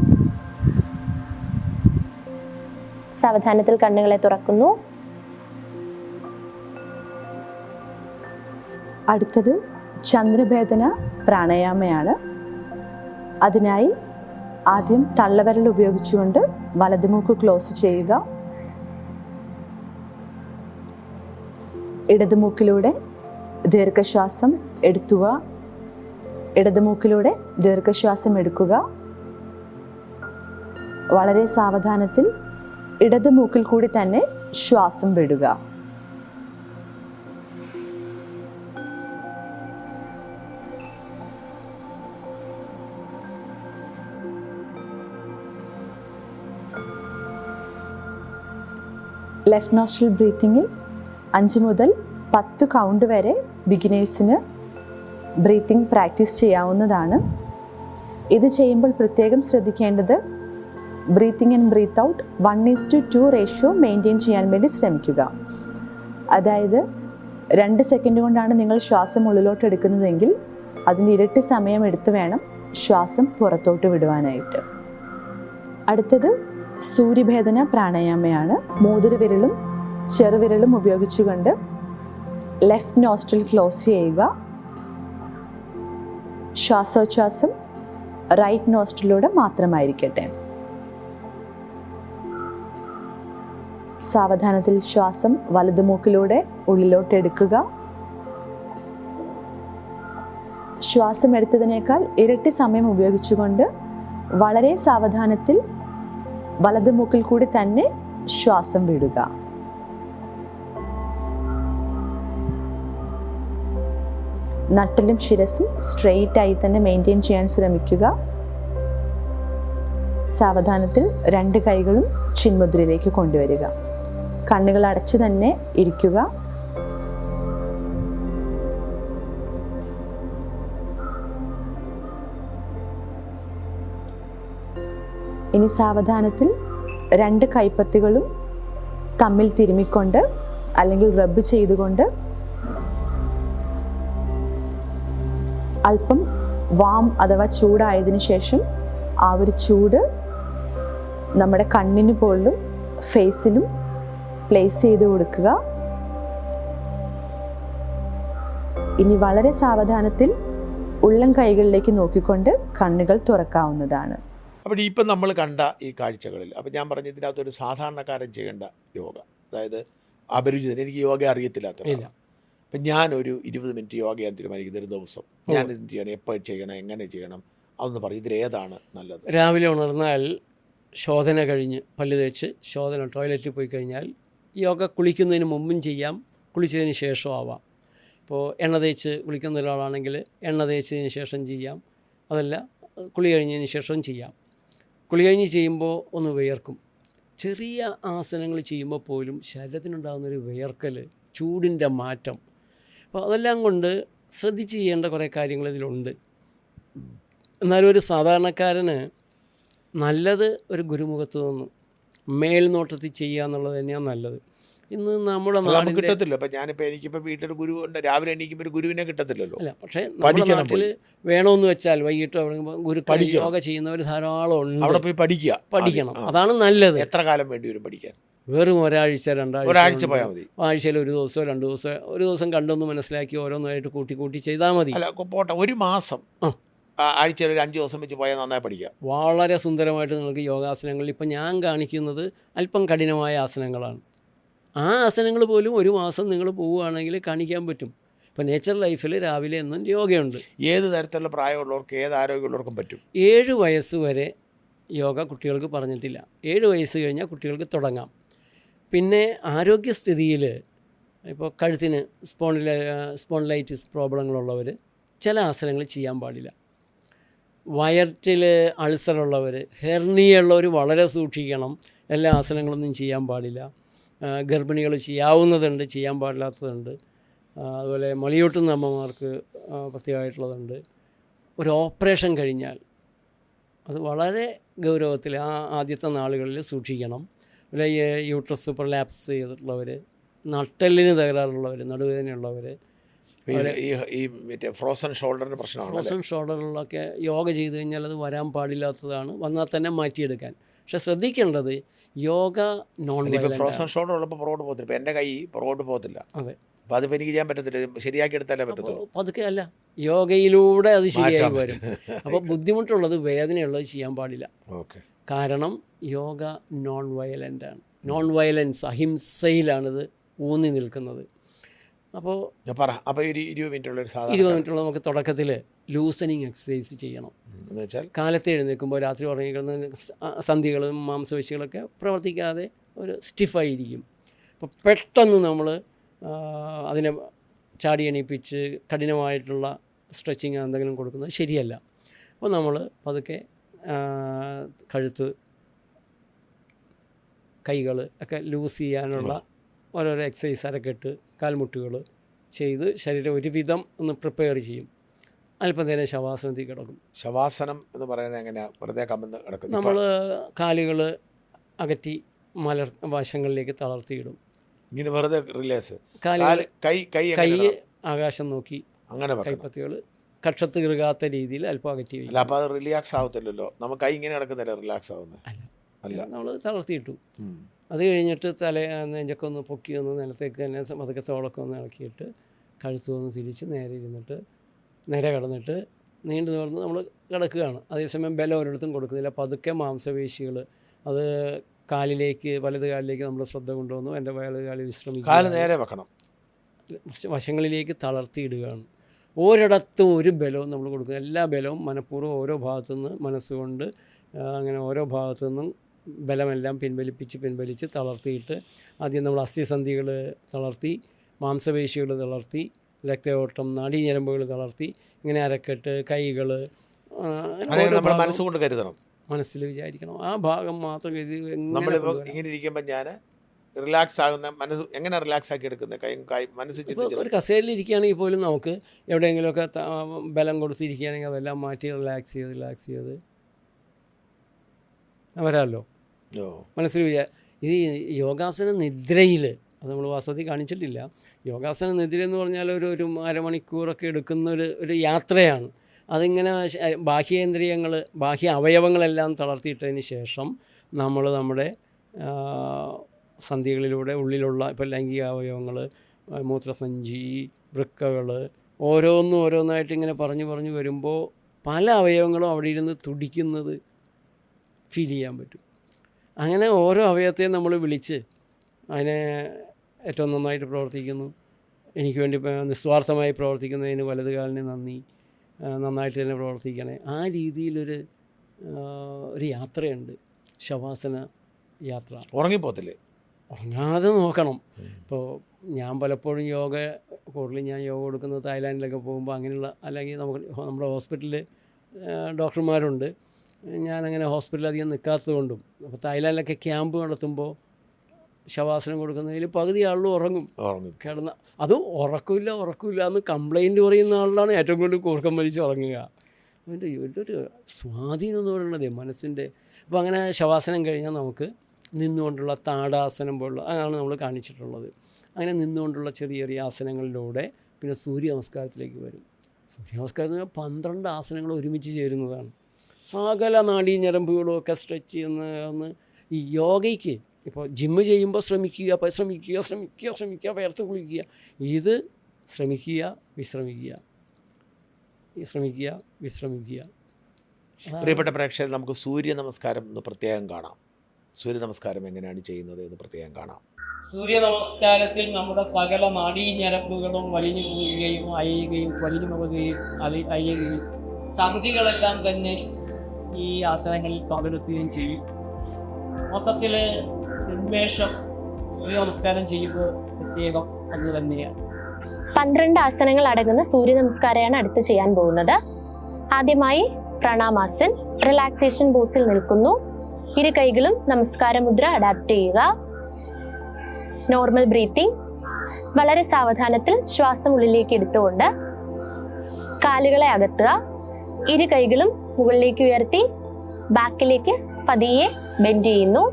സാവധാനത്തിൽ കണ്ണുകളെ തുറക്കുന്നു. അടുത്തത് ചന്ദ്രഭേദന പ്രാണായാമയാണ്. അതിനായി ആദ്യം തള്ളവിരൽ ഉപയോഗിച്ചുകൊണ്ട് വലതുമൂക്ക് ക്ലോസ് ചെയ്യുക. ഇടതുമൂക്കിലൂടെ ദീർഘശ്വാസം എടുക്കുക. ഇടതുമൂക്കിലൂടെ ദീർഘശ്വാസം എടുക്കുക. വളരെ സാവധാനത്തിൽ ഇടതുമൂക്കിൽ കൂടി തന്നെ ശ്വാസം വിടുക. ലെഫ്റ്റ് നോസ്ട്രൽ ബ്രീത്തിങ്ങിൽ 5 മുതൽ 10 കൗണ്ട് വരെ ബിഗിനേഴ്സിന് ബ്രീത്തിങ് പ്രാക്ടീസ് ചെയ്യാവുന്നതാണ്. ഇത് ചെയ്യുമ്പോൾ പ്രത്യേകം ശ്രദ്ധിക്കേണ്ടത് breathing and breathe out 1:2 ratio maintain ചെയ്യാൻ വേണ്ടി ശ്രമിക്കുക. അതായത് 2 സെക്കൻഡ് കൊണ്ടാണ് നിങ്ങൾ ശ്വാസം ഉള്ളിലോട്ട് എടുക്കുന്നതെങ്കിൽ അതിൻ്റെ ഇരട്ടി സമയം എടുത്ത് വേണം ശ്വാസം പുറത്തോട്ട് വിടുവാനായിട്ട്. അടുത്തത് സൂര്യഭേദന പ്രാണായാമയാണ്. മോതിരവിരലും ചെറുവിരലും ഉപയോഗിച്ചുകൊണ്ട് ലെഫ്റ്റ് നോസ്ട്രിൽ ക്ലോസ് ചെയ്യുക. ശ്വാസോച്ഛ്വാസം റൈറ്റ് നോസ്ട്രിലൂടെ മാത്രമായിരിക്കട്ടെ. സാവധാനത്തിൽ ശ്വാസം വലതുമൂക്കിലൂടെ ഉള്ളിലോട്ട് എടുക്കുക. ശ്വാസം എടുത്തതിനേക്കാൾ ഇരട്ടി സമയം ഉപയോഗിച്ചുകൊണ്ട് വളരെ സാവധാനത്തിൽ വലതുമൂക്കിൽ കൂടി തന്നെ ശ്വാസം വിടുക. നട്ടലും ശിരസും സ്ട്രെയിറ്റ് ആയി തന്നെ മെയിൻറ്റെയിൻ ചെയ്യാൻ ശ്രമിക്കുക. സാവധാനത്തിൽ 2 കൈകളും ചിന്മുദ്രയിലേക്ക് കൊണ്ടുവരിക. കണ്ണുകൾ അടച്ചു തന്നെ ഇരിക്കുക. ഇനി സാവധാനത്തിൽ 2 കൈപ്പത്തികളും തമ്മിൽ തിരുമിക്കൊണ്ട് അല്ലെങ്കിൽ റബ്ബ് ചെയ്തുകൊണ്ട് അല്പം വാം അഥവാ ചൂടായതിനു ശേഷം ആ ഒരു ചൂട് നമ്മുടെ കണ്ണിന് പോലും ഫേസിലും പ്ലേസ് ചെയ്ത് കൊടുക്കുക. ഇനി വളരെ സാവധാനത്തിൽ ഉള്ളം കൈകളിലേക്ക് നോക്കിക്കൊണ്ട് കണ്ണുകൾ തുറക്കാവുന്നതാണ്. അപ്പോൾ ഇപ്പം നമ്മൾ കണ്ട ഈ കാഴ്ചകളിൽ അപ്പോൾ ഞാൻ പറഞ്ഞ ഇതിനകത്തൊരു സാധാരണക്കാരൻ ചെയ്യേണ്ട യോഗ, അതായത് അപരിചിതൻ, എനിക്ക് യോഗ അറിയത്തില്ലാത്ത അപ്പം ഞാനൊരു 20 മിനിറ്റ് യോഗ ചെയ്യാൻ തീരുമാനിക്കുന്ന ഒരു ദിവസം ഞാൻ എന്ത് ചെയ്യണം, എപ്പോൾ ചെയ്യണം, എങ്ങനെ ചെയ്യണം, അതൊന്ന് പറയും. ഇതിലേതാണ് നല്ലത്? രാവിലെ ഉണർന്നാൽ ശോധന കഴിഞ്ഞ് പല്ല് തേച്ച് ടോയ്ലറ്റിൽ പോയി കഴിഞ്ഞാൽ യോഗ കുളിക്കുന്നതിന് മുമ്പും ചെയ്യാം, കുളിച്ചതിന് ശേഷം ആവാം. ഇപ്പോൾ എണ്ണ തേച്ച് കുളിക്കുന്ന ഒരാളാണെങ്കിൽ എണ്ണ തേച്ചതിന് ശേഷം ചെയ്യാം, അതല്ല കുളി കഴിഞ്ഞതിന് ശേഷം ചെയ്യാം. കുളി കഴിഞ്ഞ് ചെയ്യുമ്പോൾ ഒന്ന് വിയർക്കും. ചെറിയ ആസനങ്ങൾ ചെയ്യുമ്പോൾ പോലും ശരീരത്തിനുണ്ടാകുന്നൊരു വിയർക്കൽ, ചൂടിൻ്റെ മാറ്റം, അപ്പോൾ അതെല്ലാം കൊണ്ട് ശ്രദ്ധിച്ച് ചെയ്യേണ്ട കുറേ കാര്യങ്ങൾ ഇതിലുണ്ട്. എന്നാലും ഒരു സാധാരണക്കാരന് നല്ലത് ഒരു ഗുരുമുഖത്ത് നിന്ന് മേൽനോട്ടത്തിൽ ചെയ്യുക എന്നുള്ളത് തന്നെയാണ് നല്ലത്. ഇന്ന് നമ്മുടെ നാട്ടിൽ കിട്ടത്തില്ല. അപ്പം ഞാനിപ്പോൾ എനിക്കിപ്പോൾ വീട്ടിൽ ഗുരു ഉണ്ട്, രാവിലെ എണീക്കുമ്പോൾ ഒരു ഗുരുവിനെ കിട്ടത്തില്ലല്ലോ. അല്ല, പക്ഷേ നമ്മുടെ നാട്ടിൽ വേണമെന്ന് വെച്ചാൽ വൈകിട്ട് ഗുരുക്കൾ യോഗ ചെയ്യുന്നവർ ധാരാളം ഉണ്ട്. അവിടെ പോയി പഠിക്കണം, അതാണ് നല്ലത്. എത്ര കാലം വേണ്ടി വരും പഠിക്കാൻ? വെറും ഒരാഴ്ച പോയാൽ മതി. ആഴ്ചയിൽ 1 ദിവസമോ 2 ദിവസം, ഒരു ദിവസം കണ്ടൊന്ന് മനസ്സിലാക്കി ഓരോന്നായിട്ട് കൂട്ടി ചെയ്താൽ മതി. അല്ല പോട്ടെ, ഒരു മാസം ആഴ്ചയിൽ ഒരു 5 ദിവസം വെച്ച് പോയാൽ നന്നായി പഠിക്കാം. വളരെ സുന്ദരമായിട്ട് നിങ്ങൾക്ക് യോഗാസനങ്ങളിൽ ഇപ്പം ഞാൻ കാണിക്കുന്നത് അല്പം കഠിനമായ ആസനങ്ങളാണ്. ആ ആസനങ്ങൾ പോലും ഒരു മാസം നിങ്ങൾ പോവുകയാണെങ്കിൽ കാണിക്കാൻ പറ്റും. ഇപ്പോൾ നേച്ചർ ലൈഫിൽ രാവിലെ എന്നും യോഗയുണ്ട്. ഏത് തരത്തിലുള്ള പ്രായമുള്ളവർക്ക്, ഏത് ആരോഗ്യമുള്ളവർക്കും പറ്റും. 7 വയസ്സ് വരെ യോഗ കുട്ടികൾക്ക് പറഞ്ഞിട്ടില്ല. 7 വയസ്സ് കഴിഞ്ഞാൽ കുട്ടികൾക്ക് തുടങ്ങാം. പിന്നെ ആരോഗ്യസ്ഥിതിയിൽ ഇപ്പോൾ കഴുത്തിന് സ്പോണ്ടിലൈറ്റിസ് പ്രോബ്ലങ്ങളുള്ളവർ ചില ആസനങ്ങൾ ചെയ്യാൻ പാടില്ല. വയറ്റിൽ അൾസറുള്ളവർ, ഹെർണിയുള്ളവർ വളരെ സൂക്ഷിക്കണം. എല്ലാ ആസനങ്ങളൊന്നും ചെയ്യാൻ പാടില്ല. ഗർഭിണികൾ ചെയ്യാവുന്നതുണ്ട്, ചെയ്യാൻ പാടില്ലാത്തതുണ്ട്. അതുപോലെ മുലയൂട്ടുന്ന അമ്മമാർക്ക് പ്രത്യേകമായിട്ടുള്ളതുണ്ട്. ഒരു ഓപ്പറേഷൻ കഴിഞ്ഞാൽ അത് വളരെ ഗൗരവത്തിൽ ആദ്യത്തെ നാളുകളിൽ സൂക്ഷിക്കണം. അതുപോലെ യൂട്രസ് പ്രൊലാപ്സ് ചെയ്തിട്ടുള്ളവർ, നട്ടെല്ലിന് തകരാറുള്ളവർ, നടുവേദനയുള്ളവർ, ഈ ഫ്രോസൺ ഷോൾഡറിൻ്റെ പ്രശ്നമാണ്. ഫ്രോസൺ ഷോൾഡറിലൊക്കെ യോഗ ചെയ്ത് കഴിഞ്ഞാൽ അത് വരാൻ പാടില്ലാത്തതാണ്. വന്നാൽ തന്നെ മാറ്റിയെടുക്കാൻ. പക്ഷെ ശ്രദ്ധിക്കേണ്ടത് yoga non violent. Frozen shoulder ഉള്ളപ്പോൾ പുറകോട്ട് പോകത്തില്ല. ഇപ്പോൾ എൻ്റെ കൈ പുറകോട്ട് പോകത്തില്ല. അതെ, അപ്പോൾ അതിപ്പോൾ എനിക്ക് ചെയ്യാൻ പറ്റത്തില്ല. ശരിയാക്കി എടുത്താലേ പറ്റത്തുള്ളൂ. പതുക്കെ അല്ല, യോഗയിലൂടെ അത് ശരിയായി വരും. അപ്പോൾ ബുദ്ധിമുട്ടുള്ളത്, വേദനയുള്ളത് ചെയ്യാൻ പാടില്ല. ഓക്കെ. കാരണം യോഗ നോൺ വയലൻ്റാണ്. നോൺ വയലൻസ്, അഹിംസയിലാണിത് ഊന്നി നിൽക്കുന്നത്. അപ്പോൾ അപ്പോൾ ഒരു 20 മിനിറ്റുള്ള 20 മിനിറ്റുള്ള നമുക്ക് തുടക്കത്തിൽ ലൂസനിങ് എക്സസൈസ് ചെയ്യണം. എന്ന് വെച്ചാൽ കാലത്ത് എഴുന്നേൽക്കുമ്പോൾ രാത്രി ഉറങ്ങിക്കിടന്ന് സന്ധികളും മാംസപേശികളൊക്കെ പ്രവർത്തിക്കാതെ ഒരു സ്റ്റിഫായിരിക്കും. അപ്പോൾ പെട്ടെന്ന് നമ്മൾ അതിനെ ചാടി എണീപ്പിച്ച് കഠിനമായിട്ടുള്ള സ്ട്രെച്ചിങ് എന്തെങ്കിലും കൊടുക്കുന്നത് ശരിയല്ല. അപ്പോൾ നമ്മൾ പതുക്കെ കഴുത്ത്, കൈകൾ ഒക്കെ ലൂസ് ചെയ്യാനുള്ള ഓരോരോ എക്സസൈസ്, അരക്കെട്ട്, കാൽമുട്ടുകൾ ചെയ്ത് ശരീരം ഒരുവിധം ഒന്ന് പ്രിപ്പയർ ചെയ്യും. അല്പം നേരം ശവാസനത്തിൽ കിടക്കും. ശവാസനം എന്ന് പറയുന്നത് എങ്ങനെയാണ്? വെറുതെ കമന്ന് കിടക്കും. നമ്മൾ കാലുകൾ അകറ്റി വശങ്ങളിലേക്ക് തളർത്തിയിടും. ഇങ്ങനെ വെറുതെ റിലാക്സ്. കാലുകൾ കൈ കൈ ആകാശം നോക്കി അങ്ങനെ കൈപ്പത്തികൾ കക്ഷത്ത് കീറുകാത്ത രീതിയിൽ അല്പം അകറ്റി അല്ല, അപ്പോൾ അത് റിലാക്സ് ആവത്തില്ലല്ലോ. നമുക്ക് കൈ ഇങ്ങനെ കിടക്കുന്നില്ല റിലാക്സ് ആവുന്നത്. അല്ല, നമ്മൾ തളർത്തിയിട്ടു. അത് കഴിഞ്ഞിട്ട് നെഞ്ചൊക്കെ ഒന്ന് പൊക്കി ഒന്ന് നിലത്തേക്ക് തന്നെ പതുക്കെ തോളൊക്കെ ഒന്ന് ഇളക്കിയിട്ട് കഴുത്ത് ഒന്ന് തിരിച്ച് നേരെ ഇരുന്നിട്ട് നേരെ കിടന്നിട്ട് നീണ്ടു നിവർന്ന് നമ്മൾ കിടക്കുകയാണ്. അതേസമയം ബലം ഒരിടത്തും കൊടുക്കുന്നില്ല. പതുക്കെ മാംസപേശികൾ അത് കാലിലേക്ക്, വലത് കാലിലേക്ക് നമ്മൾ ശ്രദ്ധ കൊണ്ടുവന്നു. എൻ്റെ വലത് കാലിൽ വിശ്രമിക്കുക, കാല് നേരെ വെക്കണം, വശങ്ങളിലേക്ക് തളർത്തിയിടുകയാണ്. ഒരിടത്തും ഒരു ബലവും നമ്മൾ കൊടുക്കുക. എല്ലാ ബലവും മനഃപൂർവ്വം ഓരോ ഭാഗത്തുനിന്ന് മനസ്സുകൊണ്ട് അങ്ങനെ ഓരോ ഭാഗത്തു നിന്നും ബലമെല്ലാം പിൻവലിച്ച് തളർത്തിയിട്ട് ആദ്യം നമ്മൾ അസ്ഥിസന്ധികൾ തളർത്തി, മാംസപേശികൾ തളർത്തി, രക്തയോട്ടം, നാഡീഞരമ്പുകൾ തളർത്തി, ഇങ്ങനെ അരക്കെട്ട്, കൈകൾ, മനസ്സുകൊണ്ട് കരുതണം, മനസ്സിൽ വിചാരിക്കണം. ആ ഭാഗം മാത്രം നമ്മളിപ്പോൾ ഇങ്ങനെ ഇരിക്കുമ്പോൾ ഞാൻ റിലാക്സ് ആകുന്ന മനസ്സ് എങ്ങനെ റിലാക്സ് ആക്കി എടുക്കുന്നത്? മനസ്സ് ഒരു കസേരയിൽ ഇരിക്കുകയാണെങ്കിൽ പോലും നമുക്ക് എവിടെയെങ്കിലുമൊക്കെ ബലം കൊടുത്തിരിക്കുകയാണെങ്കിൽ അതെല്ലാം മാറ്റി റിലാക്സ് ചെയ്ത് വരാമല്ലോ. മനസ്സിൽ ഇത് യോഗാസന നിദ്രയിൽ അത് നമ്മൾ വാസ്തവത്തിൽ കാണിച്ചിട്ടില്ല. യോഗാസന നിദ്ര എന്ന് പറഞ്ഞാൽ ഒരു അരമണിക്കൂറൊക്കെ എടുക്കുന്ന ഒരു യാത്രയാണ്. അതിങ്ങനെ ബാഹ്യേന്ദ്രിയങ്ങൾ, ബാഹ്യ അവയവങ്ങളെല്ലാം തളർത്തിയിട്ടതിന് ശേഷം നമ്മൾ നമ്മുടെ സന്ധികളിലൂടെ ഉള്ളിലുള്ള ഇപ്പോൾ ലൈംഗിക അവയവങ്ങൾ, മൂത്രസഞ്ചി, വൃക്കകൾ, ഓരോന്നായിട്ട് ഇങ്ങനെ പറഞ്ഞു വരുമ്പോൾ പല അവയവങ്ങളും അവിടെ ഇരുന്ന് തുടിക്കുന്നത് ഫീൽ ചെയ്യാൻ പറ്റും. അങ്ങനെ ഓരോ അവയവത്തെയും നമ്മൾ വിളിച്ച് അതിനെ ഏറ്റവും നന്നായിട്ട് പ്രവർത്തിക്കുന്നു, എനിക്ക് വേണ്ടി നിസ്വാർത്ഥമായി പ്രവർത്തിക്കുന്നതിന് വലത് കാലിന് നന്ദി, നന്നായിട്ട് തന്നെ പ്രവർത്തിക്കണേ, ആ രീതിയിലൊരു യാത്രയുണ്ട് ശവാസന യാത്ര. ഉറങ്ങിപ്പോത്തില്ലേ? ഉറങ്ങാതെ നോക്കണം. ഇപ്പോൾ ഞാൻ പലപ്പോഴും കൂടുതലും ഞാൻ യോഗ കൊടുക്കുന്നത് തായ്ലാൻഡിലൊക്കെ പോകുമ്പോൾ അങ്ങനെയുള്ള, അല്ലെങ്കിൽ നമ്മുടെ ഹോസ്പിറ്റലിൽ ഡോക്ടർമാരുണ്ട്. ഞാനങ്ങനെ ഹോസ്പിറ്റലിൽ അധികം നിൽക്കാത്തത് കൊണ്ടും, അപ്പോൾ തായ്ലാൻഡിലൊക്കെ ക്യാമ്പ് നടത്തുമ്പോൾ ശവാസനം കൊടുക്കുന്നതിൽ പകുതി ആളും ഉറങ്ങും കിടന്ന. അത് ഉറക്കില്ല എന്ന് കംപ്ലൈൻറ്റ് പറയുന്ന ആളിലാണ് ഏറ്റവും കൂടുതൽ കൂർക്കം വലിച്ച് ഉറങ്ങുക. അതിൻ്റെ ഒരു സ്വാധീനം എന്ന് പറയുന്നത് മനസ്സിൻ്റെ. അപ്പോൾ അങ്ങനെ ശവാസനം കഴിഞ്ഞാൽ നമുക്ക് നിന്നുകൊണ്ടുള്ള താടാസനം പോലുള്ള അതാണ് നമ്മൾ കാണിച്ചിട്ടുള്ളത്. അങ്ങനെ നിന്നുകൊണ്ടുള്ള ചെറിയ ചെറിയ ആസനങ്ങളിലൂടെ പിന്നെ സൂര്യ നമസ്കാരത്തിലേക്ക് വരും. സൂര്യ നമസ്കാരത്തിന് 12 ആസനങ്ങൾ ഒരുമിച്ച് ചേരുന്നതാണ്. സകല നാഡീഞരമ്പുകളും ഒക്കെ സ്ട്രെച്ച് ചെയ്യുന്ന ഈ യോഗയ്ക്ക് ഇപ്പോൾ ജിമ്മ് ചെയ്യുമ്പോൾ ശ്രമിക്കുക, വേർത്ത് കുളിക്കുക. ഇത് ശ്രമിക്കുക, വിശ്രമിക്കുക. പ്രിയപ്പെട്ട പ്രേക്ഷകർ, നമുക്ക് സൂര്യ നമസ്കാരം ഒന്ന് പ്രത്യേകം കാണാം. സൂര്യ നമസ്കാരം എങ്ങനെയാണ് ചെയ്യുന്നത് എന്ന് പ്രത്യേകം കാണാം. സൂര്യ നമസ്കാരത്തിൽ നമ്മുടെ സകല നാഡീഞരമ്പുകളും വലിഞ്ഞു പോവുകയും അയയുകയും സന്ധികളെല്ലാം തന്നെ ഈ ആസനങ്ങളിൽ പങ്കെടുക്കുകയും ചെയ്യും. മൊത്തത്തിൽ ഉന്മേഷം സൂര്യ നമസ്കാരം ചെയ്യുമ്പോൾ പ്രത്യേകം അത് തന്നെയാണ്. 12 ആസനങ്ങൾ അടങ്ങുന്ന സൂര്യ നമസ്കാരമാണ് അടുത്ത് ചെയ്യാൻ പോകുന്നത്. ആദ്യമായി പ്രണാമാസൻ. റിലാക്സേഷൻ പോസിൽ നിൽക്കുന്നു. ഇരു കൈകളും നമസ്കാര മുദ്ര അഡാപ്റ്റ് ചെയ്യുക. Normal breathing. വളരെ സാവധാനത്തിൽ ശ്വാസം ഉള്ളിലേക്ക് എടുത്തുകൊണ്ട് കാലുകളെ അകത്തുക. ഇരു കൈകളും മുകളിലേക്ക് ഉയർത്തി ബാക്കിലേക്ക് പതിയെ ബെൻഡ് ചെയ്യുന്നു.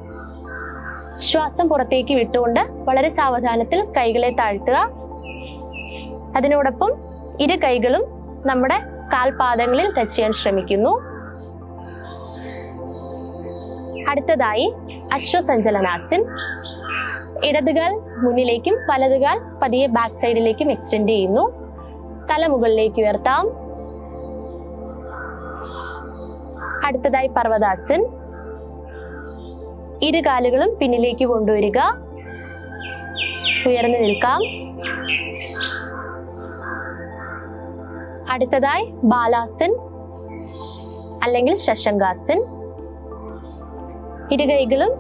ശ്വാസം പുറത്തേക്ക് വിട്ടുകൊണ്ട് വളരെ സാവധാനത്തിൽ കൈകളെ താഴ്ത്തുക. അതിനോടൊപ്പം ഇരു കൈകളും നമ്മുടെ കാൽപാദങ്ങളിൽ ടച്ച് ചെയ്യാൻ ശ്രമിക്കുന്നു. അടുത്തതായി അശ്വസഞ്ചലനാസൻ. ഇടതുകാൽ മുന്നിലേക്കും വലതുകാൽ പതിയെ ബാക്ക് സൈഡിലേക്കും എക്സ്റ്റെൻഡ് ചെയ്യുന്നു. തല മുകളിലേക്ക് ഉയർത്താം. അടുത്തതായി പർവ്വതാസൻ. ഇരു കാലുകളും പിന്നിലേക്ക് കൊണ്ടുവരിക. ഉയർന്നു നിൽക്കാം. അടുത്തതായി ബാലാസൻ അല്ലെങ്കിൽ ശശങ്കാസൻ. ഇരു കൈകളും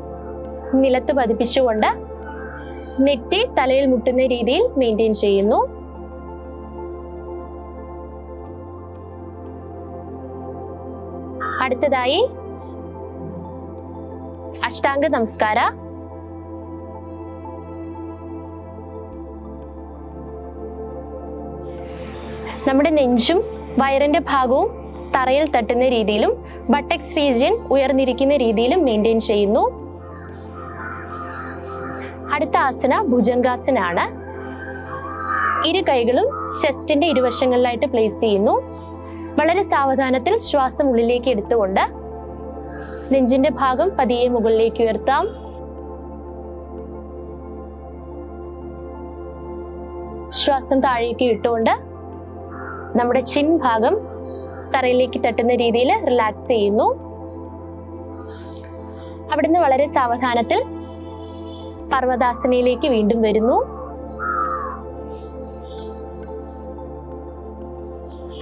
നിലത്ത് പതിപ്പിച്ചുകൊണ്ട് നെറ്റി തലയിൽ മുട്ടുന്ന രീതിയിൽ മെയിൻറ്റെയിൻ ചെയ്യുന്നു. അടുത്തതായി അഷ്ടാംഗ നമസ്കാര. നമ്മുടെ നെഞ്ചും വയറിന്റെ ഭാഗവും തറയിൽ തട്ടുന്ന രീതിയിലും ബട്ടക്സ് റീജിയൻ ഉയർന്നിരിക്കുന്ന രീതിയിലും മെയിൻറ്റെയിൻ ചെയ്യുന്നു. അടുത്ത ആസന ഭുജംഗാസനാണ്. ഇരു കൈകളും ചെസ്റ്റിന്റെ ഇരുവശങ്ങളിലായിട്ട് പ്ലേസ് ചെയ്യുന്നു. വളരെ സാവധാനത്തിൽ ശ്വാസം ഉള്ളിലേക്ക് എടുത്തുകൊണ്ട് നെഞ്ചിന്റെ ഭാഗം പതിയെ മുകളിലേക്ക് ഉയർത്താം. ശ്വാസം താഴേക്ക് ഇട്ടുകൊണ്ട് നമ്മുടെ ചിൻ ഭാഗം തറയിലേക്ക് തട്ടുന്ന രീതിയിൽ റിലാക്സ് ചെയ്യുന്നു. അവിടുന്ന് വളരെ സാവധാനത്തിൽ പർവ്വതാസനയിലേക്ക് വീണ്ടും വരുന്നു.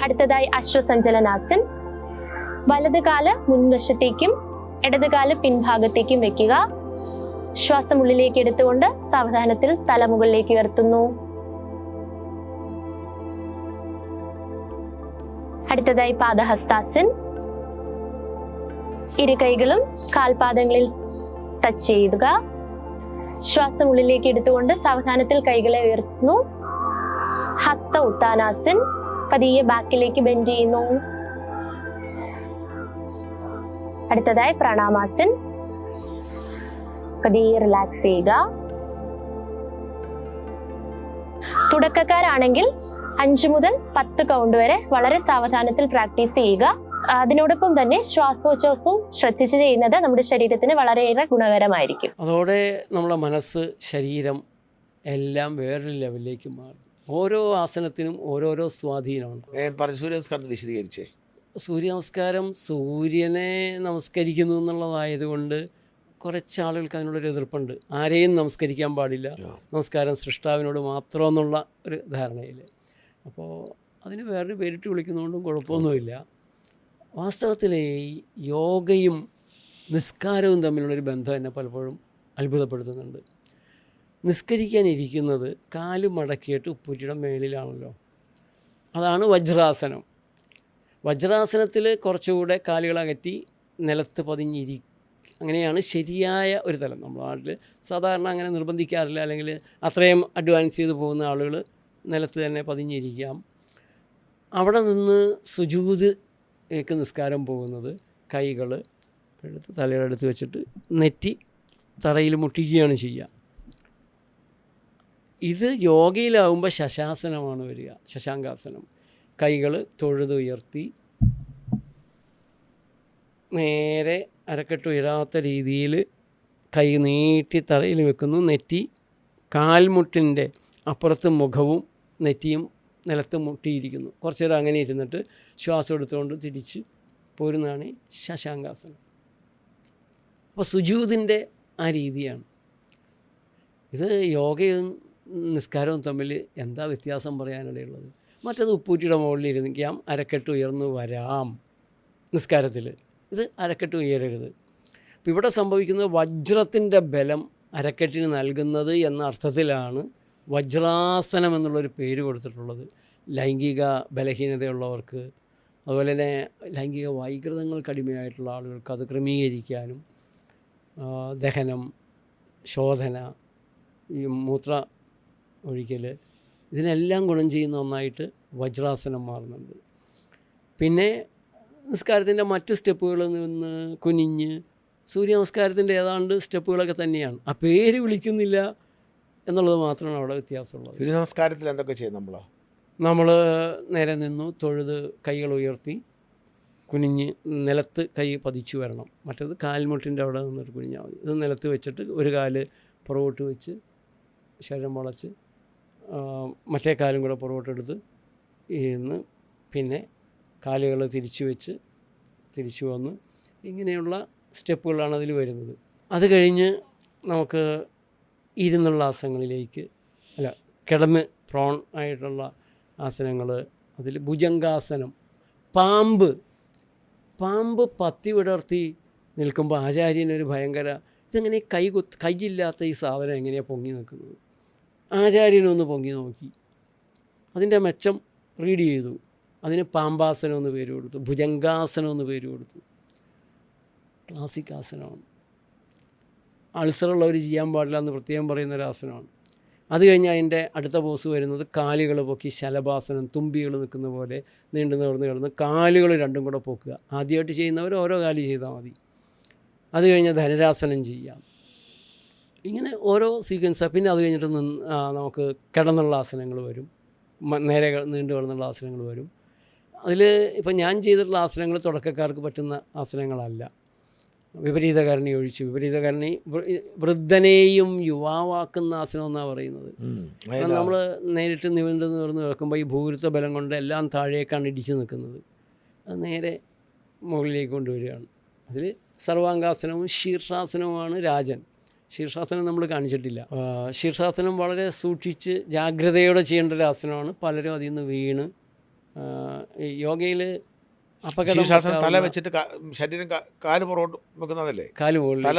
അടുത്തതായി അശ്വസഞ്ചലനാസൻ. വലത് കാല് മുൻവശത്തേക്കും ഇടത് കാല് പിൻഭാഗത്തേക്കും വെക്കുക. ശ്വാസം ഉള്ളിലേക്ക് എടുത്തുകൊണ്ട് സാവധാനത്തിൽ തല മുകളിലേക്ക് ഉയർത്തുന്നു. അടുത്തതായി പാദഹസ്താസൻ. ഇരു കൈകളും കാൽപാദങ്ങളിൽ ടച്ച് ചെയ്യുക. ശ്വാസം ഉള്ളിലേക്ക് എടുത്തുകൊണ്ട് സാവധാനത്തിൽ കൈകളെ ഉയർത്തുന്നു. ഹസ്ത ഉത്താനാസൻ. പതിയെ ബാക്കിലേക്ക് ബെൻഡ് ചെയ്യുന്നു. അടുത്തതായി പ്രണാമാസൻ. പതിയെ റിലാക്സ് ചെയ്യുക. തുടക്കക്കാരാണെങ്കിൽ 5 മുതൽ 10 കൗണ്ട് വരെ വളരെ സാവധാനത്തിൽ പ്രാക്ടീസ് ചെയ്യുക. അതിനോടൊപ്പം തന്നെ ശ്വാസോച്ഛ്വാസവും ശ്രദ്ധിച്ച് ചെയ്യുന്നത് നമ്മുടെ ശരീരത്തിന് വളരെയേറെ ഗുണകരമായിരിക്കും. അതോടെ നമ്മുടെ മനസ്സ്, ശരീരം എല്ലാം വേറൊരു ലെവലിലേക്ക് മാറും. ഓരോ ആസനത്തിനും ഓരോരോ സ്വാധീനമുണ്ട്. സൂര്യ നമസ്കാരം വിശദീകരിച്ചേ. സൂര്യ നമസ്കാരം സൂര്യനെ നമസ്കരിക്കുന്നു എന്നുള്ളതായതുകൊണ്ട് കുറച്ച് ആളുകൾക്ക് അതിനുള്ളൊരു എതിർപ്പുണ്ട്. ആരെയും നമസ്കരിക്കാൻ പാടില്ല, നമസ്കാരം സൃഷ്ടാവിനോട് മാത്രം എന്നുള്ള ഒരു ധാരണയിൽ. അപ്പോൾ അതിന് വേറൊരു പേരിട്ട് വിളിക്കുന്നതുകൊണ്ടും കുഴപ്പമൊന്നുമില്ല. വാസ്തവത്തിൽ യോഗയും നിസ്കാരവും തമ്മിലുള്ളൊരു ബന്ധം എന്നെ പലപ്പോഴും അത്ഭുതപ്പെടുത്തുന്നുണ്ട്. നിസ്കരിക്കാനിരിക്കുന്നത് കാല് മടക്കിയിട്ട് ഉപ്പൂറ്റിയുടെ മേളിലാണല്ലോ. അതാണ് വജ്രാസനം. വജ്രാസനത്തിൽ കുറച്ചുകൂടെ കാലുകളകറ്റി നിലത്ത് അങ്ങനെയാണ് ശരിയായ ഒരു തലം. നമ്മുടെ നാട്ടിൽ സാധാരണ അങ്ങനെ നിർബന്ധിക്കാറില്ല, അല്ലെങ്കിൽ അത്രയും അഡ്വാൻസ് ചെയ്ത് പോകുന്ന ആളുകൾ നിലത്ത് തന്നെ പതിഞ്ഞിരിക്കാം. അവിടെ നിന്ന് സുജൂദിലേക്ക് നിസ്കാരം പോകുന്നത് കൈകൾ എടുത്ത് തലയുടെ അടുത്ത് വെച്ചിട്ട് നെറ്റി തറയിൽ മുട്ടിക്കുകയാണ് ചെയ്യുക. ഇത് യോഗയിലാവുമ്പോൾ ശശാസനമാണ് വരിക, ശശാങ്കാസനം. കൈകൾ തൊഴുതുയർത്തി നേരെ അരക്കെട്ട് ഉയരാത്ത രീതിയിൽ കൈ നീട്ടി തറയിൽ വെക്കുന്നു. നെറ്റി കാൽമുട്ടിൻ്റെ അപ്പുറത്ത് മുഖവും നെറ്റിയും നിലത്ത് മുട്ടിയിരിക്കുന്നു. കുറച്ച് നേരം അങ്ങനെ ഇരുന്നിട്ട് ശ്വാസം എടുത്തുകൊണ്ട് തിരിച്ച് പോരുന്നതാണ് ശശാങ്കാസനം. അപ്പോൾ സുജൂദിൻ്റെ ആ രീതിയാണ്. ഇത് യോഗയും നിസ്കാരവും തമ്മിൽ എന്താ വ്യത്യാസം പറയാനിടയുള്ളത്? മറ്റത് ഉപ്പൂറ്റിയുടെ മുകളിൽ ഇരുന്നിക്കാം, അരക്കെട്ട് ഉയർന്നു വരാം നിസ്കാരത്തിൽ. ഇത് അരക്കെട്ട് ഉയരരുത്. അപ്പോൾ ഇവിടെ സംഭവിക്കുന്നത് വജ്രത്തിൻ്റെ ബലം അരക്കെട്ടിന് നൽകുന്നത് എന്ന അർത്ഥത്തിലാണ് വജ്രാസനം എന്നുള്ളൊരു പേര് കൊടുത്തിട്ടുള്ളത്. ലൈംഗിക ബലഹീനതയുള്ളവർക്ക്, അതുപോലെ തന്നെ ലൈംഗിക വൈകൃതങ്ങൾക്ക് അടിമയായിട്ടുള്ള ആളുകൾക്ക് അത് ക്രമീകരിക്കാനും, ദഹനം, ശോധന, ഈ മൂത്ര ഒഴിക്കൽ, ഇതിനെല്ലാം ഗുണം ചെയ്യുന്ന ഒന്നായിട്ട് വജ്രാസനം മാറുന്നുണ്ട്. പിന്നെ നിസ്കാരത്തിൻ്റെ മറ്റ് സ്റ്റെപ്പുകളിൽ നിന്ന് കുനിഞ്ഞ് സൂര്യ നമസ്കാരത്തിൻ്റെ ഏതാണ്ട് സ്റ്റെപ്പുകളൊക്കെ തന്നെയാണ്. ആ പേര് വിളിക്കുന്നില്ല എന്നുള്ളത് മാത്രമാണ് അവിടെ വ്യത്യാസമുള്ളത്. സൂര്യ നമസ്കാരത്തിൽ എന്തൊക്കെ ചെയ്യും? നമ്മൾ നേരെ നിന്നു, തൊഴുത് കൈകൾ ഉയർത്തി കുനിഞ്ഞ് നിലത്ത് കൈ പതിച്ചു വരണം. മറ്റേത് കാൽമുട്ടിൻ്റെ അവിടെ നിന്നിട്ട് കുനിഞ്ഞാൽ മതി. ഇത് നിലത്ത് വെച്ചിട്ട് ഒരു കാല് പുറകോട്ട് വെച്ച് ശരീരം വളച്ച് മറ്റേ കാലും കൂടെ പുറകോട്ടെടുത്ത് ഇന്ന് പിന്നെ കാലുകൾ തിരിച്ചു വെച്ച് തിരിച്ചു വന്ന് ഇങ്ങനെയുള്ള സ്റ്റെപ്പുകളാണ് അതിൽ വരുന്നത്. അത് കഴിഞ്ഞ് നമുക്ക് ഇരുന്നുള്ള ആസനങ്ങളിലേക്ക്, കിടന്ന് പ്രോൺ ആയിട്ടുള്ള ആസനങ്ങൾ, അതിൽ ഭുജംഗാസനം. പാമ്പ് പത്തി വിടർത്തി നിൽക്കുമ്പോൾ ആചാര്യനൊരു ഭയങ്കര ഇതെങ്ങനെ കൈയില്ലാത്ത ഈ സാധനം എങ്ങനെയാണ് പൊങ്ങി നിൽക്കുന്നത്? ആചാര്യനൊന്ന് പൊങ്ങി നോക്കി, അതിൻ്റെ മെച്ചം റീഡ് ചെയ്തു. അതിന് പാമ്പാസനം എന്ന് പേര് കൊടുത്തു, ഭുജംഗാസനം എന്ന് പേര് കൊടുത്തു. ക്ലാസിക് ആസനമാണ്. അൾസറുള്ളവർ ചെയ്യാൻ പാടില്ല എന്ന് പ്രത്യേകം പറയുന്നൊരാസനമാണ്. അത് കഴിഞ്ഞ് അതിൻ്റെ അടുത്ത പോസ് വരുന്നത് കാലുകൾ പൊക്കി ശലഭാസനം, തുമ്പികൾ നിൽക്കുന്ന പോലെ നീണ്ടു നിവർന്ന് കിടന്ന് കാലുകൾ രണ്ടും കൂടെ പൊക്കുക. ആദ്യമായിട്ട് ചെയ്യുന്നവർ ഓരോ കാലം ചെയ്താൽ മതി. അത് കഴിഞ്ഞ് ധനുരാസനം ചെയ്യാം. ഇങ്ങനെ ഓരോ സീക്വൻസാണ്. പിന്നെ അത് കഴിഞ്ഞിട്ട് നമുക്ക് കിടന്നുള്ള ആസനങ്ങൾ വരും, നേരെ നീണ്ടു കിടന്നുള്ള ആസനങ്ങൾ വരും. അതിൽ ഇപ്പം ഞാൻ ചെയ്തിട്ടുള്ള ആസനങ്ങൾ തുടക്കക്കാർക്ക് പറ്റുന്ന ആസനങ്ങളല്ല. വിപരീതകരണി ഒഴിച്ച്, വിപരീതകരണി വൃദ്ധനെയും യുവാവാക്കുന്ന ആസനം എന്നാണ് പറയുന്നത്. നമ്മൾ നേരിട്ട് നിവർന്ന് കിടക്കുമ്പോൾ ഈ ഭൂഗുരുത്വ ബലം കൊണ്ട് എല്ലാം താഴേക്കാണ് ഇടിച്ച് നിൽക്കുന്നത്. അത് നേരെ മുകളിലേക്ക് കൊണ്ടുവരികയാണ്. അതിൽ സർവാംഗാസനവും ശീർഷാസനവുമാണ് രാജൻ. ശീർഷാസനം നമ്മൾ കാണിച്ചിട്ടില്ല. ശീർഷാസനം വളരെ സൂക്ഷിച്ച് ജാഗ്രതയോടെ ചെയ്യേണ്ട ഒരു ആസനമാണ്. പലരും അതിൽ നിന്ന് വീണ് ഈ യോഗയിൽ ശീർഷാസനം തല വെച്ചിട്ട് ശരീരം കാല് പുറകോട്ട് വെക്കുന്നതല്ലേ? കാല് മുകളിൽ തല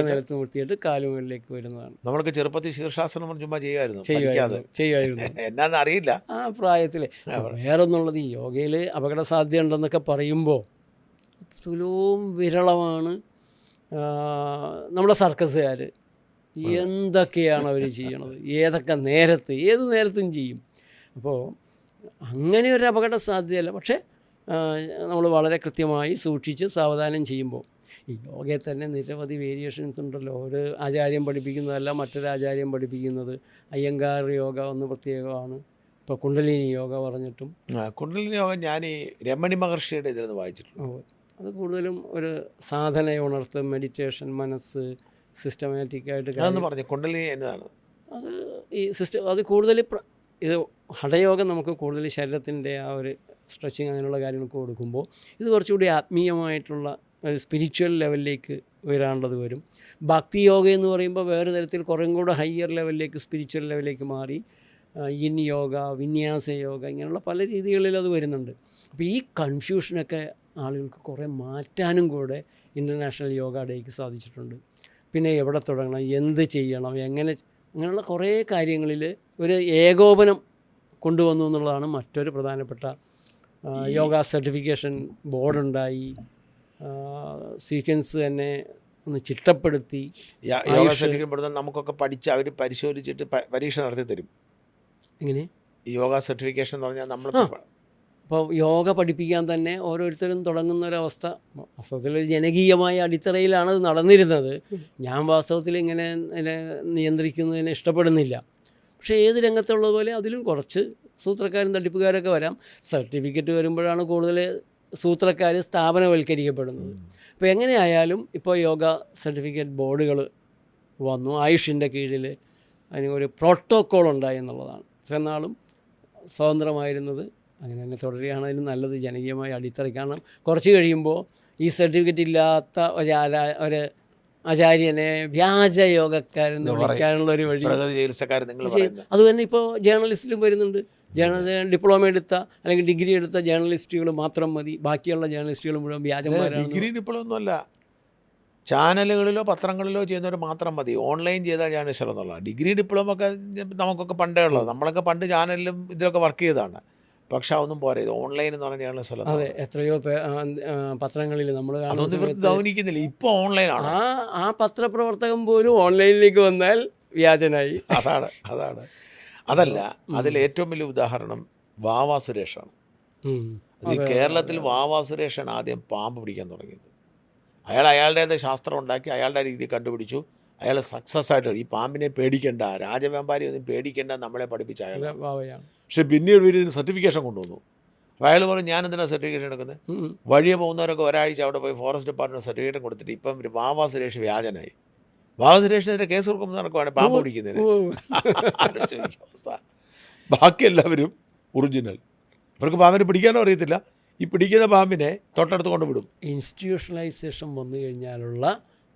നിലത്ത് നിർത്തിയിട്ട് കാല് മുകളിലേക്ക് വരുന്നതാണ്. നമ്മൾക്ക് ചെറുപ്പത്തിൽ ശീർഷാസനം ചുമ്മാ ചെയ്യുമായിരുന്നു. എന്നാന്ന് അറിയില്ല ആ പ്രായത്തിൽ. വേറൊന്നുള്ളത്, ഈ യോഗയിൽ അപകട സാധ്യത ഉണ്ടെന്നൊക്കെ പറയുമ്പോൾ തുലവും വിരളമാണ് നമ്മുടെ സർക്കസുകാർ എന്തൊക്കെയാണ് അവർ ചെയ്യണത്, ഏതൊക്കെ നേരത്ത്, ഏത് നേരത്തും ചെയ്യും. അപ്പോൾ അങ്ങനെ ഒരു അപകട സാധ്യതയല്ല. പക്ഷേ നമ്മൾ വളരെ കൃത്യമായി സൂക്ഷിച്ച് സാവധാനം ചെയ്യുമ്പോൾ, ഈ യോഗയിൽ തന്നെ നിരവധി വേരിയേഷൻസ് ഉണ്ടല്ലോ. ഒരു ആചാര്യം പഠിപ്പിക്കുന്നതല്ല മറ്റൊരു ആചാര്യം പഠിപ്പിക്കുന്നത്. അയ്യങ്കാർ യോഗ ഒന്ന് പ്രത്യേകമാണ്. ഇപ്പോൾ കുണ്ടലിനി യോഗ പറഞ്ഞിട്ടും, കുണ്ടലിനി യോഗ ഞാൻ ഈ രമണി മഹർഷിയുടെ ഇതിൽ നിന്ന് വായിച്ചിട്ടുണ്ട്. അത് കൂടുതലും ഒരു സാധനയെ ഉണർത്തും, മെഡിറ്റേഷൻ, മനസ്സ് സിസ്റ്റമാറ്റിക്കായിട്ട്. അതെന്ന് പറഞ്ഞു കുണ്ടലിനി എന്നതാണ് അത് ഈ അത് കൂടുതൽ ഇത് ഹഠയോഗം നമുക്ക് കൂടുതൽ ശരീരത്തിൻ്റെ ആ ഒരു സ്ട്രെച്ചിങ് അങ്ങനെയുള്ള കാര്യങ്ങൾക്ക് കൊടുക്കുമ്പോൾ ഇത് കുറച്ചുകൂടി ആത്മീയമായിട്ടുള്ള സ്പിരിച്വൽ ലെവലിലേക്ക് വരാനുള്ളത് വരും. ഭക്തി യോഗ എന്ന് പറയുമ്പോൾ വേറെ തരത്തിൽ കുറേം കൂടെ ഹയർ ലെവലിലേക്ക്, സ്പിരിച്വൽ ലെവലിലേക്ക് മാറി ഇൻ യോഗ, വിന്യാസ യോഗ, ഇങ്ങനെയുള്ള പല രീതികളിൽ അത് വരുന്നുണ്ട്. അപ്പോൾ ഈ കൺഫ്യൂഷനൊക്കെ ആളുകൾക്ക് കുറേ മാറ്റാനും കൂടെ ഇൻ്റർനാഷണൽ യോഗ ഡേക്ക് സാധിച്ചിട്ടുണ്ട്. പിന്നെ എവിടെ തുടങ്ങണം, എന്ത് ചെയ്യണം, അങ്ങനെയുള്ള കുറേ കാര്യങ്ങളിൽ ഒരു ഏകോപനം കൊണ്ടുവന്നു എന്നുള്ളതാണ് മറ്റൊരു പ്രധാനപ്പെട്ട. യോഗ സർട്ടിഫിക്കേഷൻ ബോർഡുണ്ടായി, സീക്വൻസ് തന്നെ ഒന്ന് ചിട്ടപ്പെടുത്തി. യോഗ സർട്ടിഫിക്കറ്റ് നമുക്കൊക്കെ പഠിച്ച് അവർ പരിശോധിച്ചിട്ട് പരീക്ഷ നടത്തി തരും. എങ്ങനെ ഈ യോഗ സർട്ടിഫിക്കേഷൻ എന്ന് പറഞ്ഞാൽ നമ്മൾ അപ്പോൾ യോഗ പഠിപ്പിക്കാൻ തന്നെ ഓരോരുത്തരും തുടങ്ങുന്ന ഒരവസ്ഥ വാസ്തവത്തിൽ ഒരു ജനകീയമായ അടിത്തറയിലാണ് അത് നടന്നിരുന്നത്. ഞാൻ വാസ്തവത്തിൽ ഇങ്ങനെ നിയന്ത്രിക്കുന്നതിനെ ഇഷ്ടപ്പെടുന്നില്ല. പക്ഷേ ഏത് രംഗത്തുള്ളത് പോലെ അതിലും കുറച്ച് സൂത്രക്കാരും തട്ടിപ്പുകാരൊക്കെ വരാം. സർട്ടിഫിക്കറ്റ് വരുമ്പോഴാണ് കൂടുതൽ സൂത്രക്കാർ സ്ഥാപനവൽക്കരിക്കപ്പെടുന്നത്. അപ്പോൾ എങ്ങനെയായാലും ഇപ്പോൾ യോഗ സർട്ടിഫിക്കറ്റ് ബോർഡുകൾ വന്നു. ആയുഷിൻ്റെ കീഴിൽ അതിന് ഒരു പ്രോട്ടോക്കോൾ ഉണ്ടായി എന്നുള്ളതാണ്. ഇത്രയും നാളും സ്വതന്ത്രമായിരുന്നത്. അങ്ങനെ തന്നെ തുടരുകയാണ് അതിന് നല്ലത്, ജനകീയമായ അടിത്തറ. കാരണം കുറച്ച് കഴിയുമ്പോൾ ഈ സർട്ടിഫിക്കറ്റ് ഇല്ലാത്ത ഒരു ആചാര്യനെ വ്യാജ യോഗക്കാരെന്ന് വിളിക്കാനുള്ള ഒരു വഴി. അത് തന്നെ ഇപ്പോൾ ജേർണലിസ്റ്റിലും വരുന്നുണ്ട്. ഡിപ്ലോമ എടുത്ത അല്ലെങ്കിൽ ഡിഗ്രി എടുത്ത ജേർണലിസ്റ്റുകൾ മാത്രം മതി, ബാക്കിയുള്ള ജേർണലിസ്റ്റുകൾ മുഴുവൻ വ്യാജന്മാരാണ്. ഡിഗ്രി ഡിപ്ലോമ ഒന്നുമല്ല, ചാനലുകളിലോ പത്രങ്ങളിലോ ചെയ്യുന്നവർ മാത്രം മതി. ഓൺലൈൻ ചെയ്താൽ ജേർണലിസ്റ്റ് എന്നുള്ള ഡിഗ്രി ഡിപ്ലോമ ഒക്കെ നമുക്കൊക്കെ പണ്ടേ ഉള്ളത്. നമ്മളൊക്കെ പണ്ട് ചാനലിലും ഇതിലൊക്കെ വർക്ക് ചെയ്തതാണ്. പക്ഷെ അതൊന്നും പോരാ, ഇത് ഓൺലൈൻ എന്ന് പറഞ്ഞ ജേർണലിസ്റ്റ്. അതെ, എത്രയോ പത്രങ്ങളിൽ നമ്മൾ ഗൗനിക്കുന്നില്ല. ഇപ്പോൾ ഓൺലൈനാണ്. ആ പത്രപ്രവർത്തകൻ പോലും ഓൺലൈനിലേക്ക് വന്നാൽ വ്യാജനായി. അതാണ് അതല്ല, അതിൽ ഏറ്റവും വലിയ ഉദാഹരണം വാവാ സുരേഷാണ്. ഈ കേരളത്തിൽ വാവാ സുരേഷാണ് ആദ്യം പാമ്പ് പിടിക്കാൻ തുടങ്ങിയത്. അയാളുടേത് ശാസ്ത്രം ഉണ്ടാക്കി, അയാളുടെ രീതി കണ്ടുപിടിച്ചു. അയാൾ സക്സസ് ആയിട്ട് ഈ പാമ്പിനെ പേടിക്കേണ്ട, രാജവ്യാപാരി ഒന്നും പേടിക്കേണ്ട നമ്മളെ പഠിപ്പിച്ച അയാൾ. പക്ഷെ പിന്നീട് ഇതിന് സർട്ടിഫിക്കേഷൻ കൊണ്ടുവന്നു. അപ്പോൾ അയാൾ പറഞ്ഞു, ഞാൻ എന്തിനാണ് സർട്ടിഫിക്കേഷൻ എടുക്കുന്നത്? വഴിയെ പോകുന്നവരൊക്കെ ഒരാഴ്ച അവിടെ പോയി ഫോറസ്റ്റ് ഡിപ്പാർട്ട്മെൻറ്റ് സർട്ടിഫിക്കറ്റ് കൊടുത്തിട്ട് ഇപ്പം വാവാ സുരേഷ് വ്യാജനായി. വാവാ സുരേഷിനെതിരെ കേസ് കൊടുക്കുമ്പോൾ നടക്കുവാണ് പാമ്പ് പിടിക്കുന്നതിന്. അവസ്ഥ. ബാക്കി എല്ലാവരും ഒറിജിനൽ. ഇവർക്ക് പാമ്പിനെ പിടിക്കാനോ അറിയത്തില്ല. ഈ പിടിക്കുന്ന പാമ്പിനെ തൊട്ടടുത്ത് കൊണ്ടുവിടും. ഇൻസ്റ്റിറ്റ്യൂഷണലൈസേഷൻ വന്നു കഴിഞ്ഞാലുള്ള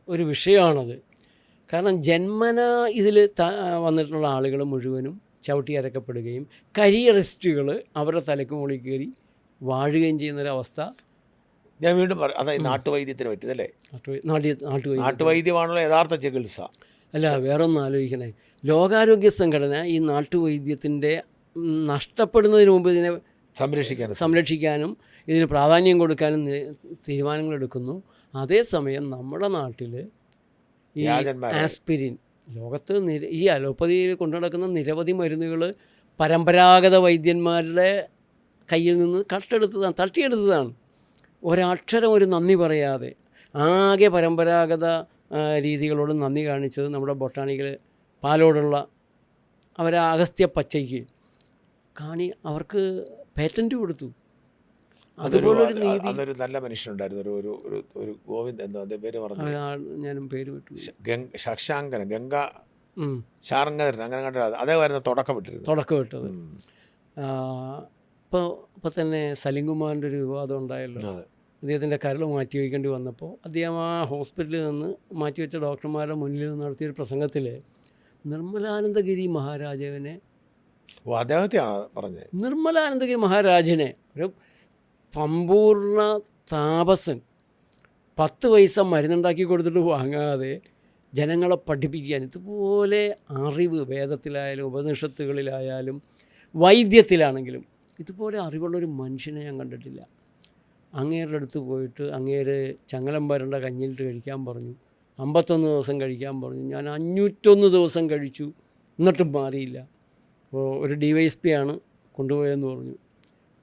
ഒരു വിഷയമാണത്. കാരണം ജന്മന ഇതിൽ വന്നിട്ടുള്ള ആളുകൾ മുഴുവനും ചവിട്ടി അരക്കപ്പെടുകയും കരിയറിസ്റ്റുകൾ അവരുടെ തലക്ക് മുകളിൽ കയറി വാഴുകയും ചെയ്യുന്നൊരവസ്ഥ. ഞാൻ വീണ്ടും പറയാം, അതായത് നാട്ടുവൈദ്യത്തിന് പറ്റിയതല്ലേ? നാട്ടുവൈദ്യമാണല്ലോ യഥാർത്ഥ ചികിത്സ. അല്ല, വേറൊന്നും ആലോചിക്കണേ. ലോകാരോഗ്യ സംഘടന ഈ നാട്ടുവൈദ്യത്തിൻ്റെ നഷ്ടപ്പെടുന്നതിന് മുമ്പ് ഇതിനെ സംരക്ഷിക്കാനും ഇതിന് പ്രാധാന്യം കൊടുക്കാനും തീരുമാനങ്ങളെടുക്കുന്നു. അതേസമയം നമ്മുടെ നാട്ടിൽ ഈ ആസ്പിരിൻ, ലോകത്ത് ഈ അലോപ്പതിയിൽ കൊണ്ടു നടക്കുന്ന നിരവധി മരുന്നുകൾ പരമ്പരാഗത വൈദ്യന്മാരുടെ കയ്യിൽ നിന്ന് തട്ടിയെടുത്തതാണ്. ഒരക്ഷരം ഒരു നന്ദി പറയാതെ ആകെ പരമ്പരാഗത രീതികളോട് നന്ദി കാണിച്ചത് നമ്മുടെ ബൊട്ടാണിക്കൽ പാലോടുള്ള അവരെ അഗസ്ത്യ പച്ചയ്ക്ക് അവർക്ക് പേറ്റൻറ്റ് കൊടുത്തു. അതുപോലൊരു നീതി. അതൊരു നല്ല മനുഷ്യനുണ്ടായിരുന്നു, ഒരു ഗോവിന്ദ് എന്തോ അതേ പേര് പറഞ്ഞു, ഞാനും പേര് വിട്ടു, ശശാങ്കരൻ, ഗംഗാ ശാർങ്ങധരൻ, അങ്ങനെ കണ്ടത് അതേമായിരുന്നു തുടക്കം വിട്ടത്. ഇപ്പോൾ തന്നെ സലിംകുമാറിൻ്റെ ഒരു വിവാദം ഉണ്ടായല്ലോ. അദ്ദേഹത്തിൻ്റെ കരൾ മാറ്റി വയ്ക്കേണ്ടി വന്നപ്പോൾ അദ്ദേഹം ആ ഹോസ്പിറ്റലിൽ നിന്ന് മാറ്റിവെച്ച ഡോക്ടർമാരുടെ മുന്നിൽ നിന്ന് നടത്തിയൊരു പ്രസംഗത്തിൽ നിർമ്മലാനന്ദഗിരി മഹാരാജാവിനെ, അദ്ദേഹത്തെയാണ് പറഞ്ഞത്, നിർമ്മലാനന്ദഗിരി മഹാരാജനെ, ഒരു സമ്പൂർണ്ണ താപസൻ, 10 പൈസ മരുന്നുണ്ടാക്കി കൊടുത്തിട്ട് വാങ്ങാതെ ജനങ്ങളെ പഠിപ്പിക്കാൻ, ഇതുപോലെ അറിവ് വേദത്തിലായാലും ഉപനിഷത്തുകളിലായാലും വൈദ്യത്തിലാണെങ്കിലും ഇതുപോലെ അറിവുള്ളൊരു മനുഷ്യനെ ഞാൻ കണ്ടിട്ടില്ല. അങ്ങേരുടെ അടുത്ത് പോയിട്ട് അങ്ങേര് ചങ്ങലം വരണ്ട കഞ്ഞിലിട്ട് കഴിക്കാൻ പറഞ്ഞു, 51 ദിവസം കഴിക്കാൻ പറഞ്ഞു. ഞാൻ 501 ദിവസം കഴിച്ചു, എന്നിട്ടും മാറിയില്ല. അപ്പോൾ ഒരു DYSP ആണ് കൊണ്ടുപോയെന്ന് പറഞ്ഞു.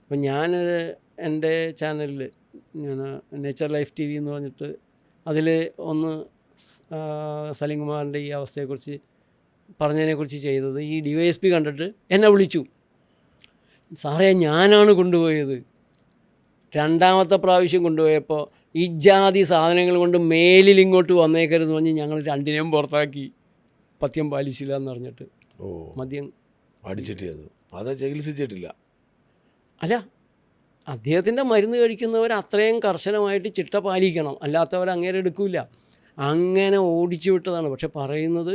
അപ്പോൾ ഞാൻ എൻ്റെ ചാനലിൽ, ഞാൻ നേച്ചർ ലൈഫ് TV എന്ന് പറഞ്ഞിട്ട് അതിൽ ഒന്ന് സലിംകുമാറിൻ്റെ ഈ അവസ്ഥയെക്കുറിച്ച് പറഞ്ഞതിനെക്കുറിച്ച് ചെയ്തത്, ഈ DYSP കണ്ടിട്ട് എന്നെ വിളിച്ചു, സാറേ ഞാനാണ് കൊണ്ടുപോയത്. 2ാമത്തെ പ്രാവശ്യം കൊണ്ടുപോയപ്പോൾ ഈ ജാതി സാധനങ്ങൾ കൊണ്ട് മേലിൽ ഇങ്ങോട്ട് വന്നേക്കരുതെന്ന് പറഞ്ഞ് ഞങ്ങൾ 2നെയും പുറത്താക്കി, പഥ്യം പാലിച്ചില്ല എന്ന് പറഞ്ഞിട്ട്. മദ്യം അടിച്ചിട്ട് അത് ചികിത്സിച്ചിട്ടില്ല. അല്ല, അദ്ദേഹത്തിൻ്റെ മരുന്ന് കഴിക്കുന്നവർ അത്രയും കർശനമായിട്ട് ചിട്ട പാലിക്കണം, അല്ലാത്തവർ അങ്ങേരെ എടുക്കില്ല. അങ്ങനെ ഓടിച്ചു വിട്ടതാണ്. പക്ഷെ പറയുന്നത്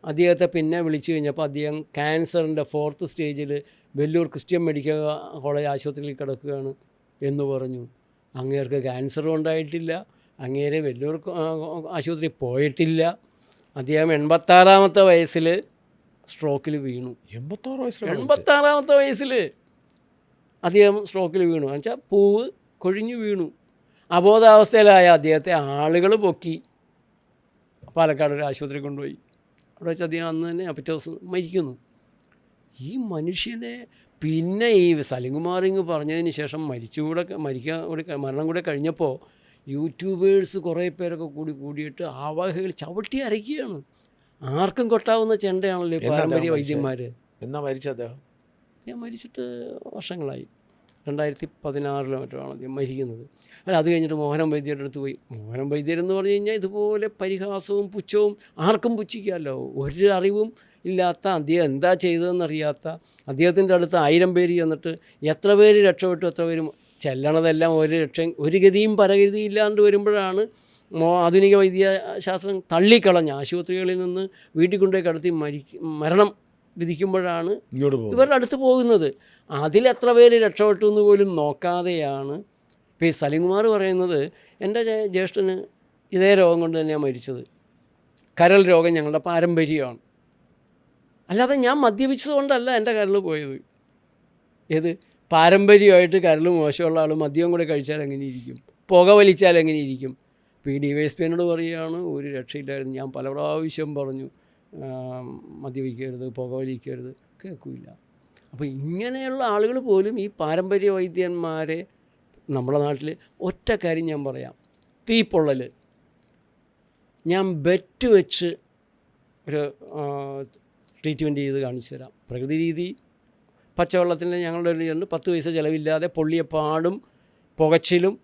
അദ്ദേഹത്തെ പിന്നെ വിളിച്ചു കഴിഞ്ഞപ്പോൾ അദ്ദേഹം ക്യാൻസറിൻ്റെ 4th സ്റ്റേജിൽ വെല്ലൂർ ക്രിസ്ത്യൻ മെഡിക്കൽ കോളേജ് ആശുപത്രിയിൽ കിടക്കുകയാണ് എന്ന് പറഞ്ഞു. അങ്ങേർക്ക് ക്യാൻസറും ഉണ്ടായിട്ടില്ല, അങ്ങേരെ വെല്ലൂർ ആശുപത്രിയിൽ പോയിട്ടില്ല. അദ്ദേഹം 86ാമത്തെ വയസ്സിൽ സ്ട്രോക്കിൽ വീണു. 86ാമത്തെ വയസ്സിൽ അദ്ദേഹം സ്ട്രോക്കിൽ വീണു. എന്ന് വെച്ചാൽ പൂവ് കൊഴിഞ്ഞു വീണു. അബോധാവസ്ഥയിലായ അദ്ദേഹത്തെ ആളുകൾ പൊക്കി പാലക്കാട് ഒരു ആശുപത്രി കൊണ്ടുപോയി. അവിടെ വെച്ച് അദ്ദേഹം അന്ന് തന്നെ പിറ്റേ ദിവസം മരിക്കുന്നു. ഈ മനുഷ്യനെ പിന്നെ ഈ സലിംകുമാറിങ് പറഞ്ഞതിന് ശേഷം മരണം കൂടെ കഴിഞ്ഞപ്പോൾ യൂട്യൂബേഴ്സ് കുറേ പേരൊക്കെ കൂടിയിട്ട് ആവാഹികൾ ചവിട്ടി അരയ്ക്കുകയാണ്. ആർക്കും കൊട്ടാവുന്ന ചെണ്ടയാണല്ലോ പാരമ്പര്യ വൈദ്യന്മാർ. എന്നാ മരിച്ചത് അദ്ദേഹം മരിച്ചിട്ട് വർഷങ്ങളായി. 2016 മറ്റോ ആണ് അദ്ദേഹം മരിക്കുന്നത്. അല്ല, അത് കഴിഞ്ഞിട്ട് മോഹനം വൈദ്യരുടെ അടുത്ത് പോയി. മോഹനം വൈദ്യരെന്ന് പറഞ്ഞു കഴിഞ്ഞാൽ ഇതുപോലെ പരിഹാസവും പുച്ഛവും ആർക്കും പുച്ഛിക്കാമല്ലോ. ഒരു അറിവും ഇല്ലാത്ത, അദ്ദേഹം എന്താ ചെയ്തതെന്നറിയാത്ത അദ്ദേഹത്തിൻ്റെ അടുത്ത് 1000 പേര് ചെന്നിട്ട് എത്ര പേര് രക്ഷപ്പെട്ടു, എത്ര പേരും ചെല്ലണതെല്ലാം ഒരു ഗതിയും പരഗതിയും ഇല്ലാണ്ട് വരുമ്പോഴാണ് ആധുനിക വൈദ്യശാസ്ത്രം തള്ളിക്കളഞ്ഞ് ആശുപത്രികളിൽ നിന്ന് വീട്ടിൽ കൊണ്ടുപോയി കടത്തി മരണം വിധിക്കുമ്പോഴാണ് ഇവരുടെ അടുത്ത് പോകുന്നത്. അതിലെത്ര പേര് രക്ഷപ്പെട്ടു എന്ന് പോലും നോക്കാതെയാണ് ഇപ്പോൾ ഈ സലിംകുമാർ പറയുന്നത്, എൻ്റെ ജ്യേഷ്ഠന് ഇതേ രോഗം കൊണ്ട് തന്നെയാണ് മരിച്ചത്, കരൾ രോഗം ഞങ്ങളുടെ പാരമ്പര്യമാണ്, അല്ലാതെ ഞാൻ മദ്യപിച്ചതുകൊണ്ടല്ല എൻ്റെ കരൾ പോയത്. ഏത് പാരമ്പര്യമായിട്ട് കരൾ മോശമുള്ള ആൾ മദ്യം കൂടെ കഴിച്ചാൽ എങ്ങനെ ഇരിക്കും, പുക വലിച്ചാൽ എങ്ങനെ ഇരിക്കും. ഇപ്പോൾ ഈ DYSP എന്നോട് പറയുകയാണ്, ഒരു രക്ഷയില്ലായിരുന്നു, ഞാൻ പല പ്രാവശ്യം പറഞ്ഞു മദ്യപിക്കരുത്, പുക വലിക്കരുത്, കേൾക്കില്ല. അപ്പോൾ ഇങ്ങനെയുള്ള ആളുകൾ പോലും ഈ പാരമ്പര്യ വൈദ്യന്മാരെ നമ്മുടെ നാട്ടിൽ ഒറ്റ കാര്യം ഞാൻ പറയാം, തീപ്പൊള്ളൽ. ഞാൻ ബെറ്റ് വെച്ച് ഒരു ട്രീറ്റ്മെൻറ്റ് ചെയ്ത് കാണിച്ചു തരാം. പ്രകൃതി രീതി പച്ചവെള്ളത്തിൻ്റെ ഞങ്ങളുടെ ഒരു 10 പൈസ ചിലവില്ലാതെ പൊള്ളിയപ്പാടും പുകച്ചിലും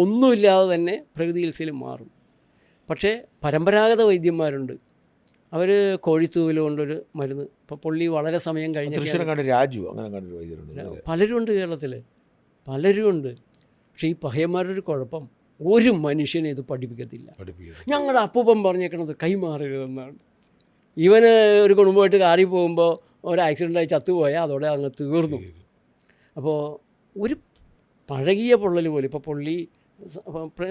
ഒന്നുമില്ലാതെ തന്നെ പ്രകൃതി ചികിത്സയിലും മാറും. പക്ഷേ പരമ്പരാഗത വൈദ്യന്മാരുണ്ട്, അവർ കോഴിത്തൂവൽ കൊണ്ടൊരു മരുന്ന്. ഇപ്പോൾ പൊള്ളി വളരെ സമയം കഴിഞ്ഞ പലരും ഉണ്ട് കേരളത്തിൽ, പലരും ഉണ്ട്. പക്ഷേ ഈ പഹയന്മാരുടെ ഒരു കുഴപ്പം, ഒരു മനുഷ്യനെ ഇത് പഠിപ്പിക്കത്തില്ല. ഞങ്ങളുടെ അപ്പൂപ്പൻ പറഞ്ഞേക്കണത് കൈമാറരുതെന്നാണ്. ഇവന് ഒരു കുടുംബമായിട്ട് കാറിൽ പോകുമ്പോൾ ഒരു ആക്സിഡൻ്റായി ചത്തുപോയാൽ അതോടെ അങ്ങ് തീർന്നു. അപ്പോൾ ഒരു പഴകിയ പൊള്ളൽ പോലും, ഇപ്പോൾ പൊള്ളി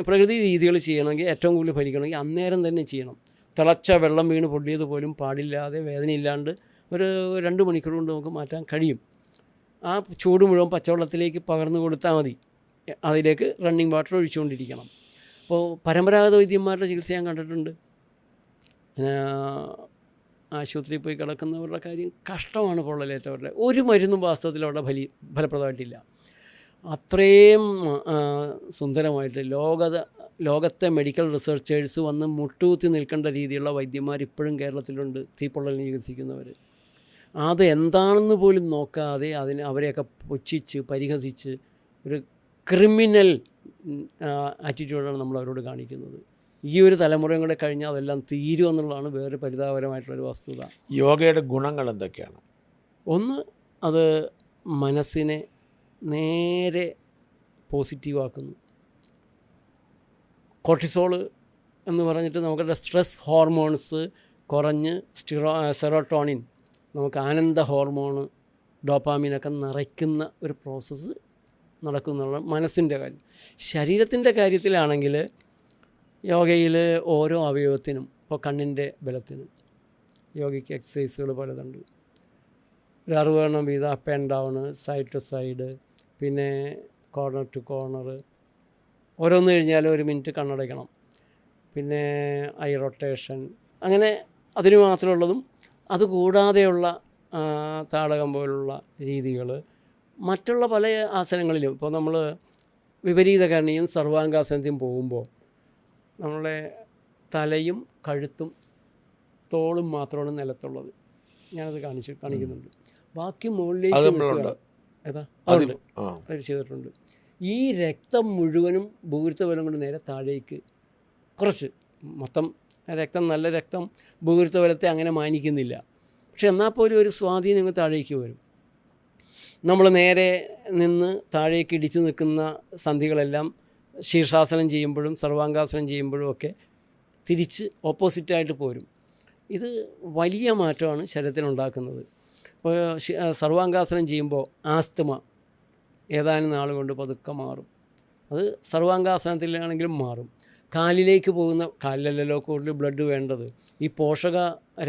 പ്രകൃതി രീതികൾ ചെയ്യണമെങ്കിൽ ഏറ്റവും കൂടുതൽ ഫലിക്കണമെങ്കിൽ അന്നേരം തന്നെ ചെയ്യണം. തിളച്ച വെള്ളം വീണ് പൊള്ളിയത് പോലും പാടില്ലാതെ വേദനയില്ലാണ്ട് ഒരു 2 മണിക്കൂർ കൊണ്ട് നമുക്ക് മാറ്റാൻ കഴിയും. ആ ചൂട് മുഴുവൻ പച്ചവെള്ളത്തിലേക്ക് പകർന്നു കൊടുത്താൽ മതി, അതിലേക്ക് റണ്ണിങ് വാട്ടർ ഒഴിച്ചുകൊണ്ടിരിക്കണം. അപ്പോൾ പരമ്പരാഗത വൈദ്യന്മാരുടെ ചികിത്സ ഞാൻ കണ്ടിട്ടുണ്ട്. ആശുപത്രിയിൽ പോയി കിടക്കുന്നവരുടെ കാര്യം കഷ്ടമാണ്. പൊള്ളലേറ്റവരുടെ ഒരു മരുന്നും വാസ്തവത്തിൽ അവിടെ ഫലപ്രദമായിട്ടില്ല. അത്രയും സുന്ദരമായിട്ട് ലോകത്തെ മെഡിക്കൽ റിസർച്ചേഴ്സ് വന്ന് മുട്ടുകുത്തി നിൽക്കേണ്ട രീതിയിലുള്ള വൈദ്യന്മാർ ഇപ്പോഴും കേരളത്തിലുണ്ട്, തീപ്പൊള്ളലിന് ചികിത്സിക്കുന്നവർ. അത് എന്താണെന്ന് പോലും നോക്കാതെ അവരെയൊക്കെ പുച്ഛിച്ച് പരിഹസിച്ച് ഒരു ക്രിമിനൽ ആറ്റിറ്റ്യൂഡാണ് നമ്മൾ അവരോട് കാണിക്കുന്നത്. ഈ ഒരു തലമുറയും കൂടെ കഴിഞ്ഞാൽ അതെല്ലാം തീരും എന്നുള്ളതാണ് വേറെ പരിതാപകരമായിട്ടുള്ളൊരു വസ്തുത. യോഗയുടെ ഗുണങ്ങൾ എന്തൊക്കെയാണ്? ഒന്ന്, അത് മനസ്സിനെ നേരെ പോസിറ്റീവാക്കുന്നു. കോർട്ടിസോൾ എന്ന് പറഞ്ഞിട്ട് നമുക്കുള്ള സ്ട്രെസ് ഹോർമോൺസ് കുറഞ്ഞ് സെറോട്ടോണിൻ, നമുക്ക് ആനന്ദ ഹോർമോണ്, ഡോപ്പാമിനൊക്കെ നിറയ്ക്കുന്ന ഒരു പ്രോസസ്സ് നടക്കുന്നുള്ള മനസ്സിൻ്റെ കാര്യം. ശരീരത്തിൻ്റെ കാര്യത്തിലാണെങ്കിൽ യോഗയിൽ ഓരോ അവയവത്തിനും, ഇപ്പോൾ കണ്ണിൻ്റെ ബലത്തിന് യോഗയ്ക്ക് എക്സസൈസുകൾ പലതുണ്ട്. ഒരു 60 എണ്ണം വീതം up and down, side to side, പിന്നെ കോർണർ ടു കോർണർ, ഓരോന്ന് കഴിഞ്ഞാൽ 1 മിനിറ്റ് കണ്ണടയ്ക്കണം. പിന്നെ ഐ റൊട്ടേഷൻ, അങ്ങനെ അതിന് മാത്രമുള്ളതും. അതുകൂടാതെയുള്ള താടകം പോലുള്ള രീതികൾ മറ്റുള്ള പല ആസനങ്ങളിലും. ഇപ്പോൾ നമ്മൾ വിപരീതകരണിയും സർവാംഗാസനത്തിനും പോകുമ്പോൾ നമ്മളെ തലയും കഴുത്തും തോളും മാത്രമാണ് നിലത്തുള്ളത്. ഞാനത് കാണിക്കുന്നുണ്ട്. ബാക്കി മുകളിലേക്ക് ഏതാ അതുണ്ട്, അത് ചെയ്തിട്ടുണ്ട്. ഈ രക്തം മുഴുവനും ഭൂഗുരുത്വബലം കൊണ്ട് നേരെ താഴേക്ക് കുറച്ച്, മൊത്തം രക്തം, നല്ല രക്തം ഭൂഗുരുത്വബലത്തെ അങ്ങനെ മാനിക്കുന്നില്ല. പക്ഷെ എന്നാൽ പോലും ഒരു സ്വാധീനം താഴേക്ക് വരും. നമ്മൾ നേരെ നിന്ന് താഴേക്ക് ഇടിച്ചു നിൽക്കുന്ന സന്ധികളെല്ലാം ശീർഷാസനം ചെയ്യുമ്പോഴും സർവാംഗാസനം ചെയ്യുമ്പോഴും ഒക്കെ തിരിച്ച് ഓപ്പോസിറ്റായിട്ട് പോരും. ഇത് വലിയ മാറ്റമാണ് ശരീരത്തിനുണ്ടാക്കുന്നത്. ഇപ്പോൾ സർവാംഗാസനം ചെയ്യുമ്പോൾ ആസ്തമ ഏതാനും നാൾ കൊണ്ട് പതുക്കെ മാറും. അത് സർവാംഗാസനത്തിലാണെങ്കിലും മാറും. കാലിലേക്ക് പോകുന്ന, കാലിലല്ലോ കൂടുതൽ ബ്ലഡ് വേണ്ടത്. ഈ പോഷക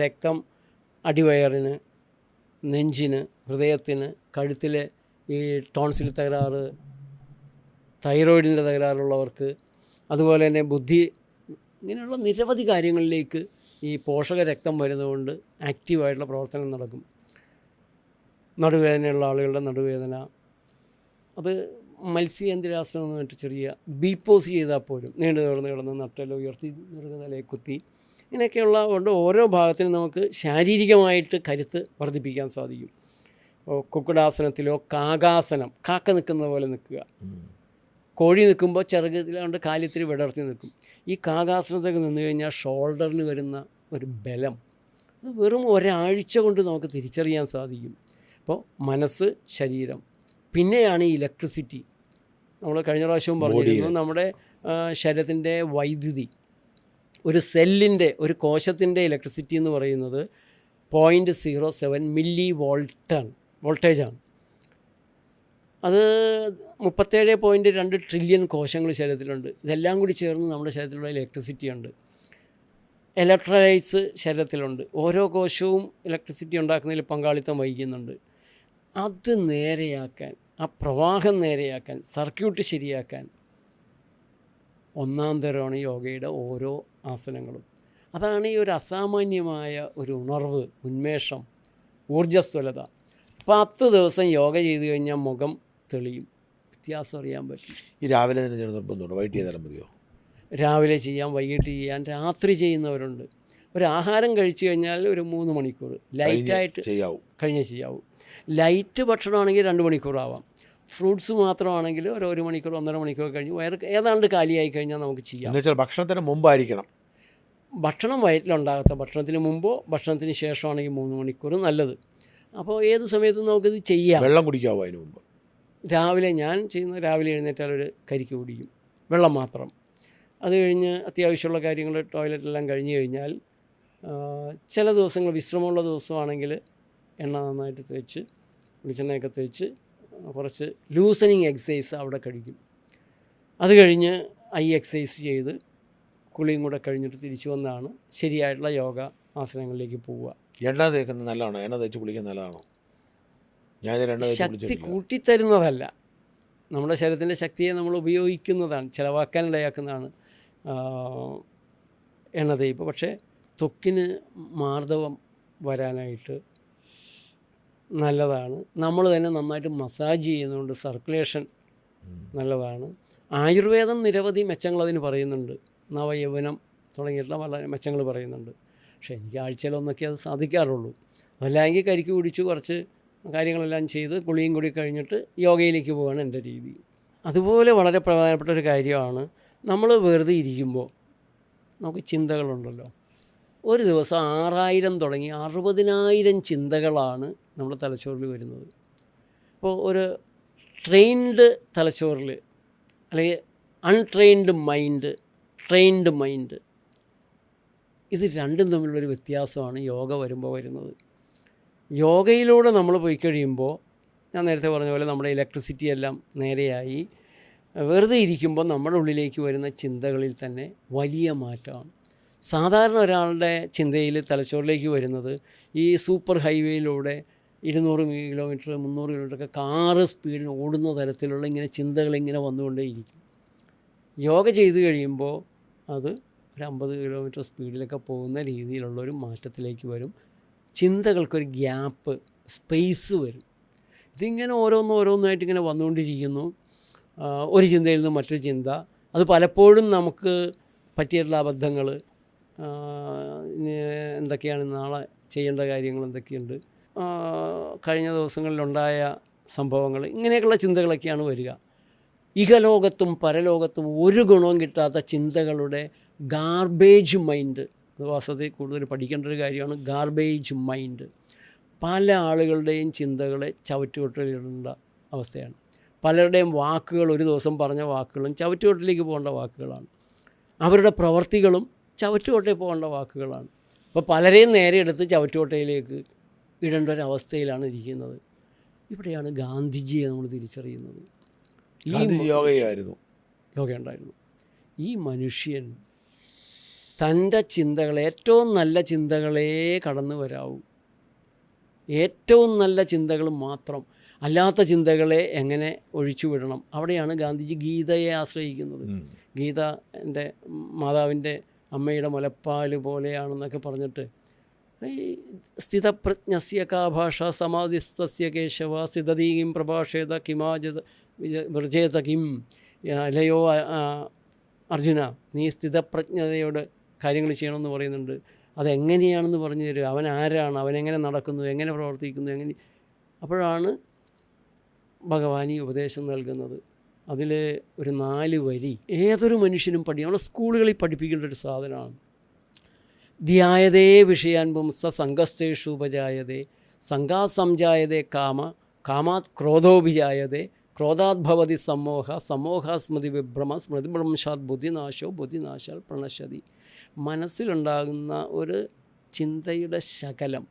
രക്തം അടിവയറിന്, നെഞ്ചിന്, ഹൃദയത്തിന്, കഴുത്തിലെ ഈ ടോൺസിൽ തകരാറ്, തൈറോയിഡിൻ്റെ തകരാറുള്ളവർക്ക്, അതുപോലെ തന്നെ ബുദ്ധി, ഇങ്ങനെയുള്ള നിരവധി കാര്യങ്ങളിലേക്ക് ഈ പോഷക രക്തം വരുന്നതുകൊണ്ട് ആക്റ്റീവായിട്ടുള്ള പ്രവർത്തനം നടക്കും. നടുവേദനയുള്ള ആളുകളുടെ നടുവേദന, അത് മത്സ്യേന്ദ്രാസനം എന്ന് പറഞ്ഞിട്ട് ചെറിയ ബീപ്പോസ് ചെയ്താൽ പോലും നീണ്ടു തുറന്ന് കിടന്ന് നട്ടെല്ലാം ഉയർത്തി നിറുകതലയെ കുത്തി, ഇങ്ങനെയൊക്കെയുള്ള കൊണ്ട് ഓരോ ഭാഗത്തിനും നമുക്ക് ശാരീരികമായിട്ട് കരുത്ത് വർദ്ധിപ്പിക്കാൻ സാധിക്കും. കുക്കുടാസനത്തിലോ കാകാസനം, കാക്ക നിൽക്കുന്ന പോലെ നിൽക്കുക. കോഴി നിൽക്കുമ്പോൾ ചെറുകത്തിലാണ്ട് കാലിത്തിരി വിടർത്തി നിൽക്കും. ഈ കാകാസനത്തൊക്കെ നിന്ന് കഴിഞ്ഞാൽ ഷോൾഡറിന് വരുന്ന ഒരു ബലം, അത് വെറും ഒരാഴ്ച കൊണ്ട് നമുക്ക് തിരിച്ചറിയാൻ സാധിക്കും. അപ്പോൾ മനസ്സ്, ശരീരം, പിന്നെയാണ് ഈ ഇലക്ട്രിസിറ്റി. നമ്മൾ കഴിഞ്ഞ പ്രാവശ്യവും പറഞ്ഞിരുന്നു, നമ്മുടെ ശരീരത്തിൻ്റെ വൈദ്യുതി, ഒരു സെല്ലിൻ്റെ, ഒരു കോശത്തിൻ്റെ ഇലക്ട്രിസിറ്റി എന്ന് പറയുന്നത് 0.07 മില്ലി വോൾട്ടേജാണ്. അത് 37.2 ട്രില്യൺ കോശങ്ങൾ ശരീരത്തിലുണ്ട്. ഇതെല്ലാം കൂടി ചേർന്ന് നമ്മുടെ ശരീരത്തിലുള്ള ഇലക്ട്രിസിറ്റി ഉണ്ട്. ഇലക്ട്രോലൈറ്റ്സ് ശരീരത്തിലുണ്ട്. ഓരോ കോശവും ഇലക്ട്രിസിറ്റി ഉണ്ടാക്കുന്നതിൽ പങ്കാളിത്തം വഹിക്കുന്നുണ്ട്. അത് നേരെയാക്കാൻ, ആ പ്രവാഹം നേരെയാക്കാൻ, സർക്യൂട്ട് ശരിയാക്കാൻ ഒന്നാം തരമാണ് യോഗയുടെ ഓരോ ആസനങ്ങളും. അതാണ് ഈ ഒരു അസാമാന്യമായ ഒരു ഉണർവ്, ഉന്മേഷം, ഊർജ്ജസ്വലത. 10 ദിവസം യോഗ ചെയ്ത് കഴിഞ്ഞാൽ മുഖം തെളിയും, വ്യത്യാസം അറിയാൻ പറ്റും. ഈ രാവിലെ തന്നെ ചെയ്യുന്ന നിർബന്ധമുണ്ടോ? വൈകിട്ട് ചെയ്താലും മതിയോ? രാവിലെ ചെയ്യാം, വൈകിട്ട് ചെയ്യാൻ, രാത്രി ചെയ്യുന്നവരുണ്ട്. ഒരു ആഹാരം കഴിച്ചു കഴിഞ്ഞാൽ ഒരു 3 മണിക്കൂർ ലൈറ്റായിട്ട് കഴിഞ്ഞേ ചെയ്യാവൂ. ലൈറ്റ് ഭക്ഷണമാണെങ്കിൽ 2 മണിക്കൂറാവാം. ഫ്രൂട്ട്സ് മാത്രമാണെങ്കിൽ ഒരു 1 മണിക്കൂർ 1.5 മണിക്കൂർ കഴിഞ്ഞ് വയറ് ഏതാണ്ട് കാലിയായി കഴിഞ്ഞാൽ നമുക്ക് ചെയ്യാം. എന്നുവെച്ചാൽ ഭക്ഷണത്തിന് മുമ്പായിരിക്കണം. ഭക്ഷണം വയറ്റിലുണ്ടാകത്ത, ഭക്ഷണത്തിന് മുമ്പോ ഭക്ഷണത്തിന് ശേഷമാണെങ്കിൽ 3 മണിക്കൂർ നല്ലത്. അപ്പോൾ ഏത് സമയത്തും നമുക്കിത് ചെയ്യാം. വെള്ളം കുടിക്കാവോ അതിന് മുമ്പ്? രാവിലെ ഞാൻ ചെയ്യുന്ന, രാവിലെ എഴുന്നേറ്റാൽ ഒരു കരിക്ക് കുടിക്കും, വെള്ളം മാത്രം. അത് കഴിഞ്ഞ് അത്യാവശ്യമുള്ള കാര്യങ്ങൾ, ടോയ്ലറ്റെല്ലാം കഴിഞ്ഞ് കഴിഞ്ഞാൽ ചില ദിവസങ്ങൾ വിശ്രമമുള്ള ദിവസമാണെങ്കിൽ എണ്ണ നന്നായിട്ട് തേച്ച്, വെളിച്ചെണ്ണയൊക്കെ തേച്ച് കുറച്ച് ലൂസനിങ് എക്സസൈസ് അവിടെ കഴിക്കും. അത് കഴിഞ്ഞ് ഐ എക്സസൈസ് ചെയ്ത് കുളിയും കൂടെ കഴിഞ്ഞിട്ട് തിരിച്ചു വന്നാണ് ശരിയായിട്ടുള്ള യോഗ ആസനങ്ങളിലേക്ക് പോവുക. എണ്ണ തേക്കുന്നത് നല്ലതാണോ? എണ്ണ തേച്ച് കുളിക്കുന്നത് നല്ലതാണോ? ശക്തി കൂട്ടിത്തരുന്നതല്ല, നമ്മുടെ ശരീരത്തിൻ്റെ ശക്തിയെ നമ്മൾ ഉപയോഗിക്കുന്നതാണ്, ചിലവാക്കാനിടയാക്കുന്നതാണ് എണ്ണ തേയ്പ്പ്. പക്ഷേ ത്വക്കിന് മാർദ്ദവം വരാനായിട്ട് നല്ലതാണ്. നമ്മൾ തന്നെ നന്നായിട്ട് മസാജ് ചെയ്യുന്നതുകൊണ്ട് സർക്കുലേഷൻ നല്ലതാണ്. ആയുർവേദം നിരവധി മെച്ചങ്ങൾ അതിന് പറയുന്നുണ്ട്, നവയൗവനം തുടങ്ങിയിട്ടുള്ള വളരെ മെച്ചങ്ങൾ പറയുന്നുണ്ട്. പക്ഷേ എനിക്ക് ആഴ്ചയിലൊന്നൊക്കെ അത് സാധിക്കാറുള്ളൂ. അല്ലെങ്കിൽ കരിക്ക് കുടിച്ച് കുറച്ച് കാര്യങ്ങളെല്ലാം ചെയ്ത് കുളിയും കൂടി കഴിഞ്ഞിട്ട് യോഗയിലേക്ക് പോവുകയാണ് എൻ്റെ രീതി. അതുപോലെ വളരെ പ്രധാനപ്പെട്ട ഒരു കാര്യമാണ്, നമ്മൾ വെറുതെ ഇരിക്കുമ്പോൾ നമുക്ക് ചിന്തകളുണ്ടല്ലോ. ഒരു ദിവസം 6000 തുടങ്ങി 60,000 ചിന്തകളാണ് നമ്മുടെ തലച്ചോറിൽ വരുന്നത്. അപ്പോൾ ഒരു ട്രെയിൻഡ് തലച്ചോറിൽ അല്ലെങ്കിൽ അൺട്രെയിൻഡ് മൈൻഡ്, ട്രെയിൻഡ് മൈൻഡ്, ഇത് രണ്ടും തമ്മിലുള്ളൊരു വ്യത്യാസമാണ് യോഗ വരുമ്പോൾ വരുന്നത്. യോഗയിലൂടെ നമ്മൾ പോയി കഴിയുമ്പോൾ ഞാൻ നേരത്തെ പറഞ്ഞ പോലെ നമ്മുടെ ഇലക്ട്രിസിറ്റി എല്ലാം നേരെയായി. വെറുതെ ഇരിക്കുമ്പോൾ നമ്മുടെ ഉള്ളിലേക്ക് വരുന്ന ചിന്തകളിൽ തന്നെ വലിയ മാറ്റമാണ്. സാധാരണ ഒരാളുടെ ചിന്തയിൽ തലച്ചോറിലേക്ക് വരുന്നത് ഈ സൂപ്പർ ഹൈവേയിലൂടെ 200 കിലോമീറ്റർ 300 കിലോമീറ്ററൊക്കെ കാറ് സ്പീഡിൽ ഓടുന്ന തരത്തിലുള്ള ഇങ്ങനെ ചിന്തകളിങ്ങനെ വന്നുകൊണ്ടേയിരിക്കും. യോഗ ചെയ്ത് കഴിയുമ്പോൾ അത് ഒരു 50 കിലോമീറ്റർ സ്പീഡിലൊക്കെ പോകുന്ന രീതിയിലുള്ളൊരു മാറ്റത്തിലേക്ക് വരും. ചിന്തകൾക്കൊരു ഗ്യാപ്പ്, സ്പേസ് വരും. ഇതിങ്ങനെ ഓരോന്നായിട്ട് ഇങ്ങനെ വന്നുകൊണ്ടിരിക്കുന്നു. ഒരു ചിന്തയിൽ നിന്ന് മറ്റൊരു ചിന്ത. അത് പലപ്പോഴും നമുക്ക് പറ്റിയിട്ടുള്ള അബദ്ധങ്ങൾ, എന്തൊക്കെയാണ് നാളെ ചെയ്യേണ്ട കാര്യങ്ങൾ എന്തൊക്കെയുണ്ട്, കഴിഞ്ഞ ദിവസങ്ങളിലുണ്ടായ സംഭവങ്ങൾ, ഇങ്ങനെയൊക്കെയുള്ള ചിന്തകളൊക്കെയാണ് വരിക. ഇഹലോകത്തും പരലോകത്തും ഒരു ഗുണവും കിട്ടാത്ത ചിന്തകളുടെ ഗാർബേജ് മൈൻഡ്, അത് വാസ്തവത്തിൽ കൂടുതൽ പഠിക്കേണ്ട ഒരു കാര്യമാണ്. ഗാർബേജ് മൈൻഡ് പല ആളുകളുടെയും ചിന്തകളെ ചവറ്റുകൊട്ടയിലിടേണ്ട അവസ്ഥയാണ്. പലരുടെയും വാക്കുകൾ, ഒരു ദിവസം പറഞ്ഞ വാക്കുകളും ചവറ്റുകൊട്ടയിലേക്ക് പോകേണ്ട വാക്കുകളാണ്. അവരുടെ പ്രവർത്തികളും ചവറ്റുകൊട്ടയിൽ പോകേണ്ട വാക്കുകളാണ്. അപ്പോൾ പലരെയും നേരെ എടുത്ത് ചവറ്റുകൊട്ടയിലേക്ക് ഇടേണ്ട ഒരവസ്ഥയിലാണ് ഇരിക്കുന്നത്. ഇവിടെയാണ് ഗാന്ധിജിയെ നമ്മൾ തിരിച്ചറിയുന്നത്. യോഗയുണ്ടായിരുന്നു. ഈ മനുഷ്യൻ തൻ്റെ ചിന്തകൾ, ഏറ്റവും നല്ല ചിന്തകളേ കടന്നു വരാവൂ, ഏറ്റവും നല്ല ചിന്തകൾ മാത്രം, അല്ലാത്ത ചിന്തകളെ എങ്ങനെ ഒഴിച്ചു വിടണം. അവിടെയാണ് ഗാന്ധിജി ഗീതയെ ആശ്രയിക്കുന്നത്. ഗീത എൻ്റെ മാതാവിൻ്റെ അമ്മയുടെ മുലപ്പാൽ പോലെയാണെന്നൊക്കെ പറഞ്ഞിട്ട്, ഈ സ്ഥിതപ്രജ്ഞസ്യ കാ ഭാഷ സമാധിസ്തസ്യ കേശവ സ്ഥിതതീകിം പ്രഭാഷേത കിമാജത വിർജേത കിം. അല്ലയോ അർജുന, നീ സ്ഥിതപ്രജ്ഞതയോട് കാര്യങ്ങൾ ചെയ്യണമെന്ന് പറയുന്നുണ്ട്. അതെങ്ങനെയാണെന്ന് പറഞ്ഞു തരിക. അവൻ ആരാണ്, അവനെങ്ങനെ നടക്കുന്നു, എങ്ങനെ പ്രവർത്തിക്കുന്നു, എങ്ങനെ. അപ്പോഴാണ് ഭഗവാൻ ഈ ഉപദേശം നൽകുന്നത്. അതിൽ ഒരു 4 വരി ഏതൊരു മനുഷ്യനും നമ്മുടെ സ്കൂളുകളിൽ പഠിപ്പിക്കേണ്ട ഒരു സാധനമാണ്. ധ്യായതേ വിഷയാൻ പുംസ സംഘസ്ഥേഷു ഉപജായതേ സംഘാസംജായതേ കാമാത് ക്രോധോഭിജായതേ ക്രോധാത് ഭവതി സമ്മോഹ സമ്മോഹാ സ്മൃതി വിഭ്രമ സ്മൃതിഭ്രംശാത് ബുദ്ധിനാശാൽ പ്രണശ്യതി. മനസ്സിലുണ്ടാകുന്ന ഒരു ചിന്തയുടെ ശകലം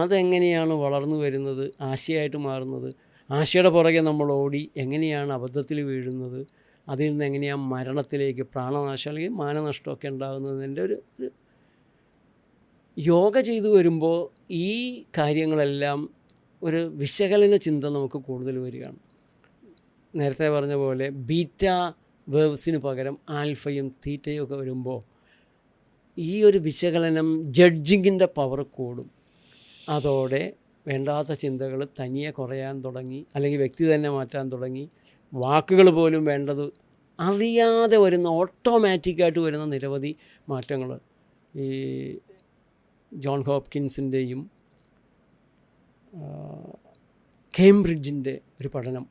അതെങ്ങനെയാണ് വളർന്നു വരുന്നത്, ആശയമായിട്ട് മാറുന്നത്, ആശയുടെ പുറകെ നമ്മൾ ഓടി എങ്ങനെയാണ് അബദ്ധത്തിൽ വീഴുന്നത്, അതിൽ നിന്ന് എങ്ങനെയാണ് മരണത്തിലേക്ക്, പ്രാണനാശം അല്ലെങ്കിൽ മാനനഷ്ടമൊക്കെ ഉണ്ടാകുന്നതിൻ്റെ ഒരു യോഗ ചെയ്തു വരുമ്പോൾ ഈ കാര്യങ്ങളെല്ലാം ഒരു വിശകലന ചിന്ത നമുക്ക് കൂടുതൽ വരികയാണ്. നേരത്തെ പറഞ്ഞ പോലെ ബീറ്റ വേവ്സിന് പകരം ആൽഫയും തീറ്റയും ഒക്കെ വരുമ്പോൾ ഈ ഒരു വിശകലനം, ജഡ്ജിങ്ങിൻ്റെ പവർ കൂടും. അതോടെ വേണ്ടാത്ത ചിന്തകൾ തനിയെ കുറയാൻ തുടങ്ങി, അല്ലെങ്കിൽ വ്യക്തി തന്നെ മാറ്റാൻ തുടങ്ങി. വാക്കുകൾ പോലും വേണ്ടത് അറിയാതെ വരുന്ന, ഓട്ടോമാറ്റിക്കായിട്ട് വരുന്ന നിരവധി മാറ്റങ്ങൾ. ഈ ജോൺ ഹോപ്കിൻസിൻ്റെയും കേംബ്രിഡ്ജിൻ്റെ ഒരു പഠനം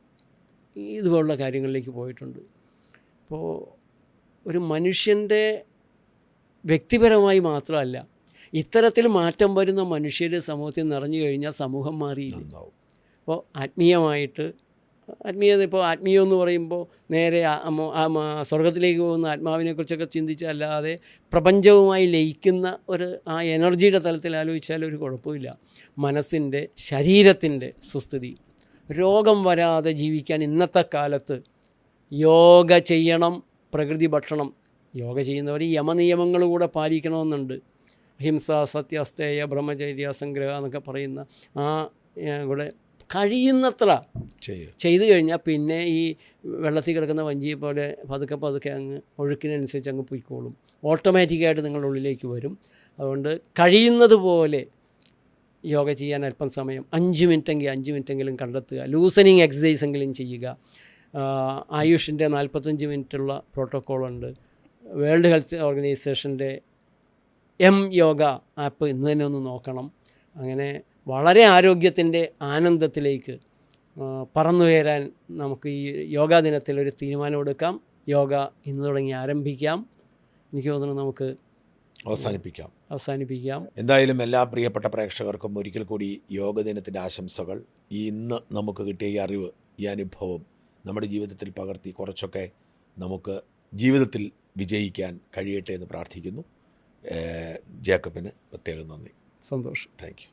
ഇതുപോലുള്ള കാര്യങ്ങളിലേക്ക് പോയിട്ടുണ്ട്. അപ്പോൾ ഒരു മനുഷ്യൻ്റെ വ്യക്തിപരമായി മാത്രമല്ല, ഇത്തരത്തിൽ മാറ്റം വരുന്ന മനുഷ്യർ സമൂഹത്തിൽ നിറഞ്ഞു കഴിഞ്ഞാൽ സമൂഹം മാറിയില്ല. അപ്പോൾ ആത്മീയമായിട്ട്, ആത്മീയത, ഇപ്പോൾ ആത്മീയം എന്ന് പറയുമ്പോൾ നേരെ സ്വർഗത്തിലേക്ക് പോകുന്ന ആത്മാവിനെക്കുറിച്ചൊക്കെ ചിന്തിച്ചല്ലാതെ പ്രപഞ്ചവുമായി ലയിക്കുന്ന ഒരു ആ എനർജിയുടെ തലത്തിൽ ആലോചിച്ചാൽ ഒരു കുഴപ്പമില്ല. മനസ്സിൻ്റെ, ശരീരത്തിൻ്റെ സുസ്ഥിതി, രോഗം വരാതെ ജീവിക്കാൻ ഇന്നത്തെ കാലത്ത് യോഗ ചെയ്യണം. പ്രകൃതി ഭക്ഷണം, യോഗ ചെയ്യുന്നവർ യമനിയമങ്ങൾ കൂടെ പാലിക്കണമെന്നുണ്ട്. അഹിംസ, സത്യാസ്തേയ, ബ്രഹ്മചര്യ, സംഗ്രഹ എന്നൊക്കെ പറയുന്ന ആ കൂടെ കഴിയുന്നത്ര ചെയ്തു കഴിഞ്ഞാൽ പിന്നെ ഈ വെള്ളത്തിൽ കിടക്കുന്ന വഞ്ചിയെ പോലെ പതുക്കെ അങ്ങ് ഒഴുക്കിനനുസരിച്ച് അങ്ങ് പോയിക്കോളും. ഓട്ടോമാറ്റിക്കായിട്ട് നിങ്ങളുടെ ഉള്ളിലേക്ക് വരും. അതുകൊണ്ട് കഴിയുന്നത് പോലെ യോഗ ചെയ്യാൻ അല്പം സമയം 5 മിനിറ്റെങ്കിലും കണ്ടെത്തുക. ലൂസനിങ് എക്സസൈസ് എങ്കിലും ചെയ്യുക. ആയുഷിൻ്റെ 45 മിനിറ്റുള്ള പ്രോട്ടോക്കോളുണ്ട്. വേൾഡ് ഹെൽത്ത് ഓർഗനൈസേഷൻ്റെ യോഗ ആപ്പ് ഇന്ന് തന്നെ ഒന്ന് നോക്കണം. അങ്ങനെ വളരെ ആരോഗ്യത്തിൻ്റെ ആനന്ദത്തിലേക്ക് പറന്നുയരാൻ നമുക്ക് ഈ യോഗാ ദിനത്തിൽ ഒരു തീരുമാനമെടുക്കാം. യോഗ ഇന്ന് തുടങ്ങി ആരംഭിക്കാം. എനിക്ക് തോന്നുന്നു നമുക്ക് അവസാനിപ്പിക്കാം. എന്തായാലും എല്ലാ പ്രിയപ്പെട്ട പ്രേക്ഷകർക്കും ഒരിക്കൽ കൂടി യോഗ ദിനത്തിൻ്റെ ആശംസകൾ. ഈ ഇന്ന് നമുക്ക് കിട്ടിയ ഈ അറിവ്, ഈ അനുഭവം നമ്മുടെ ജീവിതത്തിൽ പകർത്തി കുറച്ചൊക്കെ നമുക്ക് ജീവിതത്തിൽ വിജയിക്കാൻ കഴിയട്ടെ എന്ന് പ്രാർത്ഥിക്കുന്നു. ജേക്കബിന് പ്രത്യേകം നന്ദി. സന്തോഷം. Thank you.